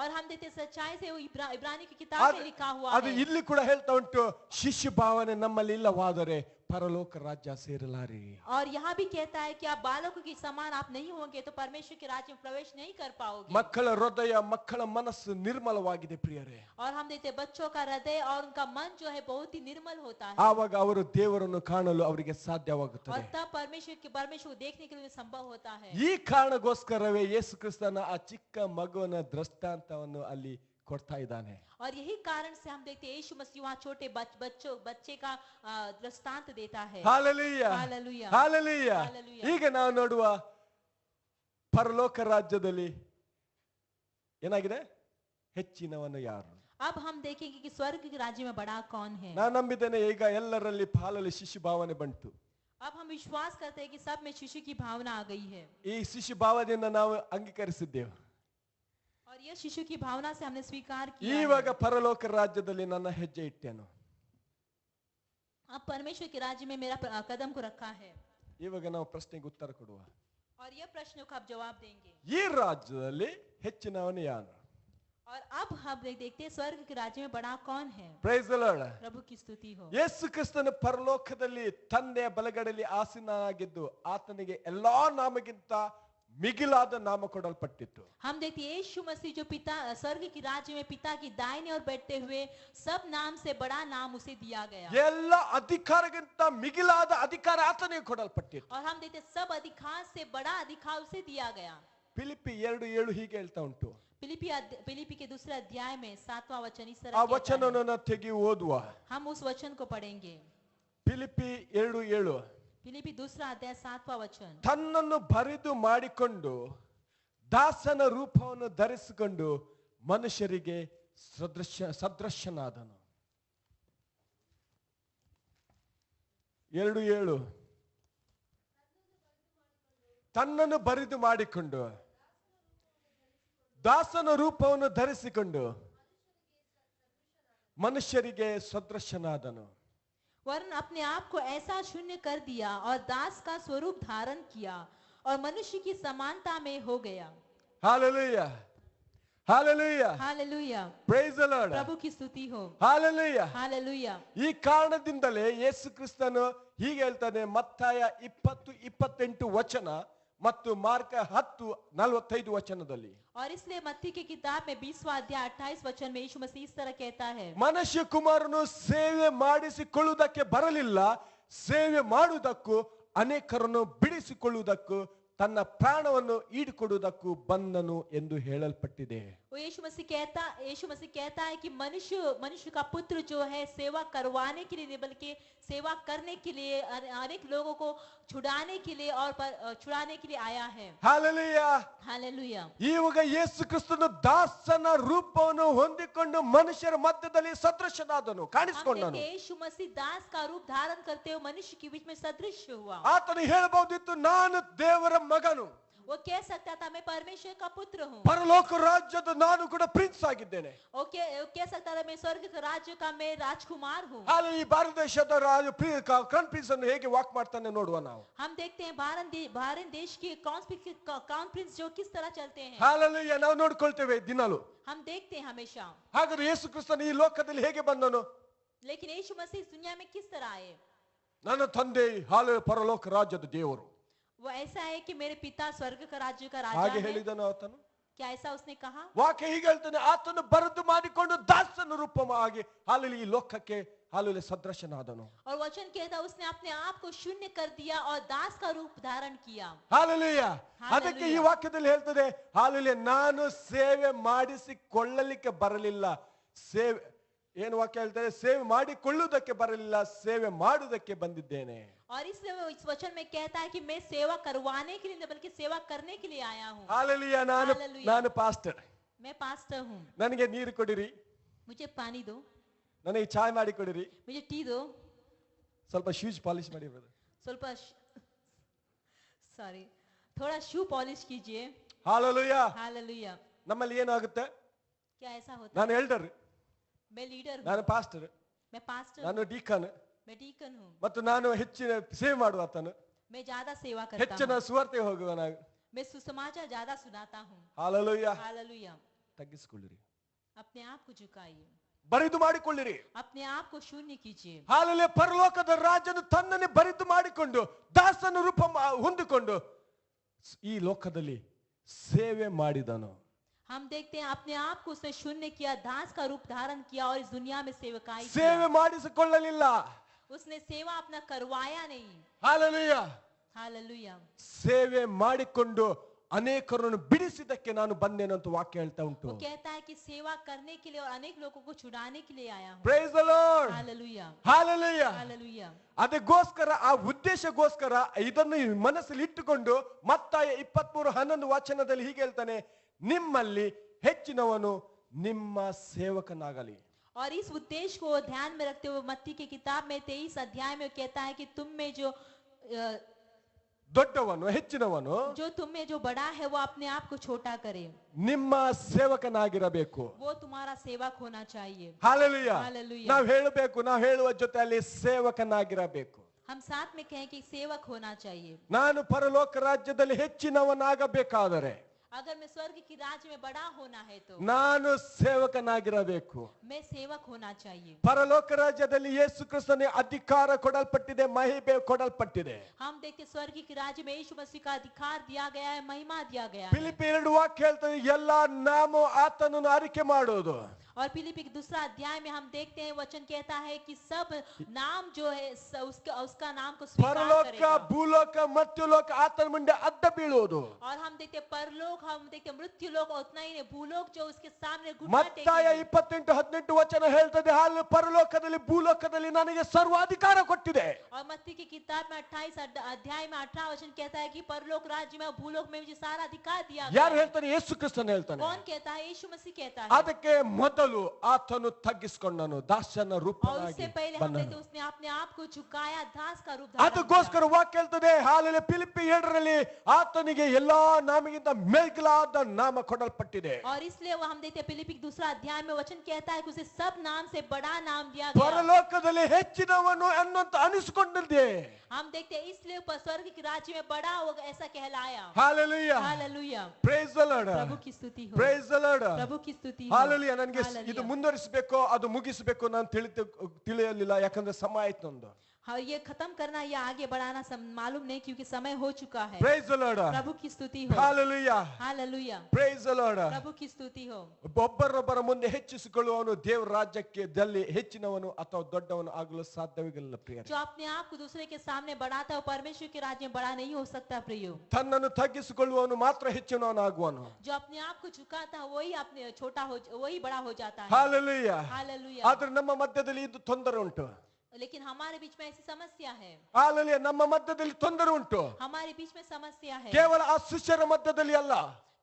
और हम देखते सच्चाई से वो इब्रानी की किताब ಅದು में लिखा हुआ ಅದು है। ಇಲ್ಲಿ ಕೂಡ ಹೇಳ್ತಾ ಉಂಟು, ಶಿಶು ಭಾವನೆ ನಮ್ಮಲ್ಲಿ ಇಲ್ಲವಾದರೆ ಪರಲೋಕ ರಾಜ್ಯ ಸೇರಲಾರಿ. और यहाँ भी कहता है कि आप बालकों के समान आप नहीं होंगे तो परमेश्वर के राज्य में प्रवेश नहीं कर पाओगे। ಮಕ್ಕಳ ಹೃದಯ ಮಕ್ಕಳ ಮನಸ್ಸು ನಿರ್ಮಲವಾಗಿದೆ ಪ್ರಿಯರೇ. और हम देखते हैं बच्चों का हृदय और उनका मन जो है बहुत ही निर्मल होता है। ಆವಾಗ ಅವರು ದೇವರನ್ನು ಕಾಣಲು ಅವರಿಗೆ और ಸಾಧ್ಯವಾಗುತ್ತದೆ. तब परमेश्वर को देखने के लिए संभव होता है। ಈ ಕಾರಣಗೋಸ್ಕರವೇ ಯೇಸು ಕ್ರಿಸ್ತನ ಆ ಚಿಕ್ಕ ಮಗುವಿನ ದೃಷ್ಟಾಂತವನ್ನು ಅಲ್ಲಿ ಕೊಡ್ತಾ ಇದ್ದಾನೆ. और यही कारण से हम देखते हैं यीशु मसीह वहाँ छोटे बच्चे का दृष्टांत देता है। ಹಾಲೆಲೂಯ. हालेलुया। ಹಾಲೆಲೂಯ. ಹಾಲೆಲೂಯ. ಈಗ ನಾವು ನೋಡುವ ಪರಲೋಕ ರಾಜ್ಯದಲ್ಲಿ ಏನಾಗಿದೆ? ಹೆಚ್ಚಿನವನು ಯಾರು? अब हम देखेंगे कि स्वर्ग के राज्य में बड़ा कौन है। ನಾನು ನಂಬಿದ್ದೇನೆ ಈಗ ಎಲ್ಲರಲ್ಲಿ ಪಾಲಲ್ಲಿ ಶಿಶು ಭಾವನೆ ಬಂತು. अब हम विश्वास करते हैं कि सब में शिशु की भावना आ गई है। ಈ ಶಿಶು ಭಾವನೆಯನ್ನು ನಾವು ಅಂಗೀಕರಿಸಿದ್ದೇವೆ. और यह शिशु की भावना से हमने स्वीकार किया ಇವಾಗ है। ಪರಲೋಕ ರಾಜ್ಯದಲ್ಲಿ ನನ್ನ ಹೆಜ್ಜೆ ಇಟ್ಟೆನು. अब परमेश्वर के राज्य में मेरा कदम को रखा है। ಇವಾಗ ನಾವು ಪ್ರಶ್ನೆಗೆ ಉತ್ತರ ಕೊಡುವ. और यह प्रश्न को आप जवाब देंगे। ಈ ರಾಜ್ಯದಲ್ಲಿ ಹೆಚ್ಚಿನವನು ಯಾರು? और अब हम देखते हैं स्वर्ग के राज्य में बड़ा कौन है। Praise the lord. प्रभु की स्तुति हो। ಯೇಸು ಕ್ರಿಸ್ತನ ಪರಲೋಕದಲ್ಲಿ ತಂದೆಯ ಬಲಗಡೆಯಲ್ಲಿ ಆಸೀನನಾಗಿದ್ದು ಆತನಿಗೆ ಎಲ್ಲಾ ನಾಮಕ್ಕಿಂತ ಮಿಗಿಲಾದ ನಾಮ ಕೊಡಲ್ಪಟ್ಟಿತ್ತು. हम देखते हैं यीशु मसीह जो पिता स्वर्ग के राज्य में पिता की दाहिने ओर बैठते हुए सब नाम से बड़ा नाम उसे दिया गया। ಎಲ್ಲ ಅಧಿಕಾರಕ್ಕಿಂತ ಮಿಗಿಲಾದ ಅಧಿಕಾರ ಆತನಿಗೆ ಕೊಡಲ್ಪಟ್ಟಿತ್ತು. और हम देखते हैं सब अधिकार से बड़ा अधिकार उसे दिया गया। ಫಿಲಿಪ್ಪಿ 2:7 ಹೀಗೆ ಹೇಳ್ತಾ ಉಂಟು. फिलिपी के दूसरे अध्याय में 7वां वचन इस तरह ಆ कहता है। ವಚನವನ್ನು ತೆಗಿ ಓದುವ. हम उस वचन को पढ़ेंगे। ಫಿಲಿಪ್ಪಿ 2:7 फिलिपी दूसरा अध्याय 7वां वचन। ತನ್ನನ್ನು ಬರಿದು ಮಾಡಿಕೊಂಡು ದಾಸನ ರೂಪವನ್ನು ಧರಿಸಿಕೊಂಡು ಮನುಷ್ಯರಿಗೆ ಸದೃಶನಾದನು. 2:7 ತನ್ನನ್ನು ಬರಿದು ಮಾಡಿಕೊಂಡು ದಾಸನ ರೂಪವನ್ನು ಧರಿಸಿಕೊಂಡು ಮನುಷ್ಯರಿಗೆ ಸದೃಶನಾದನು. वरन अपने आप को ऐसा शून्य कर दिया और दास का स्वरूप धारण किया और मनुष्य की समानता में हो गया। Hallelujah. Hallelujah. Hallelujah. Praise the Lord. प्रभु की स्तुति हो। ಹಾಲೆಲೂಯಾ. हालेलुया। ಈ ಕಾರಣದಿಂದಲೇ ಯೇಸು ಕ್ರಿಸ್ತನು ಹೀಗೆ ಹೇಳ್ತಾನೆ, ಮತ್ತಾಯ 20:28 ವಚನ ಮತ್ತು ಮಾರ್ಕ 10:45 ವಚನದಲ್ಲಿ. और इसलिए मत्ती की किताब में 20वां अध्याय 28 वचन में यीशु मसीह इस तरह कहता है, ಮನುಷ್ಯ ಕುಮಾರನು ಸೇವೆ ಮಾಡಿಸಿಕೊಳ್ಳುವುದಕ್ಕೆ ಬರಲಿಲ್ಲ, ಸೇವೆ ಮಾಡುವುದಕ್ಕೂ ಅನೇಕರನ್ನು ಬಿಡಿಸಿಕೊಳ್ಳುವುದಕ್ಕೂ ತನ್ನ ಪ್ರಾಣವನ್ನು ಈಡುಕೊಡುವುದಕ್ಕೂ ಬಂದನು ಎಂದು ಹೇಳಲ್ಪಟ್ಟಿದೆ. वो यीशु मसीह कहता है कि मनुष्य का पुत्र जो है सेवा करवाने के लिए नहीं बल्कि सेवा करने के लिए अनेक लोगों को छुड़ाने के लिए और छुड़ाने के लिए आया है। ಹಾಲೆಲೂಯಾ. हालेलुया। ಇವಾಗ ಯೇಸು ಕ್ರಿಸ್ತನು ದಾಸನ ರೂಪವನ್ನು ಹೊಂದಿಕೊಂಡು ಮನುಷ್ಯರ ಮಧ್ಯದಲ್ಲಿ ಸದೃಶನಾದನು, ಕಾಣಿಸಿಕೊಂಡನು. यीशु मसीह दास का रूप धारण करते हुए मनुष्य के बीच में सदृश हुआ। ಆತನು ಹೇಳಬಹುದಿತ್ತು, ನಾನು ದೇವರ ಮಗನು, वो कह सकता था मैं परमेश्वर का पुत्र हूँ। ಪರಲೋಕ ರಾಜ್ಯದ ನಾನು ಕೂಡ ಪ್ರಿನ್ಸ್ ಆಗಿದ್ದೇನೆ. वो कह सकता था मैं स्वर्ग के राज्य का मैं राजकुमार हूँ। ಹಾಗೆ ಈ ಭಾರತ ದೇಶದ ಕ್ರೌನ್ ಪ್ರಿನ್ಸ್ ಅನ್ನು ಹೇಗೆ ವಾಕ್ ಮಾಡ್ತಾನೆ ನೋಡುವ ನಾವು. हम देखते हैं भारत देश के क्राउन प्रिंस जो किस तरह चलते हैं। ಹಾಲೆಲೂಯಾ. ನಾವು ನೋಡ್ಕೊಳ್ತೇವೆ ದಿನಾಲು. हम देखते हैं हमेशा। ಹಾಗಾದ್ರೆ ಯೇಸು ಕ್ರಿಸ್ತನು ಈ ಲೋಕದಲ್ಲಿ ಹೇಗೆ ಬಂದನು? लेकिन यीशु मसीह इस दुनिया में किस तरह आए? ನನ್ನ ತಂದೆ ಪರಲೋಕ ರಾಜ್ಯದ ದೇವರು. वो ऐसा है कि मेरे पिता स्वर्ग का राज्य का ಹಾಗೆ राजा है। ಹೇಳಿದನು ಆತನು. क्या ऐसा उसने कहा? ವಾಕ್ಯ ಹೀಗೆ ಹೇಳ್ತಾನೆ, ಆತನು ಬರೆದು ಮಾಡಿಕೊಂಡು ದಾಸನ ರೂಪವಾಗಿ ಈ ಲೋಕಕ್ಕೆ ಸದೃಶನಾದನು. और वचन कहता उसने अपने आप को शून्य कर दिया और दास का रूप धारण किया। ಹಾಲೆಲೂಯಾ. ಅದಕ್ಕೆ ಈ ವಾಕ್ಯದಲ್ಲಿ ಹೇಳ್ತದೆ, ಹಾಲೆಲೂಯಾ, ನಾನು ಸೇವೆ ಮಾಡಿಸಿಕೊಳ್ಳಲಿಕ್ಕೆ ಬರಲಿಲ್ಲ, ಸೇವೆ ಏನು ವಾಕ್ಯ ಹೇಳ್ತಾರೆ, ಸೇವೆ ಮಾಡಿಕೊಳ್ಳುವುದಕ್ಕೆ ಬರಲಿಲ್ಲ, ಸೇವೆ ಮಾಡುವುದಕ್ಕೆ ಬಂದಿದ್ದೇನೆ. और इसलिए वो इस वचन में कहता है कि मैं सेवा करवाने के लिए नहीं बल्कि सेवा करने के लिए आया हूँ. ಹಾಲೆಲೂಯಾ. ನಾನು ಪಾಸ್ಟರ್. मैं पास्टर हूँ. ನನಗೆ ನೀರು ಕೊಡಿರಿ, मुझे पानी दो, ನನಗೆ ಚಾಯ್ ಮಾಡಿ ಕೊಡಿರಿ, मुझे टी दो, ಸ್ವಲ್ಪ ಶೂಸ್ ಪಾಲಿಶ್ ಮಾಡಿ ಬ್ರದರ್. ಸ್ವಲ್ಪ सॉरी थोड़ा शू पॉलिश कीजिए. ಹಾಲೆಲೂಯಾ. हालेलुया. ನಮ್ಮಲ್ಲಿ ಏನಾಗುತ್ತೆ, क्या ऐसा होता ನಾನು है? ಎಲ್ಡರ್, मैं लीडर हूँ, ನಾನು ಪಾಸ್ಟರ್, मैं पास्टर ನಾನು हूँ, ಡೀಕನ್, मैं डीकन हूँ, ಮತ್ತು ನಾನು ಹೆಚ್ಚಿನ ಸೇವೆ ಮಾಡುವಾತನು, मैं ज्यादा सेवा करता ಹೆಚ್ಚಿನ हूँ, ಸುವಾರ್ತೆ ಹೋಗುವನ. मैं सुसमाचार ज्यादा सुनाता हूँ. ಹಾಲೆಲೂಯಾ. हालेलुया. ತಗ್ಗಿಸಿಕೊಳ್ಳಿರಿ, अपने आप को झुकाइए, ಬರಿದು ಮಾಡಿಕೊಳ್ಳಿರಿ. अपने आप को शून्य कीजिए. ಹಾಲೆಲೂಯಾ. ಪರಲೋಕದ ರಾಜನು ತನ್ನನ್ನೇ ಬರಿದು ಮಾಡಿಕೊಂಡು ದಾಸನ ರೂಪ ಹೊಂದಿಕೊಂಡು ಈ ಲೋಕದಲ್ಲಿ ಸೇವೆ ಮಾಡಿದನು. हम देखते हैं अपने आप को उसने शून्य किया, दास का रूप धारण किया और इस दुनिया में सेवकाई ಸೇವೆ किया. ಮಾಡಿಸಿಕೊಳ್ಳಲಿಲ್ಲ. उसने सेवा अपना करवाया नहीं. ಹಾಲೆಲೂಯಾ. हालेलुया. ಸೇವೆ ಮಾಡಿಕೊಂಡು ಅನೇಕರನ್ನು ಬಿಡಿಸಿದಕ್ಕೆ ನಾನು ಬಂದೇನು ಅಂತ ವಾಕ್ಯ ಹೇಳ್ತಾ ಉಂಟು. वो कहता है कि सेवा करने के लिए और अनेक लोगों को छुड़ाने के लिए आया हूँ. Price the lord. Hallelujah. Hallelujah. Hallelujah. ಅದಕ್ಕೋಸ್ಕರ ಆ ಉದ್ದೇಶಗೋಸ್ಕರ ಇದನ್ನು ಮನಸ್ಸಲ್ಲಿ ಇಟ್ಟುಕೊಂಡು ಮತ್ತಾಯ 23:11 ವಚನದಲ್ಲಿ ಹೀಗೆ ಹೇಳ್ತಾನೆ, ನಿಮ್ಮಲ್ಲಿ ಹೆಚ್ಚಿನವನು ನಿಮ್ಮ ಸೇವಕನಾಗಲಿ. और इस उद्देश्य को ध्यान में रखते हुए मत्ती की किताब में 23 अध्याय में कहता है कि तुम में जो ದೊಡ್ಡವನು ಹೆಚ್ಚಿನವನು तुम में जो बड़ा है वो अपने आप को छोटा करे, ನಿಮ್ಮ ಸೇವಕನಾಗಿರಬೇಕು. वो तुम्हारा सेवक होना चाहिए. ಹಾಲೆಲೂಯಾ. हालेलुया. ನಾವು ಹೇಳಬೇಕು, ನಾವು ಹೇಳುವ ಜೊತೆಯಲ್ಲಿ ಸೇವಕನಾಗಿರಬೇಕು. हम साथ में कहें कि सेवक होना चाहिए. ನಾನು ಪರಲೋಕ ರಾಜ್ಯದಲ್ಲಿ ಹೆಚ್ಚಿನವನಾಗಬೇಕಾದರೆ अगर मैं स्वर्ग की राज्य में बड़ा होना है तो ನಾನು ಸೇವಕನಾಗಿರಬೇಕು. मैं सेवक होना चाहिए. ಪರಲೋಕ ರಾಜ್ಯದಲ್ಲಿ ಯೇಸು ಕ್ರಿಸ್ತನಿಗೆ ಅಧಿಕಾರ ಕೊಡಲ್ಪಟ್ಟಿದೆ, ಮಹಿಮೆ ಕೊಡಲ್ಪಟ್ಟಿದೆ. हम देखते स्वर्ग की राज्य में यीशु मसीह का अधिकार दिया गया है, महिमा दिया गया है. ಫಿಲಿಪ್ಪಿ 2 ವಾಕ್ಯ ಹೇಳ್ತದೆ, ಎಲ್ಲಾ ನಾಮ ಆತನನ್ನು ಅರಿಕೆ ಮಾಡುವುದು. और फिलिप्पी के दूसरा अध्याय में हम देखते हैं वचन कहता है कि सब नाम जो है उसका नाम को स्वीकार ಪರಲೋಕ करेगा. ಭೂಲೋಕ ಮರ್ತ್ಯಲೋಕ ಆತನ ಮುಂದೆ ಅಡ್ಡ ಬೀಳುವುದು. और हम देखते हैं परलोक, हम देखते हैं मृत्यु लोक और उतना ही नहीं भूलोक जो उसके सामने घुटना ಮತ್ತಾಯ टेकेंगे. 28:18 ವಚನ ಹೇಳ್ತದೆ, ಹಾಲು ಪರಲೋಕದಲ್ಲಿ ಭೂಲೋಕದಲ್ಲಿ ನನಗೆ ಸರ್ವಾಧಿಕಾರ ಕೊಟ್ಟಿದೆ. और मत्ती की किताब में 28 अध्याय में 18 वचन कहता है कि परलोक राज्य में और भूलोक में मुझे सारा अधिकार दिया ಯಾರು गया है. ಹೇಳ್ತಾನೆ? ಯೇಸು ಕ್ರಿಸ್ತನು ಹೇಳ್ತಾನೆ. कौन कहता है? यीशु मसीह कहता है. ಅದಕ್ಕೆ ಮೊದಲು ಆತನು ತಗ್ಗಿಸಿಕೊಂಡನು, ದಾಸನ और ರೂಪವಾಗಿ उससे पहले हम ಬಂದನು. देखते हैं उसने अपने आप को झुकाया, दास का रूप धारण ಅದಕ್ಕೋಸ್ಕರ किया. ವಾಕ್ಯ ಹೇಳ್ತದೆ, ಹಾಲೆಲೂಯಾ, ಫಿಲಿಪ್ಪಿ 2 ಆತನಿಗೆ ಎಲ್ಲಾ ನಾಮಗಿಂತ ಮೇಲಾದ ನಾಮ ಕೊಡಲ್ಪಟ್ಟಿದೆ. और इसलिए वो हम देखते हैं फिलिप्पी के दूसरा अध्याय में वचन कहता है कि उसे सब नाम से बड़ा नाम दिया गया. ಪರಲೋಕದಲ್ಲಿ ಹೆಚ್ಚಿನವನು ಅನ್ನುವಂತ ಅನಿಸಿಕೊಂಡಿದೆ. हम देखते हैं इसलिए स्वर्ग के राज्य में बड़ा होगा ऐसा कहलाया. ಹಾಲೆಲೂಯಾ. हालेलुया. Praise the lord. प्रभु की स्तुति हो. Price the lord. प्रभु की स्तुति हो. ಹಾಲೆಲೂಯಾ. ನನಗೆ हालेलुया. ಇದು ಮುಂದುವರಿಸಬೇಕು, ಅದು ಮುಗಿಸಬೇಕು ನಾನು ತಿಳಿಯಲಿಲ್ಲ, ಯಾಕಂದ್ರೆ ಸಮಯ ಆಯ್ತು ನಂದು. हाँ, ये खत्म करना या आगे बढ़ाना मालूम नहीं क्योंकि समय हो चुका है. Price the lord. प्रभु की स्तुति हो. ಹಾಲೆಲೂಯಾ. हालेलुया. Praise the lord. प्रभु की स्तुति हो. ಒಬ್ಬರೊಬ್ಬರ ಮುಂದೆ ಹೆಚ್ಚಿಸಿಕೊಳ್ಳುವವನು ದೇವರ ರಾಜ್ಯಕ್ಕೆ ದಲ್ಲಿ ಹೆಚ್ಚಿನವನು ಅಥವಾ ದೊಡ್ಡವನು ಆಗಲು ಸಾಧ್ಯವಿಲ್ಲ ಪ್ರಿಯರೇ. जो अपने आप को दूसरे के सामने बढ़ाता है वो परमेश्वर के राज्य में बड़ा नहीं हो सकता प्रियो. ತನ್ನನ್ನು ತಗ್ಗಿಸಿಕೊಳ್ಳುವವನು ಮಾತ್ರ ಹೆಚ್ಚಿನವನಾಗುವನು. जो अपने आप को झुकाता है वही अपने छोटा हो, वही बड़ा हो जाता है. ಹಾಲೆಲೂಯಾ. हालेलुया. ಆದ್ರೆ ನಮ್ಮ ಮಧ್ಯದಲ್ಲಿ ಇದು ತೊಂದರೆ ಉಂಟು. लेकिन हमारे बीच में ऐसी समस्या है. ಹಾಲೆಲೂಯಾ. ನಮ್ಮ ಮಧ್ಯದಲ್ಲಿ ತೊಂದರೆ ಉಂಟು, हमारे बीच में समस्या है. ಕೇವಲ ಆ ಶಿಷ್ಯರ ಮಧ್ಯದಲ್ಲಿ ಅಲ್ಲ,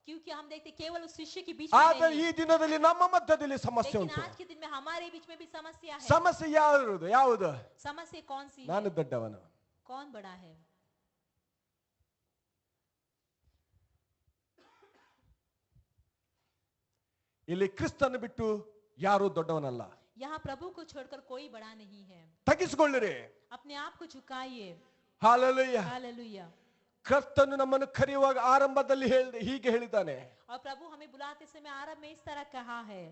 क्योंकि हम देखते केवल उस शिष्य के बीच में ಆದರೆ नहीं, ಈ ದಿನದಲ್ಲಿ ನಮ್ಮ ಮಧ್ಯದಲ್ಲಿ ಸಮಸ್ಯೆ लेकिन ಉಂಟು. आज के दिन में हमारे बीच में भी समस्या है. ಸಮಸ್ಯೆ ಯಾವುದು? समस्या कौन सी है? ನಾನು ದೊಡ್ಡವನು, कौन बड़ा है? ಇಲ್ಲಿ ಕ್ರಿಸ್ತನ ಬಿಟ್ಟು ಯಾರು ದೊಡ್ಡವನಲ್ಲ. यहाँ प्रभु को छोड़कर कोई बड़ा नहीं है. ತಗ್ಗಿಸಿಕೊಳ್ಳಿರಿ. अपने आप को झुकाइए. ಹಾಲೆಲೂಯಾ. हालेलुया. ಕರ್ತನು ನಮ್ಮನ್ನು ಕರೆಯುವಾಗ ಆರಂಭದಲ್ಲಿ ಹೀಗೆ ಹೇಳಿದ್ದಾನೆ, और प्रभु हमें बुलाते समय आरंभ में इस तरह कहा है,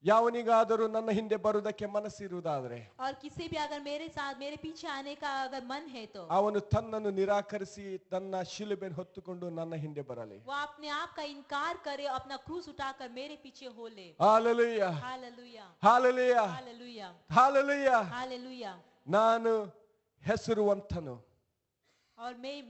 ಯಾವನಿಗಾದರೂ ನನ್ನ ಹಿಂದೆ ಬರುವುದಕ್ಕೆ ಮನಸ್ಸಿರುವುದಾದರೆ और किसी भी अगर मेरे साथ मेरे पीछे आने का अगर मन है तो ಅವನು ತನ್ನನ್ನು ನಿರಾಕರಿಸಿ ತನ್ನ ಶಿಲುಬೆಯನ್ನು ಹೊತ್ತುಕೊಂಡು ನನ್ನ ಹಿಂದೆ ಬರಲಿ. वो अपने आप का इनकार करे, अपना क्रूस उठाकर मेरे पीछे हो ले. Hallelujah. Hallelujah. Hallelujah. Hallelujah. Hallelujah. Hallelujah. ನಾನು ಹೆಸರುವಂತನು, और मेरी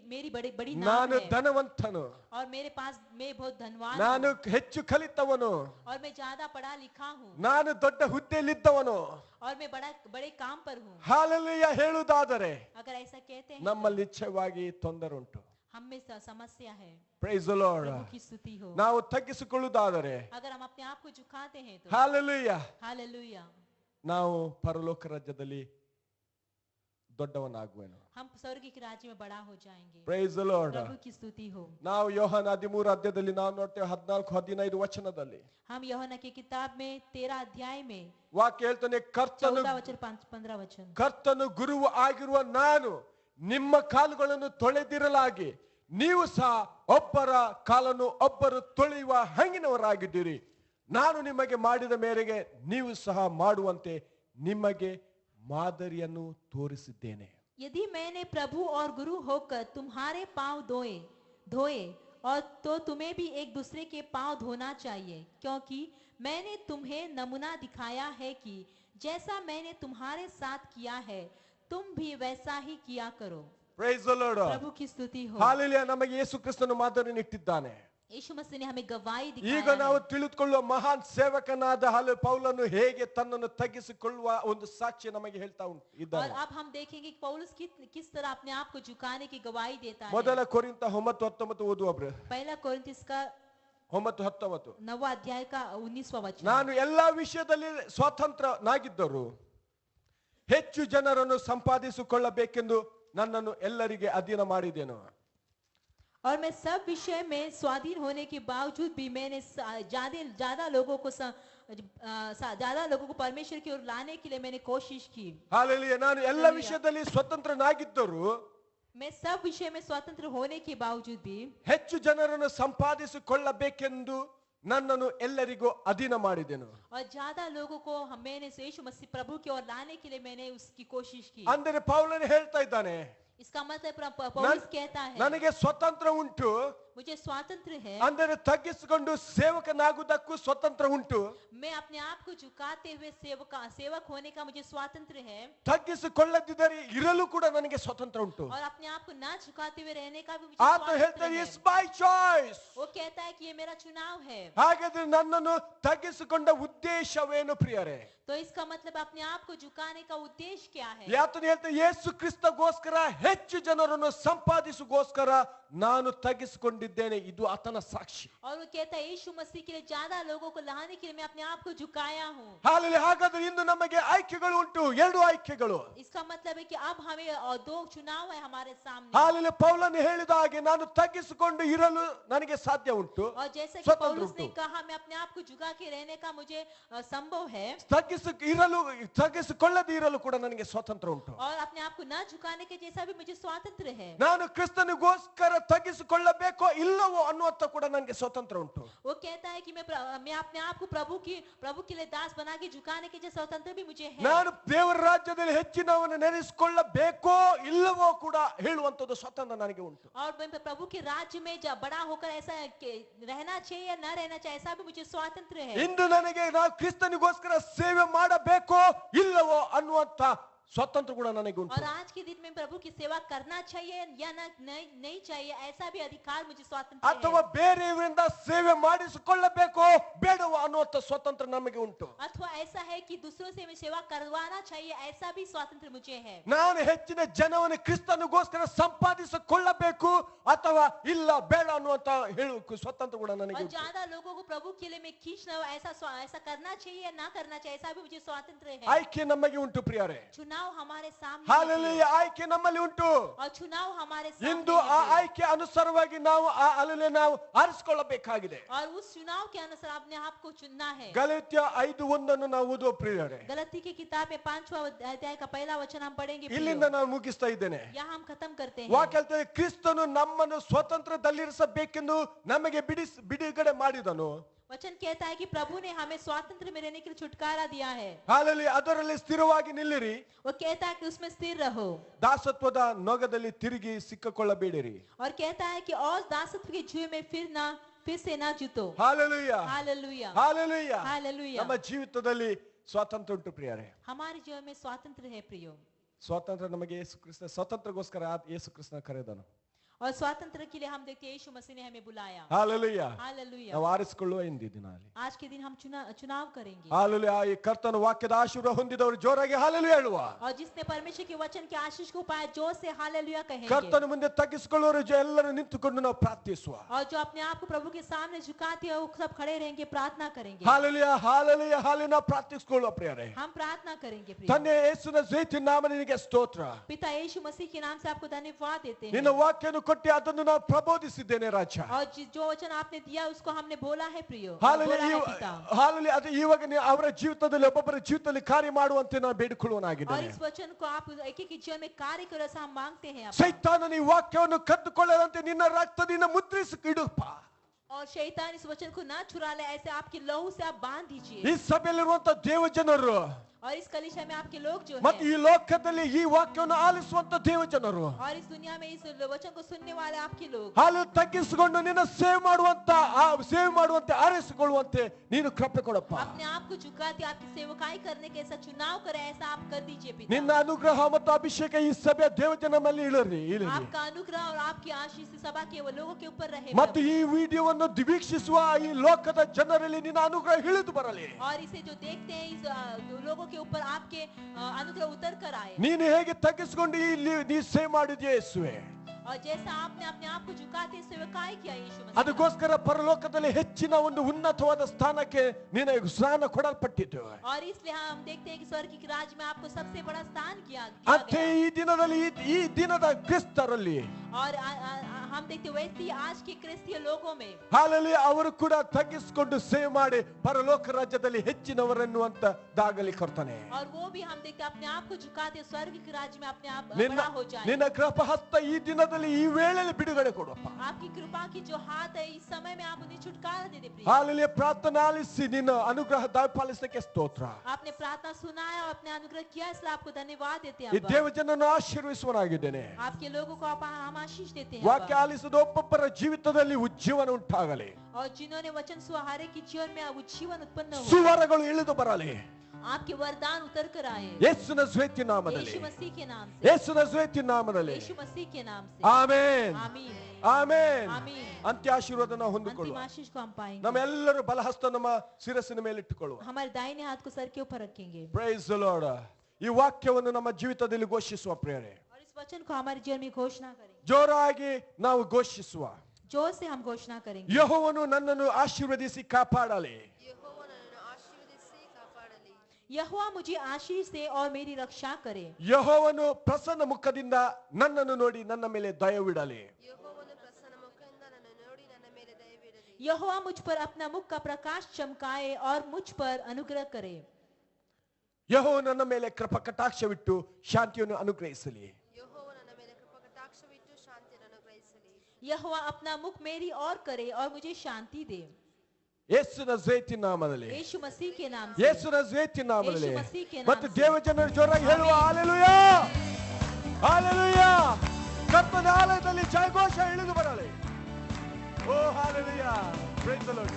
मेरी बड़ी बड़ी नाम ನಾನು है ಧನವಂತನು, और मेरे पास मैं बहुत धनवान ನಾನು हूँ ಹೆಚ್ಚು ಕಲಿತವನು, और मैं ज्यादा पढ़ा लिखा हूँ ನಾನು ದೊಡ್ಡ ಹುದ್ದೆಯಲ್ಲಿದ್ದವನು. और मैं बड़े काम पर हूँ. ಹಾಲೆಲೂಯ ಹೇಳುವುದಾದರೆ अगर ऐसा कहते हैं ನಮ್ಮಲ್ಲಿ ನಿಶ್ಚಯವಾಗಿ ತೊಂದರೆ ಉಂಟು. हम में समस्या है. Price the lord. प्रभु की स्तुति हो. ನಾವು ತಗ್ಗಿಸಿಕೊಳ್ಳುವುದಾದರೆ अगर हम अपने आप को झुकाते हैं तो ಹಾಲೆಲೂಯ हालेलुया ನಾವು ಪರಲೋಕ ರಾಜ್ಯದಲ್ಲಿ ದೊಡ್ಡವನಾಗುವೆನು. हम स्वर्ग के राज्य में बड़ा हो जाएंगे. Price the lord. प्रभु की स्तुति हो. ನಾವು ಯೋಹಾನ 13 ಅಧ್ಯಾಯದಲ್ಲಿ ನಾವು ನೋಡ್ತೇವೆ 14-15 ವಚನದಲ್ಲಿ हम यूहन्ना की किताब में 13 अध्याय में ವಾಕ್ಯ ಹೇಳ್ತಾನೆ, ಕರ್ತನು 14 वचन 15 वचन. ಕರ್ತನು ಗುರುವು ಆಗಿರುವ ನಾನು ನಿಮ್ಮ ಕಾಲುಗಳನ್ನು ತೊಳೆದಿರಲಾಗಿ ನೀವು ಸಹ ಒಬ್ಬರ ಕಾಲನ್ನು ಒಬ್ಬರು ತೊಳೆಯುವ ಹಂಗಿನವರಾಗಿದ್ದೀರಿ. ನಾನು ನಿಮಗೆ ಮಾಡಿದ ಮೇರೆಗೆ ನೀವು ಸಹ ಮಾಡುವಂತೆ ನಿಮಗೆ ಮಾದರಿಯನ್ನು ತೋರಿಸಿದ್ದೇನೆ. यदि मैंने प्रभु और गुरु होकर तुम्हारे पांव धोए और तो तुम्हें भी एक दूसरे के पांव धोना चाहिए, क्योंकि मैंने तुम्हें नमूना दिखाया है कि जैसा मैंने तुम्हारे साथ किया है तुम भी वैसा ही किया करो. Price the lord. प्रभु की स्तुति हो. ಹಾಲೆಲೂಯ. ನಮಗೆ ಯೇಸು ಕ್ರಿಸ್ತನು ಮಾದರಿಯನ್ನು ಇಟ್ಟಿದ್ದಾನೆ. यीशु मसीह ने हमें गवाही ಈಗ दिखाया ನಾವು है. ತಿಳಿದುಕೊಳ್ಳುವ ಮಹಾನ್ ಸೇವಕನಾದ ಪೌಲನು ಹೇಗೆ ತನ್ನನ್ನು ತಗ್ಗಿಸಿಕೊಳ್ಳುವ ಒಂದು ಸಾಕ್ಷಿ ನಮಗೆ ಹೇಳ್ತಾ और ಇದ್ದಾನೆ. अब हम देखेंगे कि पौलुस किस तरह अपने आप को झुकाने की गवाही देता है. ಮೊದಲ ಕೊರಿಂಥ 9:19 ಓದುವಬ್ರು. पहला कोरिन्थियों का 9:19. 9वां अध्याय का 19वां वचन. ನಾನು ಎಲ್ಲಾ ವಿಷಯದಲ್ಲಿ ಸ್ವತಂತ್ರನಾಗಿದ್ದರು ಹೆಚ್ಚು ಜನರನ್ನು ಸಂಪಾದಿಸಿಕೊಳ್ಳಬೇಕೆಂದು ನನ್ನನ್ನು ಎಲ್ಲರಿಗೆ ಅಧೀನ ಮಾಡಿದೆನು. और मैं सब विषय में स्वाधीन होने के बावजूद भी मैंने ज्यादा लोगों को परमेश्वर की ओर लाने के लिए मैंने कोशिश की. ಹಾಲೆಲೂಯ. ನಾನು ಎಲ್ಲ ವಿಷಯದಲ್ಲಿ ಸ್ವತಂತ್ರನಾಗಿದ್ದರು मैं सब विषय में स्वतंत्र होने के बावजूद भी ಹೆಚ್ಚು ಜನರನ್ನು ಸಂಪಾದಿಸಿಕೊಳ್ಳಬೇಕೆಂದು ನನ್ನನ್ನು ಎಲ್ಲರಿಗೂ ಅಧೀನ ಮಾಡಿದೆನು. और ज्यादा लोगों को मैंने यीशु मसीह प्रभु की ओर लाने के लिए मैंने उसकी कोशिश की. ಅಂದರೆ ಪೌಲನು ಹೇಳ್ತಾ ಇದ್ದಾನೆ, इसका मतलब पौलुस कहता है ನನಗೆ ಸ್ವತಂತ್ರ ಉಂಟು, मुझे स्वातंत्र है. ಅಂದರೆ ತಗ್ಗಿಸಿಕೊಂಡು ಸೇವಕನಾಗುವುದಕ್ಕೂ ಸ್ವತಂತ್ರ ಉಂಟು, मैं अपने आप को झुकाते हुए सेवक होने का मुझे स्वातंत्र है. ತಗ್ಗಿಸಿಕೊಳ್ಳದಿದ್ದರೆ ಇರಲು ಕೂಡ ನನಗೆ ಸ್ವತಂತ್ರ ಉಂಟು. और अपने आप को ना झुकाते हुए रहने का भी मुझे ಆತ स्वातंत्र ಹೇಳ್ತಾರೆ, है. It's my choice. वो कहता है कि ये मेरा चुनाव है. ಹಾಗಾದ್ರೆ ನನ್ನನ್ನು ತಗ್ಗಿಸಿಕೊಂಡ ಉದ್ದೇಶವೇನು ಪ್ರಿಯರೇ? तो इसका मतलब अपने आप को झुकाने का उद्देश्य क्या है? ಯಾತನೆ ಹೇಳ್ತಾರೆ, ಯೇಸು ಕ್ರಿಸ್ತಗೋಸ್ಕರ ಹೆಚ್ಚು ಜನರನ್ನು ಸಂಪಾದಿಸುಗೋಸ್ಕರ ನಾನು ತಗ್ಗಿಸಿಕೊಂಡಿದ್ದೇನೆ. ಇದು ಆತನ ಸಾಕ್ಷಿ. और वो कहता है यीशु मसीह के लिए ज्यादा लोगों को लाने के लिए मैं अपने आप को झुकाया हूँ. ಹಾಲೆಲೂಯ. ಹಾಗಾದ್ರೆ ಇಂದು ನಮಗೆ ಆಯ್ಕೆಗಳು ಉಂಟು, ಎರಡು ಆಯ್ಕೆಗಳು. इसका मतलब है कि अब हमें दो चुनाव है हमारे सामने. ಹಾಲೆಲೂಯ. ಪೌಲನು ಹೇಳಿದ ಹಾಗೆ ನಾನು ತಗ್ಗಿಸಿಕೊಂಡು ಇರಲು ನನಗೆ ಸಾಧ್ಯ ಉಂಟು, और जैसे कि स्वतंत्र पौलुस ने उठो। कहा मैं अपने आप को झुका के रहने का मुझे संभव है. ತಗ್ಗಿಸಿಕೊಳ್ಳದೆ ಇರಲು ಕೂಡ ನನಗೆ ಸ್ವಾತಂತ್ರ್ಯ ಉಂಟು. और अपने आप को ना झुकाने के जैसा भी मुझे स्वातंत्र है. ನಾನು ಕ್ರಿಸ್ತನಿಗೋಸ್ಕರ ತಗ್ಗಿಸಿಕೊಳ್ಳಬೇಕೋ ಇಲ್ಲವೋ ಅನ್ನುವಂತ ಕೂಡ ನನಗೆ ಸ್ವಾತಂತ್ರ್ಯ ಉಂಟು. वो कहता है कि मैं अपने आप को प्रभु के लिए दास बना के झुकाने के जैसा स्वतंत्र भी मुझे है. ನಾನು ದೇವರ ರಾಜ್ಯದಲ್ಲಿ ಹೆಚ್ಚಿನವನ್ನು ನೆನೆಸಿಕೊಳ್ಳಬೇಕೋ ಇಲ್ಲವೋ ಕೂಡ ಹೇಳುವಂತದ್ದು ಸ್ವತಂತ್ರ ನನಗೆ ಉಂಟು. और मैं प्रभु के राज्य में जब बड़ा होकर ऐसा रहना चाहिए या न रहना चाहिए ऐसा भी मुझे स्वातंत्र है. ಇಂದು ನನಗೆ ನಾವು ಕ್ರಿಸ್ತನಿಗೋಸ್ಕರ ಸೇವೆ ಮಾಡಬೇಕೋ ಇಲ್ಲವೋ ಅನ್ನುವಂತ स्वतंत्र गुण ನನಗೆ ಉಂಟು. और आज के दिन में प्रभु की सेवा करना चाहिए या नहीं चाहिए ऐसा भी अधिकार मुझे स्वतंत्र है. ಅಥವಾ ಬೇರೆಯವರಿಂದ ಸೇವೆ ಮಾಡಿಸಿಕೊಳ್ಳಬೇಕೋ ಬೇಡವೋ ಅನ್ನುವಂತ ಸ್ವತಂತ್ರ ನಮಗೆ ಉಂಟು. अथवा ऐसा है कि दूसरों से मैं सेवा करवाना चाहिए ऐसा भी स्वातंत्र मुझे है. ನಾನು ಹೆಚ್ಚಿನ ಜನವನ್ನು ಕ್ರಿಸ್ತನಿಗೋಸ್ಕರ ಸಂಪಾದಿಸಿಕೊಳ್ಳಬೇಕು ಅಥವಾ ಇಲ್ಲ ಬೇಡ ಅನ್ನುವಂತ ಹೇಳುವ ಸ್ವತಂತ್ರ ಗುಣ ನನಗೆ और ಉಂಟು. ज्यादा लोगों को प्रभु के लिए मैं खींचना ऐसा करना चाहिए या ना करना चाहिए ऐसा भी मुझे स्वातंत्र है. ಆಯ್ಕೆ ನಮಗೆ ಉಂಟು ಪ್ರಿಯರೇ. चुनाव हमारे सामने ಹಾಲೆಲೂಯಾ. ಆಯ್ಕೆ ನಮ್ಮಲ್ಲಿ ಉಂಟು. और चुनाव हमारे ಇಂದು सामने ಆ है. ಆಯ್ಕೆ ಅನುಸಾರವಾಗಿ ನಾವು ನಾವು ಆರಿಸಿಕೊಳ್ಳಬೇಕಾಗಿದೆ. और उस चुनाव के अनुसार अपने आप को चुनना है. ಗಲಾತ್ಯ 5:1 ನಾವು ಓದುವ ಪ್ರಿಯರೇ. गलती की किताब में 5वां अध्याय का पहला वचन हम पढ़ेंगे. ಇಲ್ಲಿಂದ ನಾನು ಮುಗಿಸ್ತಾ ಇದ್ದೇನೆ. यहाँ हम खत्म करते हैं. ವಾಕ್ಯ ಹೇಳ್ತದೆ, ಕ್ರಿಸ್ತನು ನಮ್ಮನ್ನು ಸ್ವತಂತ್ರದಲ್ಲಿರಿಸಬೇಕೆಂದು ನಮಗೆ ಬಿಡುಗಡೆ ಮಾಡಿದನು. वचन कहता है कि प्रभु ने हमें स्वातंत्र में रहने के लिए छुटकारा दिया है. ಹಾಲೆಲೂಯಾ. ಅದರಲ್ಲಿ ಸ್ಥಿರವಾಗಿ ನಿಲ್ಲಿರಿ. वो कहता है कि उसमें स्थिर रहो. ದಾಸತ್ವದ ನೊಗದಲ್ಲಿ ತಿರುಗಿ ಸಿಕ್ಕಿಕೊಳ್ಳಬೇಡಿರಿ. और कहता है कि और दासत्व के जुए में फिर से ना जुतो. ಹಾಲೆಲೂಯಾ. हालेलुया. ಹಾಲೆಲೂಯಾ. हालेलुया. ನಮ್ಮ ಜೀವಿತದಲ್ಲಿ ಸ್ವಾತಂತ್ರ್ಯ ಉಂಟು ಪ್ರಿಯರೇ. हमारे जीवन में स्वातंत्र है प्रियो. ಸ್ವಾತಂತ್ರ್ಯ ನಮಗೆ ಯೇಸು ಕ್ರಿಸ್ತ ಸ್ವಾತಂತ್ರ್ಯಕ್ಕೋಸ್ಕರ ಯೇಸು ಕ್ರಿಸ್ತನ ಕರೆದನು. और स्वातंत्र के लिए हम देखते हैं यीशु मसीह ने हमें बुलाया. ಹಾಲೆಲೂಯಾ. हालेलुया. ನಾವು ಆರಿಸಿಕೊಳ್ಳುವ ಇಂದಿ ದಿನದಲ್ಲಿ आज के दिन हम चुनाव करेंगे. ಹಾಲೆಲೂಯಾ. ಈ ಕರ್ತನ ವಾಕ್ಯದ ಆಶೀರ್ವಾದ ಹೊಂದಿದವರು ಜೋರಾಗಿ ಹಾಲೆಲೂಯಾ ಹೇಳುವ. और जिसने परमेश्वर के वचन के आशीष को पाया जोर से हालेलुया कहेंगे. ಕರ್ತನ ಮುಂದೆ ತಗ್ಗಿಸಿಕೊಳ್ಳುವವರು ಎಲ್ಲರೂ ನಿಂತುಕೊಂಡು ನಾವು ಪ್ರಾರ್ಥಿಸುವ. और जो अपने आप को प्रभु के सामने झुकाते हैं वो सब खड़े रहेंगे, प्रार्थना करेंगे. Hallelujah hallelujah hallelujah. ಪ್ರಾರ್ಥಿಸಿಕೊಳ್ಳುವ ಪ್ರಿಯರೇ, हम प्रार्थना करेंगे. ತಂದೆ ಯೇಸುವಿನ ಜ್ಯೋತಿ ನಾಮ ನಿನಗೆ ಸ್ತೋತ್ರ. पिता यीशु मसीह के नाम से आपको धन्यवाद देते हैं. ನಿನ್ನ ವಾಕ್ಯವನ್ನು ಕೊಟ್ಟು ಅದನ್ನು ನಾವು ಪ್ರಬೋಧಿಸಿದ್ದೇನೆ ರಾಜ. और जो वचन आपने दिया उसको हमने बोला है प्रिय. ಹಾಲೆಲೂಯಾ. ಹಾಲೆಲೂಯಾ. ಅದು ಇವಾಗ ಅವರ ಜೀವಿತದಲ್ಲಿ ಒಬ್ಬೊಬ್ಬರ ಜೀವಿತದಲ್ಲಿ ಕಾರ್ಯ ಮಾಡುವಂತೆ ನಾನು ಬೇಡಿಕೊಳ್ಳುವನಾಗಿದ್ದೇನೆ. और इस वचन को आप एक एक जीवन में कार्य करो ऐसा हम मांगते हैं. ಸೈತಾನನ ಈ ವಾಕ್ಯವನ್ನು ಕದ್ದುಕೊಳ್ಳದಂತೆ ನಿನ್ನ ರಕ್ತದಿಂದ ಮುದ್ರಿಸಿ ಇಡುಪ್ಪ. और शैतान इस वचन को ना छुरा ले, ऐसे आपके लहू से आप बांध दीजिए. ಈ ಸಭೆಯಲ್ಲಿರುವಂತ ದೇವಜನರು और इस कलीसिया में आपके लोग जो ಮತ್ತು ಈ हैं ಲೋಕದಲ್ಲಿ ಈ ವಾಕ್ಯವನ್ನು ಆಲಿಸುವಂತ ದೇವಜನರು और इस दुनिया में इस वचन को सुनने वाले आपके लोग ಹಾಲು ತಗ್ಗಿಸಿಕೊಂಡು ನಿನ್ನ ಸೇವೆ ಮಾಡುವಂತೆ ಆರಿಸಿಕೊಳ್ಳುವಂತೆ ನೀನು ಕೃಪೆ ಕೊಡಪ್ಪ. अपने आप को झुकाते आपकी सेवकाई करने के ऐसा चुनाव करें, ऐसा आप कर दीजिए पिता. ನಿನ್ನ ಅನುಗ್ರಹ ಮತ್ತು ಅಭಿಷೇಕ ಈ ಸಭೆಯ ದೇವಜನ ಮೇಲೆ ಇಳಲಿ. आपका अनुग्रह और आपकी आशीष सभा के वो लोगों के ऊपर रहे ಮತ್ತು ಈ ವಿಡಿಯೋವನ್ನು ವೀಕ್ಷಿಸುವ ಈ ಲೋಕದ ಜನರಲ್ಲಿ ನಿನ್ನ ಅನುಗ್ರಹ ಇಳಿದು ಬರಲಿ. और इसे जो देखते हैं इस लोगों के ऊपर आपके अनुग्रह उतर कर आए. ನೀನು ಹೇಗೆ ತಗ್ಗಿಸಿಕೊಂಡು ನೀ ಸೇವೆ ಮಾಡಿದ್ಯಾ ಯೇಸುವೆ, और जैसा आपने अपने आप को झुकाते सेवकाई किया यीशु मसीह, ಅದಕ್ಕೋಸ್ಕರ ಪರಲೋಕದಲ್ಲಿ ಹೆಚ್ಚಿನ ಒಂದು ಉನ್ನತವಾದ ಸ್ಥಾನಕ್ಕೆ ನಿನಗೆ ಸ್ಥಾನ ಕೊಡಲ್ಪಟ್ಟಿತು. और इसलिए हम देखते हैं कि स्वर्ग के राज्य में आपको सबसे बड़ा स्थान किया ಅಂತೆ गया. ಈ ದಿನದಲ್ಲಿ ಈ ದಿನದ ಕ್ರಿಸ್ತರಲ್ಲಿ और हम देखते हैं वैसे ही आज के क्रिस्तीय लोगों में ಹಾಲೆಲೂಯಾ ಅವರು ಕೂಡ ತಗ್ಗಿಸಿಕೊಂಡು ಸೇವೆ ಮಾಡಿ ಪರಲೋಕ ರಾಜ್ಯದಲ್ಲಿ ಹೆಚ್ಚಿನವರೆನ್ನುವಂತದಾಗಲಿ ಕರ್ತನೆ. और वो भी हम देखते हैं अपने आप को झुकाते स्वर्ग के राज्य में अपने आप ನಿನ್ನ बड़ा हो जाए. ನಿನ್ನ ಕೃಪಾ ಹಸ್ತ ಈ ದಿನದಲ್ಲಿ ಈ ವೇಳೆಯಲ್ಲಿ ಬಿಡುಗಡೆ ಕೊಡಪ್ಪ. आपकी कृपा की जो हाथ है इस समय में आप उन्हें छुटकारा दे दे प्रिय. ಹಾಲೆಲೂಯಾ. ಪ್ರಾರ್ಥನೆ ಆಲಿಸಿ ನಿನ್ನ ಅನುಗ್ರಹ ದಯಪಾಲಿಸಲಿಕ್ಕೆ ಸ್ತೋತ್ರ. आपने प्रार्थना सुना है और अपने अनुग्रह किया, इसलिए आपको धन्यवाद देते हैं ಈ अब्बा. ದೇವಜನನ್ನು ಆಶೀರ್ವಿಸುವನಾಗಿದ್ದೇನೆ. आपके लोगों को हम आशीष देते हैं ವಾಕ್ಯ अब्बा. ಆಲಿಸಿದ ಒಬ್ಬೊಬ್ಬರ ಜೀವಿತದಲ್ಲಿ ಉಜ್ಜೀವನ ಉಂಟಾಗಲಿ. और जिन्होंने वचन सुना हर एक के जीवन में अब जीवन उत्पन्न हो, ಸುವರಗಳು ಇಳಿದು ಬರಲಿ आपके वरदान उतर कर आए ಯೇಸುವಿನ ಜ್ಯೋತಿ ನಾಮದಲ್ಲಿ. यीशु मसीह के नाम से. ಯೇಸುವಿನ ಜ್ಯೋತಿ ನಾಮದಲ್ಲಿ. यीशु मसीह के नाम से. ಆಮೆನ್ आमीन. ಆಮೆನ್. आमीन. ಅಂತ್ಯ ಆಶೀರ್ವಾದನ ಹೊಂದಿಕೊಳ್ಳುವ. अंतिम आशीष को हम पाएंगे. ನಮ್ಮೆಲ್ಲರೂ ಬಲಹಸ್ತ ನಮ್ಮ ಶಿರಸ್ಸಿನ ಮೇಲೆ ಇಟ್ಟುಕೊಳ್ಳುವ. हमारे दाहिने हाथ को सर के ऊपर रखेंगे ಪ್ರೈಸ್ ದಿ ಲಾರ್ಡ್. ಈ ವಾಕ್ಯವನ್ನು ನಮ್ಮ ಜೀವಿತದಲ್ಲಿ ಘೋಷಿಸುವ ಪ್ರಿಯರೇ, और इस वचन को हमारे जीवन में घोषणा करेंगे. ಜೋರಾಗಿ ನಾವು ಘೋಷಿಸುವ. जोर से हम घोषणा करेंगे. ಯೆಹೋವನು ನನ್ನನ್ನು ಆಶೀರ್ವದಿಸಿ ಕಾಪಾಡಲಿ. यहोवा मुझे आशीष दे और मेरी रक्षा करे. ಯೆಹೋವನು ಪ್ರಸನ್ನ ಮುಖದಿಂದ ನನ್ನನ್ನು ನೋಡಿ ನನ್ನ ಮೇಲೆ ದಯವಿಡಲಿ. यहोवा मुझ पर अपना मुख का प्रकाश चमकाए और मुझ पर अनुग्रह करे. ಯೆಹೋವನು ನನ್ನ ಮೇಲೆ ಕೃಪಾ ಕಟಾಕ್ಷವಿಟ್ಟು ಶಾಂತಿಯನ್ನು ಅನುಗ್ರಹಿಸಲಿ. यहोवा अपना मुख मेरी ओर करे और मुझे शांति दे. ಯೇಸುವಿನ ಜ್ಯೋತಿ ನಾಮದಲ್ಲಿ. यीशु मसीह के नाम से. ಯೇಸುವಿನ ಜ್ಯೋತಿ ನಾಮದಲ್ಲಿ. ಯೇಸು ಮಸೀಹ ಕೆ ನಾಮ ಮತ್ತು ಸೆ. ದೇವಜನರು ಜೋರಾಗಿ ಹೇಳುವ ಹಾಲೆಲೂಯಾ ಹಾಲೆಲೂಯಾ. ಕರ್ತನ ಆಲಯದಲ್ಲಿ ಜಯಘೋಷ ಇಳಿದು ಬರಲಿ. Oh hallelujah. Praise the lord.